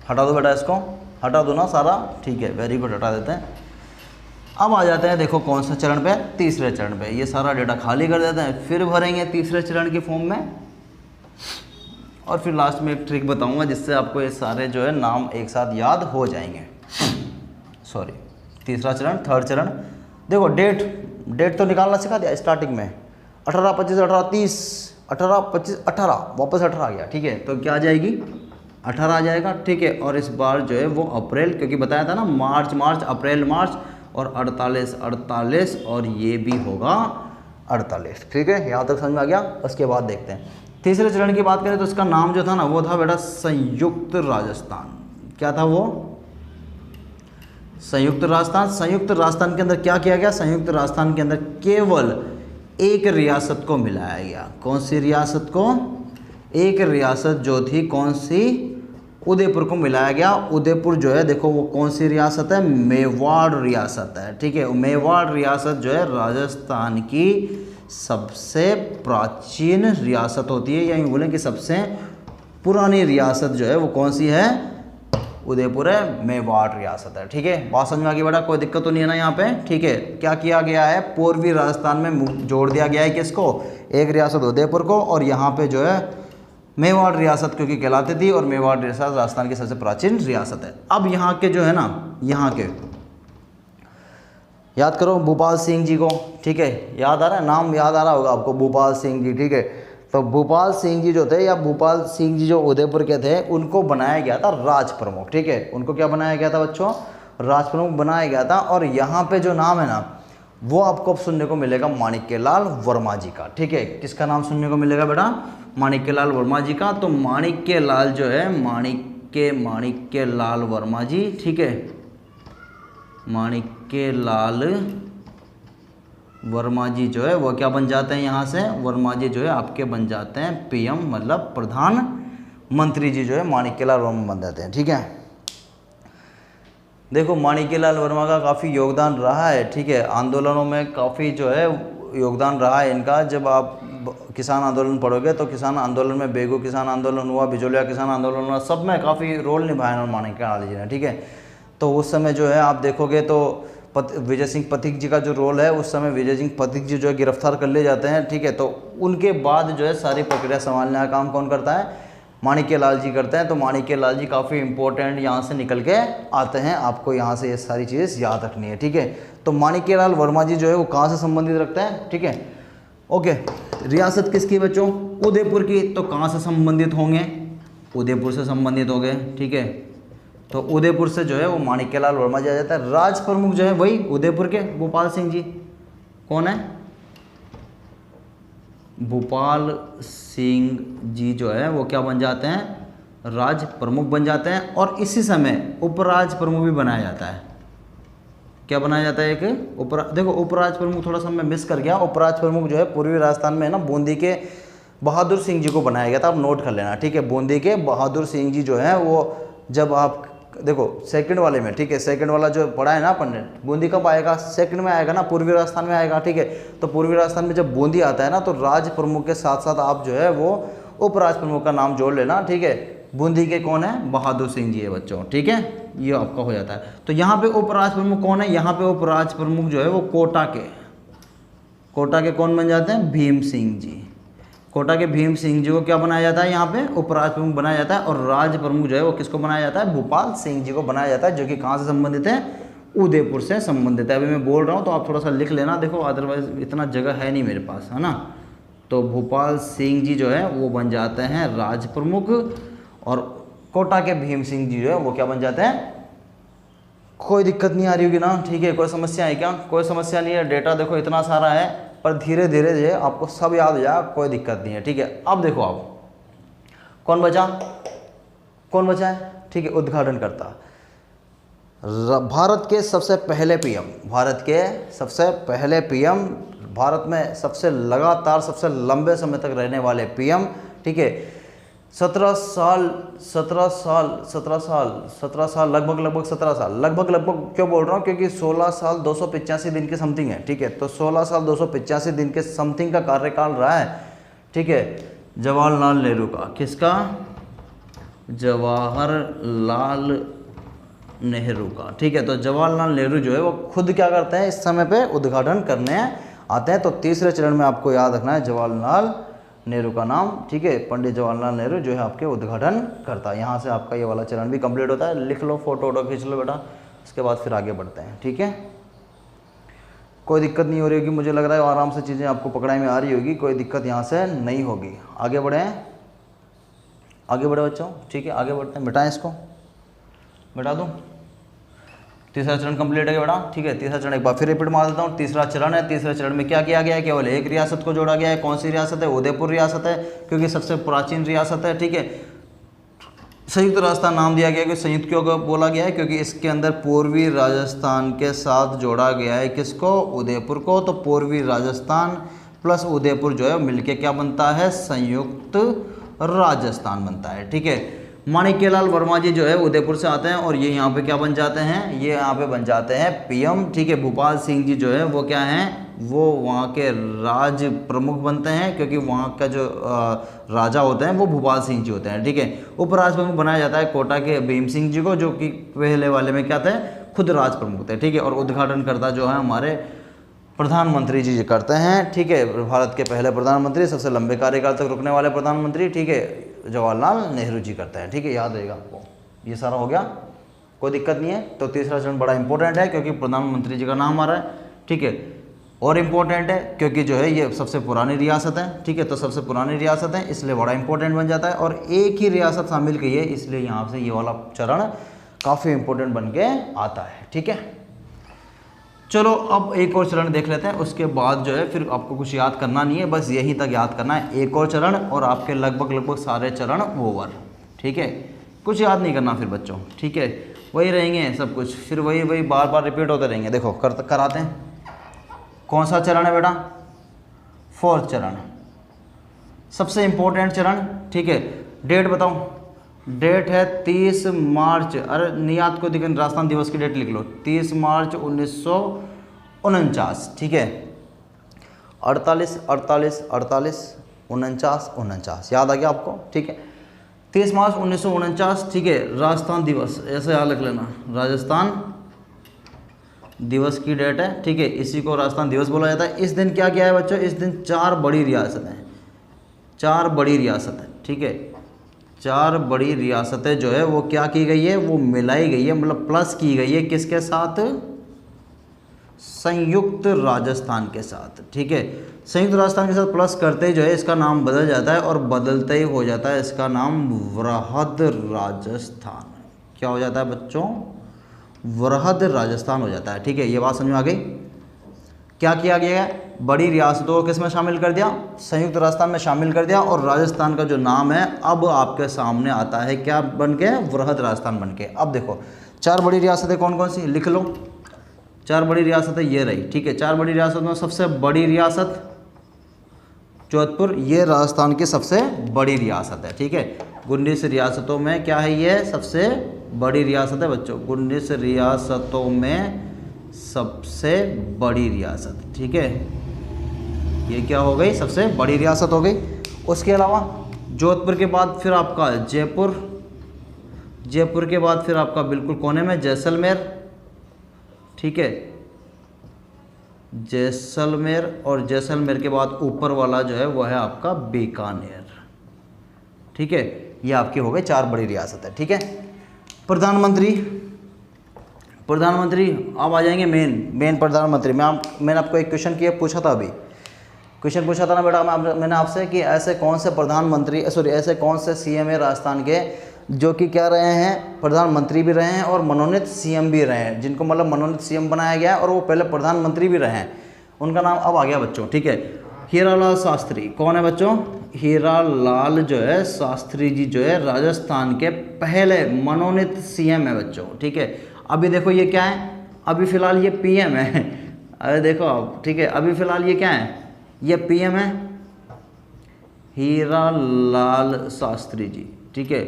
हटा दो बेटा, इसको हटा दो ना सारा, ठीक है, वेरी गुड, हटा देते हैं। अब आ जाते हैं, देखो कौन सा चरण पे, तीसरे चरण पे। ये सारा डेटा खाली कर देते हैं, फिर भरेंगे तीसरे चरण के फॉर्म में। और फिर लास्ट में एक ट्रिक बताऊंगा जिससे आपको ये सारे जो है नाम एक साथ याद हो जाएंगे। सॉरी, तीसरा चरण, थर्ड चरण। देखो डेट तो निकालना सिखा दिया स्टार्टिंग में, 18 25 18 30, 18 25 18, वापस 18 आ गया, ठीक है। तो क्या आ जाएगी, 18 आ जाएगा, ठीक है। और इस बार जो है वो अप्रैल, क्योंकि बताया था ना मार्च अप्रैल मार्च, और 48 और ये भी होगा 48, ठीक है। यहाँ तक समझ में आ गया। उसके बाद देखते हैं तीसरे चरण की बात करें तो इसका नाम जो था ना वो था बेटा संयुक्त राजस्थान। क्या था वो, संयुक्त राजस्थान के अंदर क्या किया गया, संयुक्त राजस्थान के अंदर केवल एक रियासत को मिलाया गया। कौन सी रियासत को, एक रियासत जो थी कौन सी, उदयपुर को मिलाया गया। उदयपुर जो है देखो वो कौन सी रियासत है, मेवाड़ रियासत है, ठीक है। मेवाड़ रियासत जो है राजस्थान की सबसे प्राचीन रियासत होती है, या यूँ बोलें कि सबसे पुरानी रियासत जो है वो कौन सी है, उदयपुर है, मेवाड़ रियासत है, ठीक है। बात समझ में आ गई बेटा, कोई दिक्कत तो नहीं है ना यहाँ पे, ठीक है। क्या किया गया है, पूर्वी राजस्थान में जोड़ दिया गया है किसको, एक रियासत उदयपुर को, और यहाँ पे जो है मेवाड़ रियासत क्योंकि कहलाती थी, और मेवाड़ रियासत राजस्थान की सबसे प्राचीन रियासत है। अब यहाँ के जो है ना, यहाँ के याद करो भूपाल सिंह जी को, ठीक है, याद आ रहा है, नाम याद आ रहा होगा आपको, भूपाल सिंह जी, ठीक है। तो भूपाल सिंह जी जो थे, या भूपाल सिंह जी जो उदयपुर के थे, उनको बनाया गया था राज प्रमुख, ठीक है। उनको क्या बनाया गया था बच्चों, राज प्रमुख बनाया गया था। और यहाँ पे जो नाम है ना, वो आपको अब सुनने को मिलेगा माणिक्यलाल वर्मा जी का, ठीक है। किसका नाम सुनने को मिलेगा बेटा, माणिक्यलाल वर्मा जी का। तो माणिक्यलाल जो है, माणिक्यलाल वर्मा जी, ठीक है, माणिक्यलाल वर्मा जी जो है वो क्या बन जाते हैं, यहाँ से वर्मा जी जो है आपके बन जाते हैं पीएम, मतलब प्रधानमंत्री जी जो है माणिक्यलाल वर्मा बन जाते हैं, ठीक है। देखो माणिक्यलाल वर्मा का काफ़ी योगदान रहा है, ठीक है, आंदोलनों में काफ़ी जो है योगदान रहा है इनका। जब आप किसान आंदोलन पढ़ोगे तो किसान आंदोलन में बेगू किसान आंदोलन हुआ, बिजोलिया किसान आंदोलन हुआ, सब में काफ़ी रोल निभाया माणिक्यलाल जी ने, ठीक है। तो उस समय जो है आप देखोगे तो विजय सिंह पथिक जी का जो रोल है, उस समय विजय सिंह पथिक जी जो है गिरफ्तार कर ले जाते हैं, ठीक है। तो उनके बाद जो है सारी प्रक्रिया संभालने का काम कौन करता है, माणिक्यलाल जी करते हैं। तो माणिक्यलाल जी काफ़ी इंपॉर्टेंट यहाँ से निकल के आते हैं, आपको यहाँ से ये सारी चीज़ याद रखनी है, ठीक है। तो माणिक्यलाल वर्मा जी जो है वो कहाँ से संबंधित रखते हैं, ठीक है, ओके। रियासत किसकी बच्चों, उदयपुर की, तो कहाँ से संबंधित होंगे, उदयपुर से संबंधित हो गए, ठीक है। तो उदयपुर से जो है वो माणिक्यलाल वर्मा जी आ जाता है। राज प्रमुख जो है वही उदयपुर के भूपाल सिंह जी, कौन है, भूपाल सिंह जी जो है वो क्या बन जाते हैं, राज प्रमुख बन जाते हैं। और इसी समय उपराज प्रमुख भी बनाया जाता है। क्या बनाया जाता है, एक देखो उपराज प्रमुख थोड़ा सा मैं मिस कर गया। उपराज प्रमुख जो है पूर्वी राजस्थान में है ना, बूंदी के बहादुर सिंह जी को बनाया गया था, आप नोट कर लेना, ठीक है। बूंदी के बहादुर सिंह जी जो है वो, जब आप देखो सेकंड वाले में, ठीक है, सेकंड वाला जो पढ़ा है ना अपन ने, बूंदी कब आएगा, सेकंड में आएगा ना, पूर्वी राजस्थान में आएगा, ठीक है। तो पूर्वी राजस्थान में जब बूंदी आता है ना, तो राज प्रमुख के साथ साथ आप जो है वो उपराज प्रमुख का नाम जोड़ लेना, ठीक है। बूंदी के कौन है, बहादुर सिंह जी है बच्चों, ठीक है, ये आपका हो जाता है। तो यहाँ पे उपराज प्रमुख कौन है, यहाँ पे उपराज प्रमुख जो है वो कोटा के कौन बन जाते हैं, भीम सिंह जी। कोटा के भीम सिंह जी को क्या बनाया जाता है, यहाँ पे उपराज प्रमुख बनाया जाता है। और राज प्रमुख जो है वो किसको बनाया जाता है, भूपाल सिंह जी को बनाया जाता है, जो कि कहाँ से संबंधित है, उदयपुर से संबंधित है। अभी मैं बोल रहा हूँ तो आप थोड़ा सा लिख लेना, देखो अदरवाइज इतना जगह है नहीं मेरे पास, है ना। तो भूपाल सिंह जी जो है वो बन जाते हैं राज प्रमुख, और कोटा के भीम सिंह जी जो है वो क्या बन जाते हैं, कोई दिक्कत नहीं आ रही होगी ना, ठीक है, कोई समस्या है क्या, कोई समस्या नहीं है। डेटा देखो इतना सारा है, पर धीरे धीरे जो है आपको सब याद हो जाएगा, कोई दिक्कत नहीं है, ठीक है। अब देखो आप कौन बचा है, ठीक है, उद्घाटन करता भारत के सबसे पहले पीएम, भारत में सबसे लगातार सबसे लंबे समय तक रहने वाले पीएम, ठीक है। 17 साल लगभग 17 साल, लगभग क्यों बोल रहा हूँ, क्योंकि 16 साल 285 दिन के समथिंग है, ठीक है। तो 16 साल 285 दिन के समथिंग का कार्यकाल रहा है, ठीक है, जवाहरलाल नेहरू का। किसका, जवाहरलाल नेहरू का, ठीक है। तो जवाहरलाल नेहरू जो है वो खुद क्या करते हैं, इस समय पे उद्घाटन करने आते हैं। तो तीसरे चरण में आपको याद रखना है जवाहरलाल नेहरू का नाम, ठीक है। पंडित जवाहरलाल नेहरू जो है आपके उद्घाटन करता है। यहाँ से आपका ये वाला चरण भी कंप्लीट होता है। लिख लो, फोटो खींच लो बेटा, उसके बाद फिर आगे बढ़ते हैं, ठीक है। कोई दिक्कत नहीं हो रही होगी, मुझे लग रहा है आराम से चीज़ें आपको पकड़ाई में आ रही होगी, कोई दिक्कत यहाँ से नहीं होगी। आगे बढ़े बच्चों, ठीक है, आगे बढ़ते हैं। मिटाएं इसको, मिटा दूँ। तीसरा चरण कंप्लीट है बेटा, ठीक है। तीसरा चरण एक बार फिर रिपीट मार देता हूँ। तीसरा चरण है, तीसरे चरण में क्या किया गया है, केवल एक रियासत को जोड़ा गया है। कौन सी रियासत है, उदयपुर रियासत है, क्योंकि सबसे प्राचीन रियासत है, ठीक है। संयुक्त राजस्थान नाम दिया गया कि संयुक्त क्यों बोला गया है, क्योंकि इसके अंदर पूर्वी राजस्थान के साथ जोड़ा गया है किसको, उदयपुर को। तो पूर्वी राजस्थान प्लस उदयपुर जो है मिलके क्या बनता है, संयुक्त राजस्थान बनता है। ठीक है, माणिक्यलाल वर्मा जी जो है उदयपुर से आते हैं और ये यहाँ पे क्या बन जाते हैं, ये यहाँ पे बन जाते हैं पीएम। ठीक है, भूपाल सिंह जी जो है वो क्या हैं, वो वहाँ के राज प्रमुख बनते हैं, क्योंकि वहाँ का जो राजा होते हैं वो भूपाल सिंह जी होते हैं। ठीक है, उपराज प्रमुख बनाया जाता है कोटा के भीम सिंह जी को, जो कि पहले वाले में क्या थे, खुद राज प्रमुख थे। ठीक है, और उद्घाटन करता जो है हमारे प्रधानमंत्री जी करते हैं। ठीक है, भारत के पहले प्रधानमंत्री, सबसे लंबे कार्यकाल तक रुकने वाले प्रधानमंत्री, ठीक है, जवाहरलाल नेहरू जी करते हैं। ठीक है, याद रहेगा आपको। ये सारा हो गया, कोई दिक्कत नहीं है। तो तीसरा चरण बड़ा इंपॉर्टेंट है क्योंकि प्रधानमंत्री जी का नाम आ रहा है। ठीक है, और इम्पोर्टेंट है क्योंकि जो है ये सबसे पुरानी रियासत है। ठीक है, तो सबसे पुरानी रियासत है इसलिए बड़ा इंपॉर्टेंट बन जाता है, और एक ही रियासत शामिल की है इसलिए यहाँ से ये वाला चरण काफ़ी इंपॉर्टेंट बन के आता है। ठीक है, चलो अब एक और चरण देख लेते हैं, उसके बाद जो है फिर आपको कुछ याद करना नहीं है, बस यहीं तक याद करना है, एक और चरण और आपके लगभग सारे चरण ओवर। ठीक है, कुछ याद नहीं करना फिर बच्चों। ठीक है, वही रहेंगे सब कुछ, फिर वही बार बार रिपीट होते रहेंगे। देखो कराते हैं। कौन सा चरण है बेटा, फोर्थ चरण, सबसे इंपॉर्टेंट चरण। ठीक है, डेट बताओ, डेट है 30 मार्च, अरे नियात को दिखे, राजस्थान दिवस की डेट लिख लो, 30 मार्च 1949। ठीक है, 48 48 48 49 49, याद आ गया आपको। ठीक है, 30 मार्च 1949। ठीक है, राजस्थान दिवस ऐसे याद रख लेना, राजस्थान दिवस की डेट है। ठीक है, इसी को राजस्थान दिवस बोला जाता है। इस दिन क्या किया है बच्चों, इस दिन 4 बड़ी रियासतें, 4 बड़ी रियासतें, ठीक है, 4 बड़ी रियासतें जो है वो क्या की गई है, वो मिलाई गई है, मतलब प्लस की गई है किसके साथ, संयुक्त राजस्थान के साथ। ठीक है, संयुक्त राजस्थान के साथ प्लस करते ही जो है इसका नाम बदल जाता है, और बदलते ही हो जाता है इसका नाम वृहद राजस्थान। क्या हो जाता है बच्चों, वृहद राजस्थान हो जाता है। ठीक है, ये बात समझ में आ गई। क्या किया गया है, बड़ी रियासतों को किस में शामिल कर दिया, संयुक्त राजस्थान में शामिल कर दिया, और राजस्थान का जो नाम है अब आपके सामने आता है क्या बन के, वृहद राजस्थान बन के। अब देखो 4 बड़ी रियासतें कौन कौन सी, लिख लो। 4 बड़ी रियासतें ये रही। ठीक है, 4 बड़ी रियासतों में सबसे बड़ी रियासत जोधपुर, ये राजस्थान की सबसे बड़ी रियासत है। ठीक है, 19 रियासतों में क्या है, ये सबसे बड़ी रियासत है बच्चों, 19 रियासतों में सबसे बड़ी रियासत। ठीक है, ये क्या हो गई, सबसे बड़ी रियासत हो गई। उसके अलावा जोधपुर के बाद फिर आपका जयपुर, जयपुर के बाद फिर आपका बिल्कुल कोने में जैसलमेर। ठीक है, जैसलमेर, और जैसलमेर के बाद ऊपर वाला जो है वो है आपका बीकानेर। ठीक है, ये आपकी हो गई 4 बड़ी रियासत है। ठीक है, प्रधानमंत्री, प्रधानमंत्री अब आ जाएंगे मेन प्रधानमंत्री। मैंने आपको एक क्वेश्चन किया, पूछा था अभी, क्वेश्चन पूछा था ना बेटा मैंने आपसे कि ऐसे कौन से प्रधानमंत्री, सॉरी ऐसे कौन से सीएम है राजस्थान के जो कि क्या रहे हैं, प्रधानमंत्री भी रहे हैं और मनोनीत सीएम भी रहे हैं, जिनको मतलब मनोनीत सीएम बनाया गया और वो पहले प्रधानमंत्री भी रहे हैं। उनका नाम अब आ गया बच्चों। ठीक है, हीरालाल शास्त्री। कौन है बच्चों, हीरालाल जो है शास्त्री जी जो है राजस्थान के पहले मनोनीत सीएम है बच्चों। ठीक है, अभी देखो ये क्या है, अभी फ़िलहाल ये पीएम है। अरे देखो आप, ठीक है, अभी फ़िलहाल ये क्या है, ये पीएम है हीरालाल शास्त्री जी। ठीक है,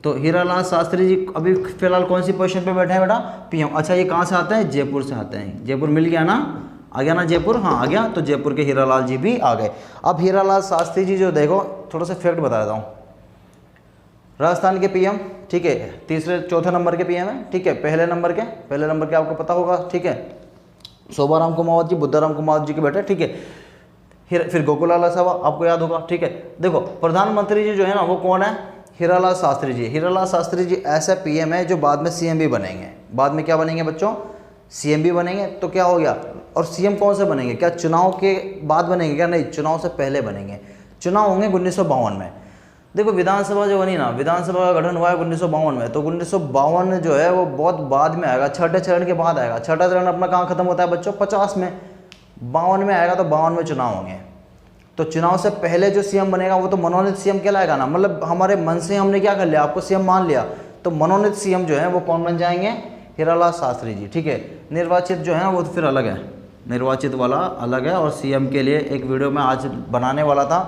तो हीरालाल शास्त्री जी अभी फ़िलहाल कौन सी पोजीशन पे बैठे हैं बेटा, पीएम। अच्छा, ये कहाँ से आते हैं, जयपुर से आते हैं। जयपुर मिल गया ना, आ गया ना जयपुर, हाँ आ गया, तो जयपुर के हीरालाल जी भी आ गए। अब हीरालाल शास्त्री जी जो देखो, थोड़ा सा फैक्ट बता देता हूँ, राजस्थान के पीएम। ठीक है, चौथे नंबर के पीएम है। ठीक है, पहले नंबर के आपको पता होगा। ठीक है, शोभाराम कुमावत जी, बुद्धाराम कुमावत जी के बेटे। ठीक है, फिर गोकुलाल साहब आपको याद होगा। ठीक है, देखो प्रधानमंत्री जी जो है ना वो कौन है, हीरालाल शास्त्री जी। हीरालाल शास्त्री जी ऐसे पीएम है जो बाद में सीएम भी बनेंगे। बाद में क्या बनेंगे बच्चों, सीएम भी बनेंगे। तो क्या हो गया, और सीएम कौन से बनेंगे, क्या चुनाव के बाद बनेंगे, क्या नहीं, चुनाव से पहले बनेंगे। चुनाव होंगे 1952 में। देखो विधानसभा जो बनी ना, विधानसभा का गठन हुआ है 1952 में, तो 1952 जो है वो बहुत बाद में आएगा, छठे चरण के बाद आएगा। छठा चरण अपना कहाँ खत्म होता है बच्चों, 50 में, 52 में आएगा, तो 52 में चुनाव होंगे। तो चुनाव से पहले जो सीएम बनेगा वो तो मनोनीत सीएम कहलाएगा ना, मतलब हमारे मन से हमने क्या कर लिया, आपको सीएम मान लिया, तो मनोनीत सीएम जो है वो कौन बन जाएंगे, हीरालाल शास्त्री जी, ठीक है। निर्वाचित जो है वो तो फिर अलग है, निर्वाचित वाला अलग है। और सीएम के लिए एक वीडियो मैं आज बनाने वाला था,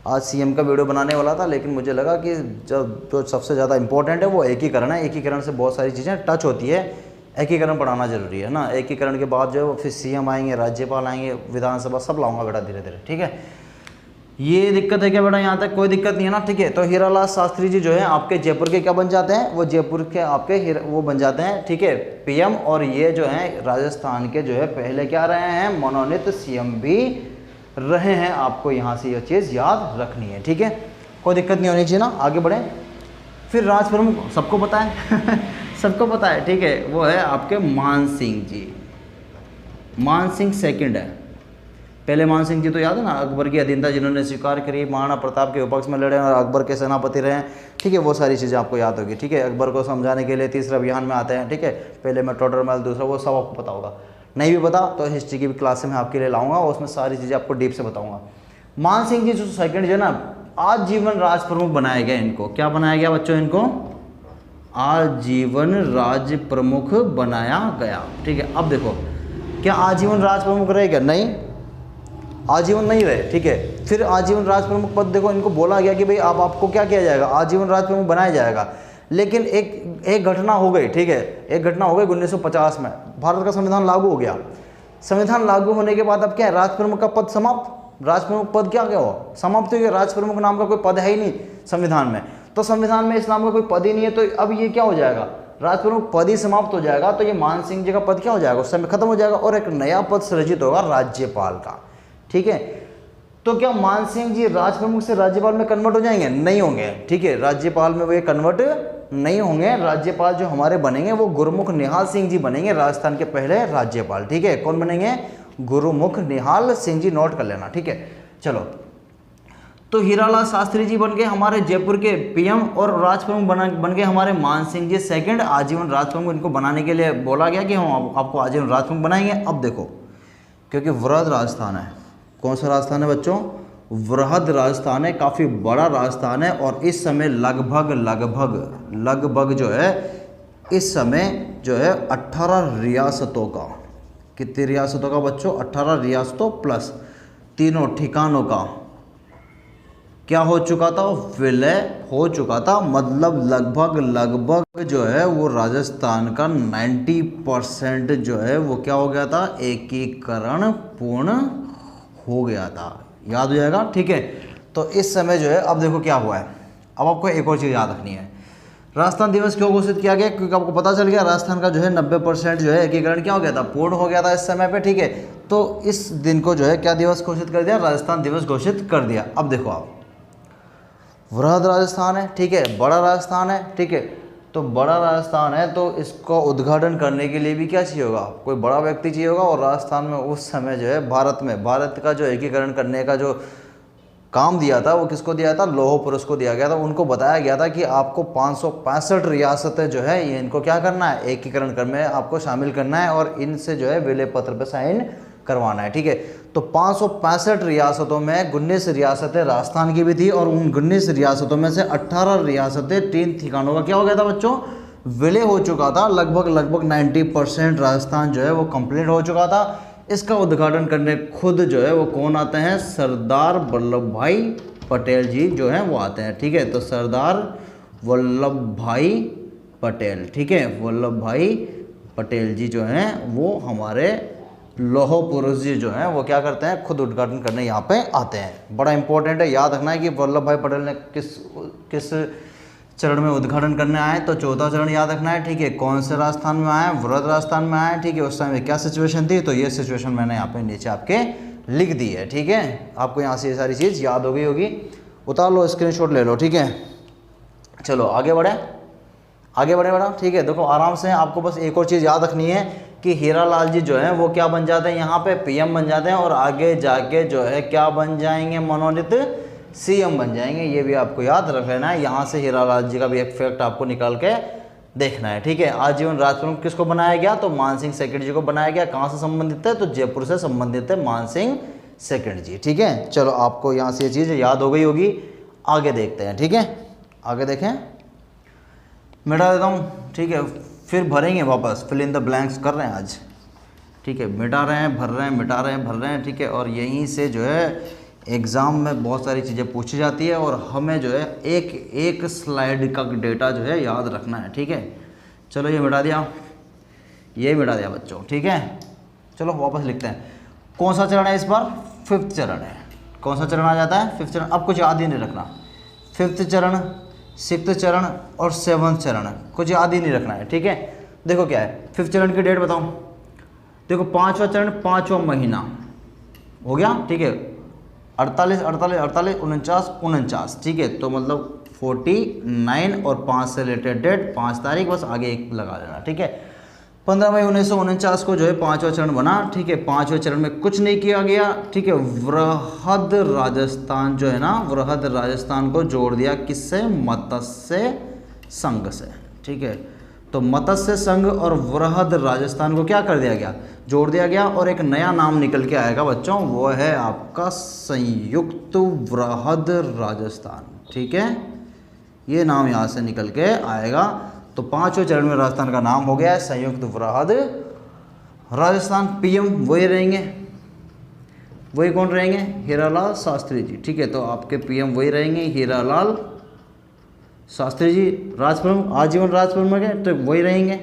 आज सीएम का वीडियो बनाने वाला था, लेकिन मुझे लगा कि जब जो सबसे ज़्यादा इंपॉर्टेंट है वो एकीकरण है, एकीकरण से बहुत सारी चीज़ें टच होती है, एकीकरण पढ़ाना जरूरी है ना। एकीकरण के बाद जो है फिर सीएम आएंगे, राज्यपाल आएंगे, विधानसभा, सब लाऊंगा बेटा धीरे धीरे, ठीक है। ये दिक्कत है क्या बेटा, यहाँ तक कोई दिक्कत नहीं है ना, ठीक है। तो हीरालाल शास्त्री जी जो है आपके जयपुर के क्या बन जाते हैं, वो जयपुर के आपके वो बन जाते हैं, ठीक है, पीएम। और ये जो है राजस्थान के जो है पहले क्या रहे हैं, मनोनीत सीएम भी रहे हैं। आपको यहाँ से ये चीज़ याद रखनी है, ठीक है, कोई दिक्कत नहीं होनी चाहिए ना। आगे बढ़ें। फिर राज प्रमुख सबको पता है सबको पता है, ठीक है, वो है आपके मान सिंह जी। मान सिंह सेकंड है, पहले मान सिंह जी तो याद है ना, अकबर की अधीनता जिन्होंने स्वीकार करी, महाराणा प्रताप के विपक्ष में लड़े और अकबर के सेनापति रहे, ठीक है, वो सारी चीज़ें आपको याद होगी, ठीक है। अकबर को समझाने के लिए तीसरे अभियान में आते हैं, ठीक है, पहले में टोडरमल, दूसरा, वो सब आपको पता होगा। नहीं भी पता तो हिस्ट्री की भी क्लास में आपके लिए लाऊंगा, उसमें सारी चीज़ें आपको डीप से बताऊँगा। मान सिंह जी जो सेकंड जो है ना, आजीवन राज प्रमुख बनाया गया इनको। क्या बनाया गया बच्चों, इनको आजीवन राज प्रमुख बनाया गया, ठीक है। अब देखो, क्या आजीवन राज प्रमुख रहेगा, नहीं, आजीवन नहीं रहे, ठीक है। फिर आजीवन राज प्रमुख पद देखो, इनको बोला गया कि भाई आप आपको क्या किया जाएगा, आजीवन राज प्रमुख बनाया जाएगा। लेकिन एक घटना हो गई, ठीक है, एक घटना हो गई 1950 में, भारत का संविधान लागू हो गया। संविधान लागू होने के बाद अब क्या है, राज प्रमुख का पद समाप्त, राज प्रमुख पद क्या क्या हो, समाप्त हो गया। राज प्रमुख नाम का कोई पद है ही नहीं संविधान में, तो संविधान में इस नाम का कोई पद ही नहीं है, तो अब ये क्या हो जाएगा, राज प्रमुख पद ही समाप्त हो जाएगा। तो ये मान सिंह जी का पद क्या हो जाएगा, उस समय खत्म हो जाएगा और एक नया पद सृजित होगा राज्यपाल का, ठीक है। तो क्या मान सिंह जी राज प्रमुख से राज्यपाल में कन्वर्ट हो जाएंगे, नहीं होंगे, ठीक है, राज्यपाल में वो कन्वर्ट नहीं होंगे। राज्यपाल जो हमारे बनेंगे वो गुरुमुख निहाल सिंह जी बनेंगे, राजस्थान के पहले राज्यपाल, ठीक है। कौन बनेंगे, गुरुमुख निहाल सिंह जी, नोट कर लेना, ठीक है। चलो, तो हीरालाल शास्त्री जी बन गए हमारे जयपुर के पीएम और राज प्रमुख बन गए हमारे मान सिंह जी सेकंड, आजीवन राज प्रमुख। इनको बनाने के लिए बोला गया कि हम आपको आजीवन राज प्रमुख बनाएंगे। अब देखो, क्योंकि वृहद राजस्थान है, कौन सा राजस्थान है बच्चों, वृहद राजस्थान है, काफ़ी बड़ा राजस्थान है। और इस समय लगभग जो है इस समय जो है 18 रियासतों का, कितनी रियासतों का बच्चों, 18 रियासतों प्लस तीनों ठिकानों का क्या हो चुका था, विलय हो चुका था। मतलब लगभग जो है वो राजस्थान का 90% जो है वो क्या हो गया था, एकीकरण पूर्ण हो गया था। याद हो जाएगा, ठीक है। तो इस समय जो है, अब देखो क्या हुआ है, अब आपको एक और चीज़ याद रखनी है। राजस्थान दिवस क्यों घोषित किया गया, क्योंकि आपको पता चल गया राजस्थान का जो है 90% जो है एकीकरण क्या हो गया था, पूर्ण हो गया था इस समय पे, ठीक है। तो इस दिन को जो है क्या दिवस घोषित कर दिया, राजस्थान दिवस घोषित कर दिया। अब देखो आप, वृहद राजस्थान है, ठीक है, बड़ा राजस्थान है, ठीक है। तो बड़ा राजस्थान है तो इसको उद्घाटन करने के लिए भी क्या चाहिए होगा, कोई बड़ा व्यक्ति चाहिए होगा। और राजस्थान में उस समय जो है भारत का जो एकीकरण करने का जो काम दिया था वो किसको दिया था, लौह पुरुष को दिया गया था। उनको बताया गया था कि आपको 565 रियासतें जो है ये इनको क्या करना है, एकीकरण करने में आपको शामिल करना है और इनसे जो है विलय पत्र पर साइन करवाना है, ठीक है। तो 565 रियासतों में 19 रियासतें राजस्थान की भी थी और उन 19 रियासतों में से 18 रियासतें, 3 ठिकानों का क्या हो गया था बच्चों, विलय हो चुका था। लगभग 90% राजस्थान जो है वो कंप्लीट हो चुका था। इसका उद्घाटन करने खुद जो है वो कौन आते हैं, सरदार वल्लभ भाई पटेल जी जो हैं वो आते हैं, ठीक है। तो सरदार वल्लभ भाई पटेल, ठीक है, वल्लभ भाई पटेल जी जो हैं वो हमारे लौह पुरुष जी जो हैं वो क्या करते हैं, खुद उद्घाटन करने यहाँ पे आते हैं। बड़ा इंपॉर्टेंट है, याद रखना है कि वल्लभ भाई पटेल ने किस चरण में उद्घाटन करने आए, तो चौथा चरण याद रखना है, ठीक है। कौन से राजस्थान में आए, वृहद राजस्थान में आए, ठीक है। उस समय क्या सिचुएशन थी, तो ये सिचुएशन मैंने यहाँ पे नीचे आपके लिख दी है, ठीक है। आपको यहाँ से ये सारी चीज़ याद हो गई होगी, उतार लो, स्क्रीनशॉट ले लो, ठीक है। चलो आगे बढ़े बड़ा, ठीक है। देखो आराम से, आपको बस एक और चीज़ याद रखनी है कि हीरालाल जी जो हैं वो क्या बन जाते हैं, यहाँ पे पीएम बन जाते हैं और आगे जाके जो है क्या बन जाएंगे, मनोनीत सीएम बन जाएंगे। ये भी आपको याद रख लेना है। यहाँ से हीरालाल जी का भी एक फैक्ट आपको निकाल के देखना है, ठीक है। आजीवन राज प्रमुख किसको बनाया गया, तो मान सिंह सेकंड जी को बनाया गया। कहाँ से संबंधित है, तो जयपुर से संबंधित है मान सिंह सेकंड जी। ठीक है, चलो आपको यहाँ से ये चीज़ याद हो गई होगी। आगे देखते हैं। ठीक है, आगे देखें, मिटा देता हूँ। ठीक है, फिर भरेंगे वापस, फिल इन द ब्लैंक्स कर रहे हैं आज। ठीक है, मिटा रहे हैं, भर रहे हैं, मिटा रहे हैं, भर रहे हैं। ठीक है, और यहीं से जो है एग्ज़ाम में बहुत सारी चीज़ें पूछी जाती है और हमें जो है एक एक स्लाइड का डेटा जो है याद रखना है। ठीक है, चलो ये मिटा दिया, ये मिटा दिया बच्चों। ठीक है, चलो वापस लिखते हैं। कौन सा चरण है इस बार? 5th चरण है। कौन सा चरण आ जाता है? 5th चरण। अब कुछ याद ही नहीं रखना। 5th चरण, 6th चरण और 7th चरण, कुछ याद ही नहीं रखना है। ठीक है, देखो क्या है 5th चरण की डेट बताऊँ। देखो 5वां चरण, 5वां महीना हो गया। ठीक है, 48 48 48 49 49। ठीक है, तो मतलब 49 और 5 से रिलेटेड डेट 5 तारीख, बस आगे एक लगा लेना। ठीक है, 15 मई 1949 को जो है 5वां चरण बना। ठीक है, 5वें चरण में कुछ नहीं किया गया। ठीक है, वृहद राजस्थान जो है ना, वृहद राजस्थान को जोड़ दिया किससे? मत्स्य संघ से। ठीक है, तो मत्स्य संघ और वृहद राजस्थान को क्या कर दिया गया? जोड़ दिया गया, और एक नया नाम निकल के आएगा बच्चों, वो है आपका संयुक्त वृहद राजस्थान। ठीक है, ये नाम यहाँ से निकल के आएगा। तो 5वें चरण में राजस्थान का नाम हो गया है संयुक्त वृहद राजस्थान। पीएम वही रहेंगे, वही कौन रहेंगे? हीरालाल शास्त्री जी। ठीक है, तो आपके पीएम वही रहेंगे, हीरालाल शास्त्री जी। राजप्रमुख, आजीवन राजप्रमुख है तो वही रहेंगे,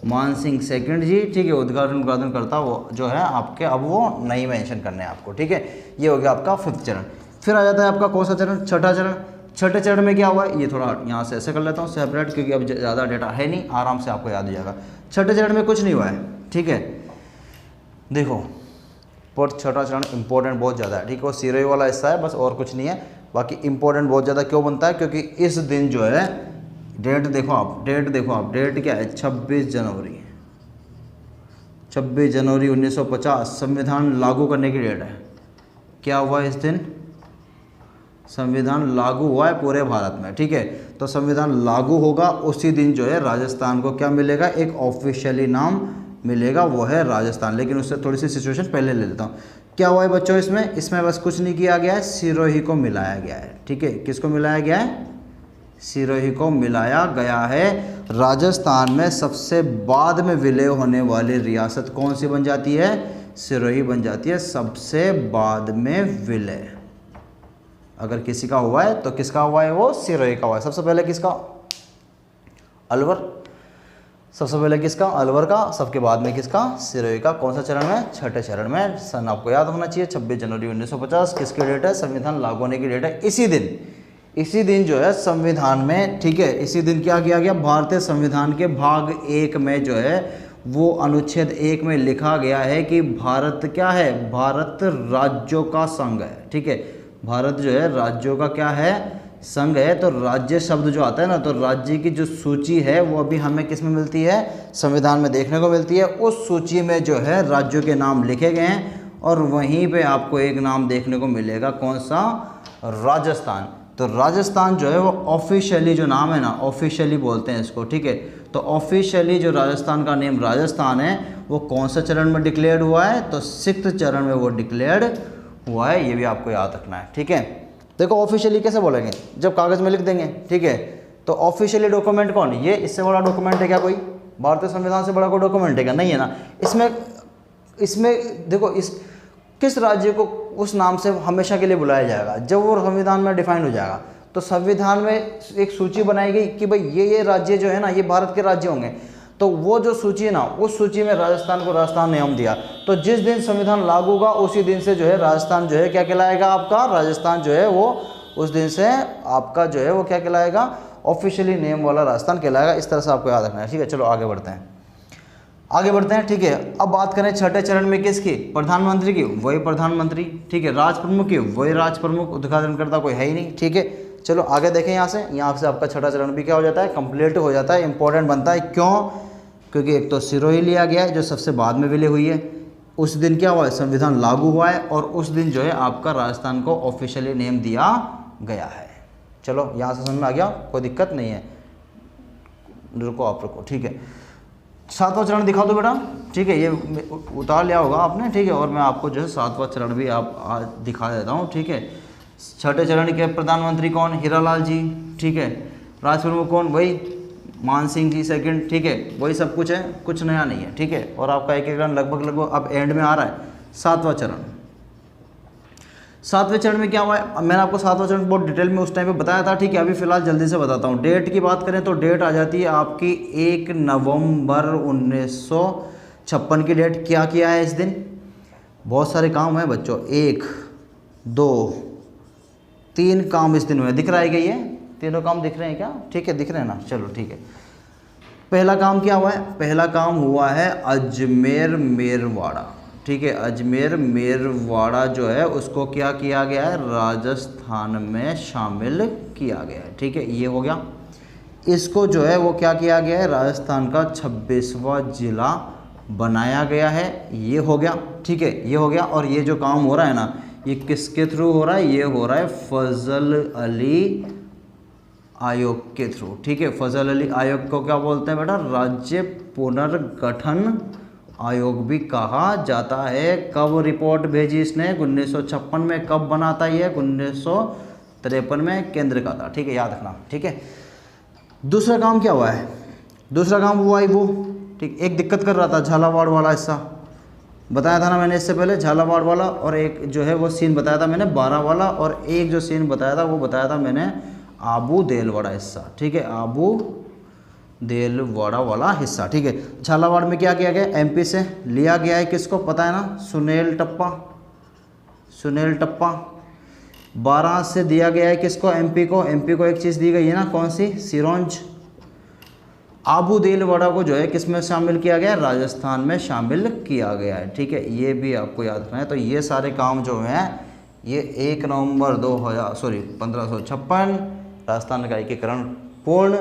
मान सिंह सेकंड जी। ठीक है, उद्घाटन करता वो जो है आपके, अब वो नहीं मेंशन करने हैं आपको। ठीक है, ये हो गया आपका 5th चरण। फिर आ जाता है आपका कौन सा चरण? 6ठा चरण। 6ठे चरण में क्या हुआ है? ये थोड़ा यहाँ से ऐसे कर लेता हूँ सेपरेट, क्योंकि अब ज़्यादा डेटा है नहीं, आराम से आपको याद हो जाएगा। 6ठे चरण में कुछ नहीं हुआ है। ठीक है, देखो पर 6ठा चरण इंपॉर्टेंट बहुत ज़्यादा है। ठीक है, वो सिरोही वाला हिस्सा है बस, और कुछ नहीं है। बाकी इंपॉर्टेंट बहुत ज़्यादा क्यों बनता है? क्योंकि इस दिन जो है, डेट देखो आप, डेट क्या है? 26 जनवरी 1950 संविधान लागू करने की डेट है। क्या हुआ इस दिन? संविधान लागू हुआ है पूरे भारत में। ठीक है, तो संविधान लागू होगा उसी दिन जो है राजस्थान को क्या मिलेगा? एक ऑफिशियली नाम मिलेगा, वो है राजस्थान। लेकिन उससे थोड़ी सी सिचुएशन पहले ले लेता हूँ। क्या हुआ है बच्चों इसमें बस कुछ नहीं किया गया है, सिरोही को मिलाया गया है। ठीक है, किसको मिलाया गया है? सिरोही को मिलाया गया है। राजस्थान में सबसे बाद में विलय होने वाली रियासत कौन सी बन जाती है? सिरोही बन जाती है सबसे बाद में विलय। अगर किसी का हुआ है तो किसका हुआ है? वो सिरोही का हुआ है। सबसे पहले किसका? अलवर। सबसे पहले किसका? अलवर का। सबके बाद में किसका? सिरोही का। कौन सा चरण में? 6ठे चरण में। सन आपको याद होना चाहिए 26 जनवरी 1950। किसकी डेट है? संविधान लागू होने की डेट है। इसी दिन जो है संविधान में, ठीक है, इसी दिन क्या किया गया? भारतीय संविधान के भाग 1 में जो है वो अनुच्छेद 1 में लिखा गया है कि भारत क्या है? भारत राज्यों का संघ है। ठीक है, भारत जो है राज्यों का क्या है? संघ है। तो राज्य शब्द जो आता है ना, तो राज्य की जो सूची है वो अभी हमें किस में मिलती है? संविधान में देखने को मिलती है। उस सूची में जो है राज्यों के नाम लिखे गए हैं, और वहीं पे आपको एक नाम देखने को मिलेगा, कौन सा? राजस्थान। तो राजस्थान जो है वो ऑफिशियली जो नाम है ना, ऑफिशियली बोलते हैं इसको। ठीक है, तो ऑफिशियली जो राजस्थान का नेम राजस्थान है वो कौन सा चरण में डिक्लेयर्ड हुआ है? तो 6th चरण में वो डिक्लेयर्ड हुआ है। ये भी आपको याद रखना है। ठीक है, देखो ऑफिशियली कैसे बोलेंगे? जब कागज़ में लिख देंगे। ठीक है, तो ऑफिशियली डॉक्यूमेंट कौन? ये इससे बड़ा डॉक्यूमेंट है क्या कोई? भारतीय संविधान से बड़ा कोई डॉक्यूमेंट है क्या? नहीं है ना। इसमें देखो, इस किस राज्य को उस नाम से हमेशा के लिए बुलाया जाएगा? जब वो संविधान में डिफाइन हो जाएगा, तो संविधान में एक सूची बनाई गई कि भाई ये राज्य जो है ना, ये भारत के राज्य होंगे। तो वो जो सूची है ना, उस सूची में राजस्थान को राजस्थान नाम दिया। तो जिस दिन संविधान लागू होगा उसी दिन से जो है राजस्थान जो है क्या कहलाएगा? आपका राजस्थान जो है वो उस दिन से आपका जो है वो क्या कहलाएगा? ऑफिशियली नेम वाला राजस्थान कहलाएगा। इस तरह से आपको याद रखना है। ठीक है, चलो आगे बढ़ते हैं। ठीक है, अब बात करें 6ठे चरण में किसकी? प्रधानमंत्री की, वही प्रधानमंत्री। ठीक है, राजप्रमुख की, वही राजप्रमुख। उद्घाटन करता कोई है ही नहीं। ठीक है, चलो आगे देखें। यहाँ से आपका 6ठा चरण भी क्या हो जाता है? कंप्लीट हो जाता है, इंपॉर्टेंट बनता है। क्यों? क्योंकि एक तो सिरोही लिया गया है जो सबसे बाद में विलय हुई है। उस दिन क्या हुआ है? संविधान लागू हुआ है, और उस दिन जो है आपका राजस्थान को ऑफिशियली नेम दिया गया है। चलो यहाँ से समझ में आ गया? कोई दिक्कत नहीं है, रुको। ठीक है, सातवां चरण दिखा दो बेटा, ठीक है, ये उतार लिया होगा आपने, ठीक है, और मैं आपको जो है सातवां चरण भी आप आज दिखा देता हूँ, ठीक है। छठे चरण के प्रधानमंत्री कौन, हीरालाल जी, ठीक है। राष्ट्र प्रमुख कौन, वही मान सिंह जी सेकंड, ठीक है, वही सब कुछ है, कुछ नया नहीं है, ठीक है। और आपका एकीकरण लगभग अब एंड में आ रहा है। सातवां चरण, सातवें चरण में क्या हुआ है, मैंने आपको सातवां चरण बहुत डिटेल में उस टाइम पे बताया था, ठीक है। अभी फिलहाल जल्दी से बताता हूँ। डेट की बात करें तो डेट आ जाती है आपकी 1 नवंबर 1956 की डेट। क्या किया है इस दिन, बहुत सारे काम हैं बच्चों, 1 2 3 काम इस दिन हुए। दिख रहा है क्या, ये तीनों काम दिख रहे हैं क्या, ठीक है, दिख रहे हैं ना, चलो ठीक है। पहला काम क्या हुआ है, पहला काम हुआ है अजमेर मेरवाड़ा, ठीक है। अजमेर मेरवाड़ा जो है उसको क्या किया गया है, राजस्थान में शामिल किया गया है, ठीक है, ये हो गया। इसको जो है वो क्या किया गया है, राजस्थान का 26वां जिला बनाया गया है, ये हो गया, ठीक है, ये हो गया। और ये जो काम हो रहा है ना, ये किसके थ्रू हो रहा है, ये हो रहा है फजल अली आयोग के थ्रू, ठीक है। फजल अली आयोग को क्या बोलते हैं बेटा, राज्य पुनर्गठन आयोग भी कहा जाता है। कब रिपोर्ट भेजी इसने, 1956 में। कब बना था ये, 1953 में केंद्र का था, ठीक है, याद रखना, ठीक है। दूसरा काम क्या हुआ है, दूसरा काम हुआ है वो, ठीक, एक दिक्कत कर रहा था झालावाड़ वाला हिस्सा, बताया था ना मैंने इससे पहले, झालावाड़ वाला, और एक जो है वो सीन बताया था मैंने 12 वाला, और एक जो सीन बताया था वो बताया था मैंने आबू देलवाड़ा हिस्सा, ठीक है, आबू देलवाड़ा वाला हिस्सा, ठीक है। झालावाड़ में क्या किया गया, एमपी से लिया गया है, किसको पता है ना, सुनील टप्पा, सुनील टप्पा। 12 से दिया गया है किसको, एमपी को, एमपी को एक चीज़ दी गई है ना, कौन सी, सिरोंज। आबू देलवाड़ा को जो है किस में शामिल किया गया है, राजस्थान में शामिल किया गया है, ठीक है, ये भी आपको याद रखना है। तो ये सारे काम जो हैं ये 1 नवंबर 1556 राजस्थान का एकीकरण पूर्ण।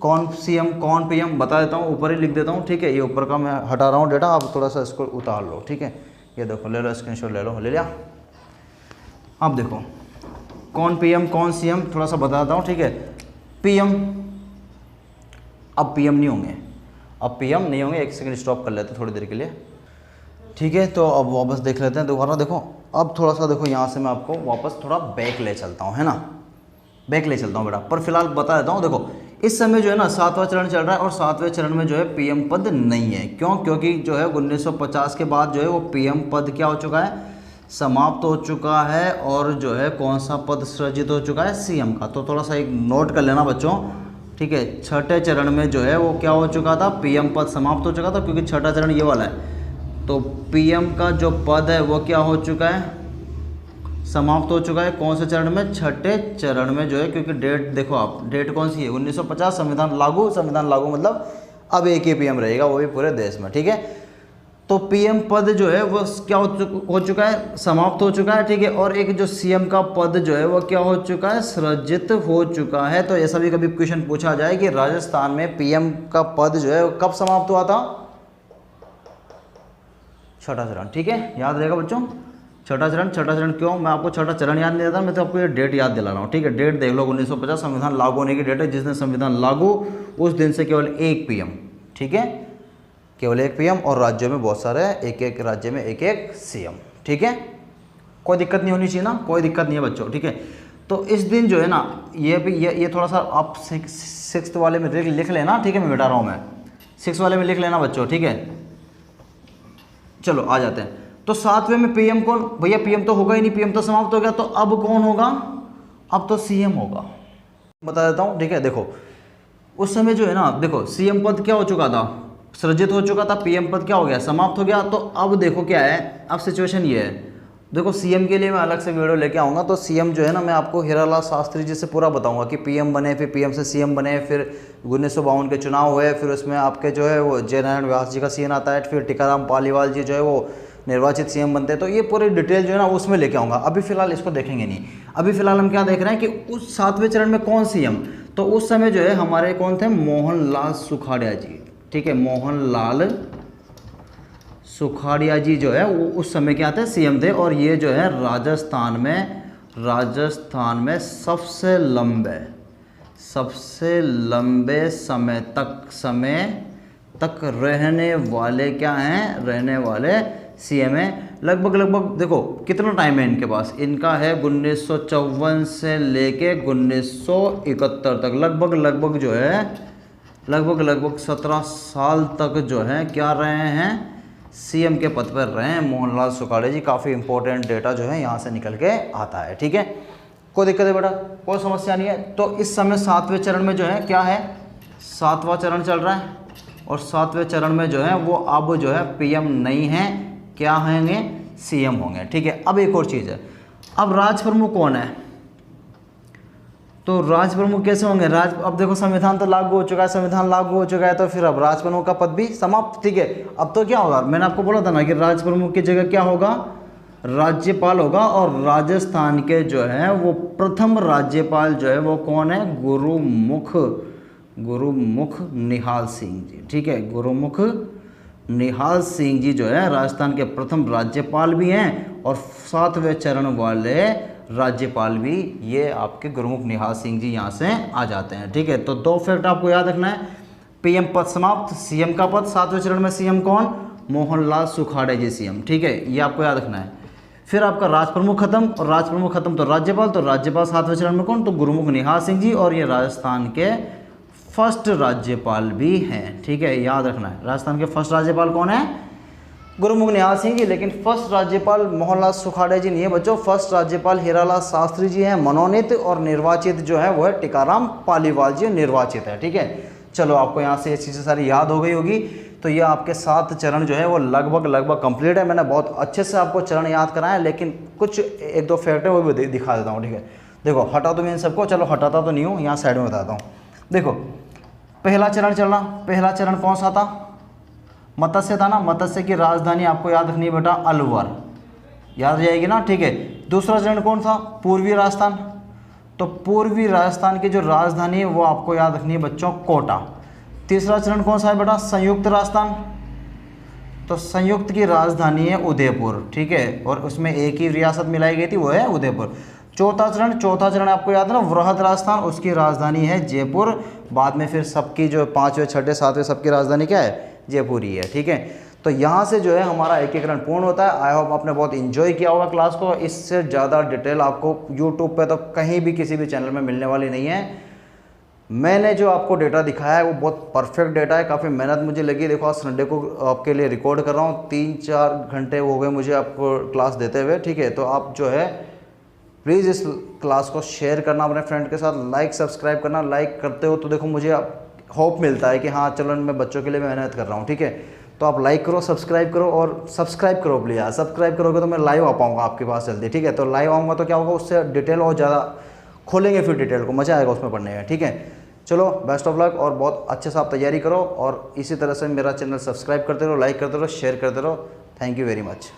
कौन सीएम कौन पीएम बता देता हूँ, ऊपर ही लिख देता हूँ, ठीक है, ये ऊपर का मैं हटा रहा हूँ डेटा, आप थोड़ा सा इसको उतार लो, ठीक है। ये देखो, ले लो स्क्रीनशॉट, ले लो, ले लिया। अब देखो कौन पीएम कौन सीएम थोड़ा सा बताता हूँ, ठीक है। पीएम, अब पीएम नहीं होंगे, अब पीएम नहीं होंगे, एक सेकंड स्टॉप कर लेते हैं थोड़ी देर के लिए, ठीक है। तो अब वापस देख लेते हैं दोबारा, देखो अब थोड़ा सा देखो, यहाँ से मैं आपको वापस थोड़ा बैक ले चलता हूँ, है ना, बैक ले चलता हूँ बेटा। पर फिलहाल बता देता हूँ, देखो इस समय जो है ना 7वां चरण चल रहा है, और 7वें चरण में जो है पीएम पद नहीं है। क्यों, क्योंकि जो है 1950 के बाद जो है वो पीएम पद क्या हो चुका है, समाप्त हो चुका है, और जो है कौन सा पद सृजित हो चुका है, सीएम का। तो थोड़ा सा एक नोट कर लेना बच्चों, ठीक है। छठे चरण में जो है वो क्या हो चुका था, पीएम पद समाप्त हो चुका था, क्योंकि छठा चरण ये वाला है। तो पीएम का जो पद है वो क्या हो चुका है, समाप्त हो चुका है। कौन से चरण में, छठे चरण में जो है, क्योंकि डेट देखो आप, डेट कौन सी है, 1950, संविधान लागू, संविधान लागू मतलब अब एक ही पीएम रहेगा, वो भी पूरे देश में, ठीक है। तो पीएम पद जो है वो क्या हो चुका है, समाप्त हो चुका है, ठीक है। और एक जो सीएम का पद जो है वो क्या हो चुका है, सृजित हो चुका है। तो ऐसा भी कभी क्वेश्चन पूछा जाए कि राजस्थान में पीएम का पद जो है कब समाप्त हुआ था, छठा चरण, ठीक है, याद रहेगा बच्चों, छठा चरण। छठा चरण क्यों, मैं आपको छठा चरण याद नहीं देता, मैं तो आपको ये डेट याद दिला रहा हूँ, ठीक है। डेट देख लो, 1950 संविधान लागू होने की डेट है, जिस दिन संविधान लागू उस दिन से केवल एक पीएम, ठीक है, केवल एक पीएम, और राज्यों में बहुत सारे, एक एक राज्य में एक एक सीएम, ठीक है। कोई दिक्कत नहीं होनी चाहिए ना, कोई दिक्कत नहीं है बच्चों, ठीक है। तो इस दिन जो है ना, ये भी ये थोड़ा सा आप 6th वाले में लिख लेना, ठीक है, मैं बैठा रहा हूँ, मैं 6 वाले में लिख लेना बच्चों, ठीक है। चलो आ जाते हैं। तो 7वें में पीएम कौन, भैया पीएम तो होगा ही नहीं, पीएम तो समाप्त हो गया, तो अब कौन होगा, अब तो सीएम होगा, बता देता हूँ, ठीक है। देखो उस समय जो है ना, देखो सीएम पद क्या हो चुका था, सृजित हो चुका था, पीएम पद क्या हो गया, समाप्त हो गया। तो अब देखो क्या है, अब सिचुएशन ये है, देखो सीएम के लिए मैं अलग से वीडियो लेके आऊँगा। तो सीएम जो है ना, मैं आपको हीरालाल शास्त्री जी से पूरा बताऊंगा कि पीएम बने, फिर पीएम से सीएम बने, फिर 1952 के चुनाव हुए, फिर उसमें आपके जो है वो जय नारायण व्यास जी का सीन आता है, फिर टीकाराम पालीवाल जी जो है वो निर्वाचित सीएम बनते हैं। तो ये पूरी डिटेल जो है ना उसमें लेके आऊँगा, अभी फिलहाल इसको देखेंगे नहीं। अभी फिलहाल हम क्या देख रहे हैं कि उस 7वें चरण में कौन सीएम, तो उस समय जो है हमारे कौन थे, मोहनलाल सुखाड़िया जी, ठीक है, मोहनलाल सुखाड़िया जी जो है वो उस समय क्या थे, सीएम थे। और ये जो है राजस्थान में सबसे लंबे समय तक रहने वाले क्या हैं, रहने वाले सीएम हैं। लगभग देखो कितना टाइम है इनके पास, इनका है 1954 से लेके 1971 तक, लगभग जो है लगभग 17 साल तक जो है क्या रहे हैं, सीएम के पद पर रहे हैं मोहनलाल सुखाड़े जी। काफ़ी इंपॉर्टेंट डेटा जो है यहाँ से निकल के आता है, ठीक है। कोई दिक्कत है बेटा, कोई समस्या नहीं है। तो इस समय 7वें चरण में जो है क्या है, 7वां चरण चल रहा है, और 7वें चरण में जो है वो अब जो है पीएम नहीं है, क्या होंगे, सीएम होंगे, ठीक है। अब एक और चीज़ है, अब राज प्रमुख कौन है, तो राज प्रमुख कैसे होंगे, अब देखो संविधान तो लागू हो चुका है, संविधान लागू हो चुका है, तो फिर अब राज प्रमुख का पद भी समाप्त, ठीक है। अब तो क्या होगा, मैंने आपको बोला था ना कि राज प्रमुख की जगह क्या होगा, राज्यपाल होगा। और राजस्थान के जो है वो प्रथम राज्यपाल जो है वो कौन है, गुरुमुख निहाल सिंह जी, ठीक है। गुरुमुख निहाल सिंह जी जो है राजस्थान के प्रथम राज्यपाल भी हैं, और 7वें चरण वाले राज्यपाल भी ये आपके गुरुमुख निहाल सिंह जी यहाँ से आ जाते हैं, ठीक है। तो 2 फैक्ट आपको याद रखना है, पीएम पद समाप्त, सीएम का पद, 7वें चरण में सीएम कौन, मोहनलाल सुखाड़े जी सीएम, ठीक है, ये आपको याद रखना है। फिर आपका राज प्रमुख खत्म, और राज प्रमुख खत्म तो राज्यपाल 7वें चरण में कौन, तो गुरुमुख निहाल सिंह जी, और ये राजस्थान के फर्स्ट राज्यपाल भी हैं, ठीक है, याद रखना है। राजस्थान के फर्स्ट राज्यपाल कौन है, गुरुमुख निहाल सिंह जी, लेकिन फर्स्ट राज्यपाल मोहनलाल सुखाड़े जी नहीं है बच्चों, फर्स्ट राज्यपाल हीरालाल शास्त्री जी हैं मनोनीत, और निर्वाचित जो है वो है टीकाराम पालीवाल जी निर्वाचित है, ठीक है। चलो आपको यहाँ से ये चीज़ें सारी याद हो गई होगी। तो ये आपके 7 चरण जो है वो लगभग कंप्लीट है। मैंने बहुत अच्छे से आपको चरण याद कराए, लेकिन कुछ 1-2 फैक्ट है वो भी दिखा देता हूँ, ठीक है। देखो हटा तो मैं इन सबको, चलो हटाता तो नहीं हूँ, यहाँ साइड में बताता हूँ। देखो पहला चरण चलना, पहला चरण कौन सा था, मत्स्य था ना, मत्स्य की राजधानी आपको याद रखनी है बेटा अलवर, याद आ जाएगी ना, ठीक है। दूसरा चरण कौन था, पूर्वी राजस्थान, तो पूर्वी राजस्थान की जो राजधानी है वो आपको याद रखनी है बच्चों कोटा। तीसरा चरण कौन सा है बेटा, संयुक्त राजस्थान, तो संयुक्त की राजधानी है उदयपुर, ठीक है, और उसमें एक ही रियासत मिलाई गई थी वो है उदयपुर। चौथा चरण आपको याद है ना, वृहद राजस्थान, उसकी राजधानी है जयपुर। बाद में फिर सबकी जो 5वें 6ठे 7वें सबकी राजधानी क्या है, जयपुर ही है, ठीक है। तो यहाँ से जो है हमारा एकीकरण पूर्ण होता है। आई होप आपने बहुत इन्जॉय किया होगा क्लास को। इससे ज़्यादा डिटेल आपको यूट्यूब पे तो कहीं भी किसी भी चैनल में मिलने वाली नहीं है। मैंने जो आपको डेटा दिखाया है वो बहुत परफेक्ट डेटा है, काफ़ी मेहनत मुझे लगी। देखो आज संडे को आपके लिए रिकॉर्ड कर रहा हूँ, 3-4 घंटे हो गए मुझे आपको क्लास देते हुए, ठीक है। तो आप जो है प्लीज़ इस क्लास को शेयर करना अपने फ्रेंड के साथ, लाइक सब्सक्राइब करना। लाइक करते हो तो देखो मुझे होप मिलता है कि हाँ चलो मैं बच्चों के लिए मेहनत कर रहा हूँ, ठीक है। तो आप लाइक करो, सब्सक्राइब करो, और सब्सक्राइब करो प्लीज़ यार। सब्सक्राइब करोगे तो मैं लाइव आ पाऊँगा आपके पास जल्दी, ठीक है। तो लाइव आऊँगा तो क्या होगा, उससे डिटेल और ज़्यादा खोलेंगे, फिर डिटेल को मज़ा आएगा उसमें पढ़ने में, ठीक है। चलो बेस्ट ऑफ लक, और बहुत अच्छे से आप तैयारी करो, और इसी तरह से मेरा चैनल सब्सक्राइब करते रहो, लाइक करते रहो, शेयर करते रहो। Thank you very much.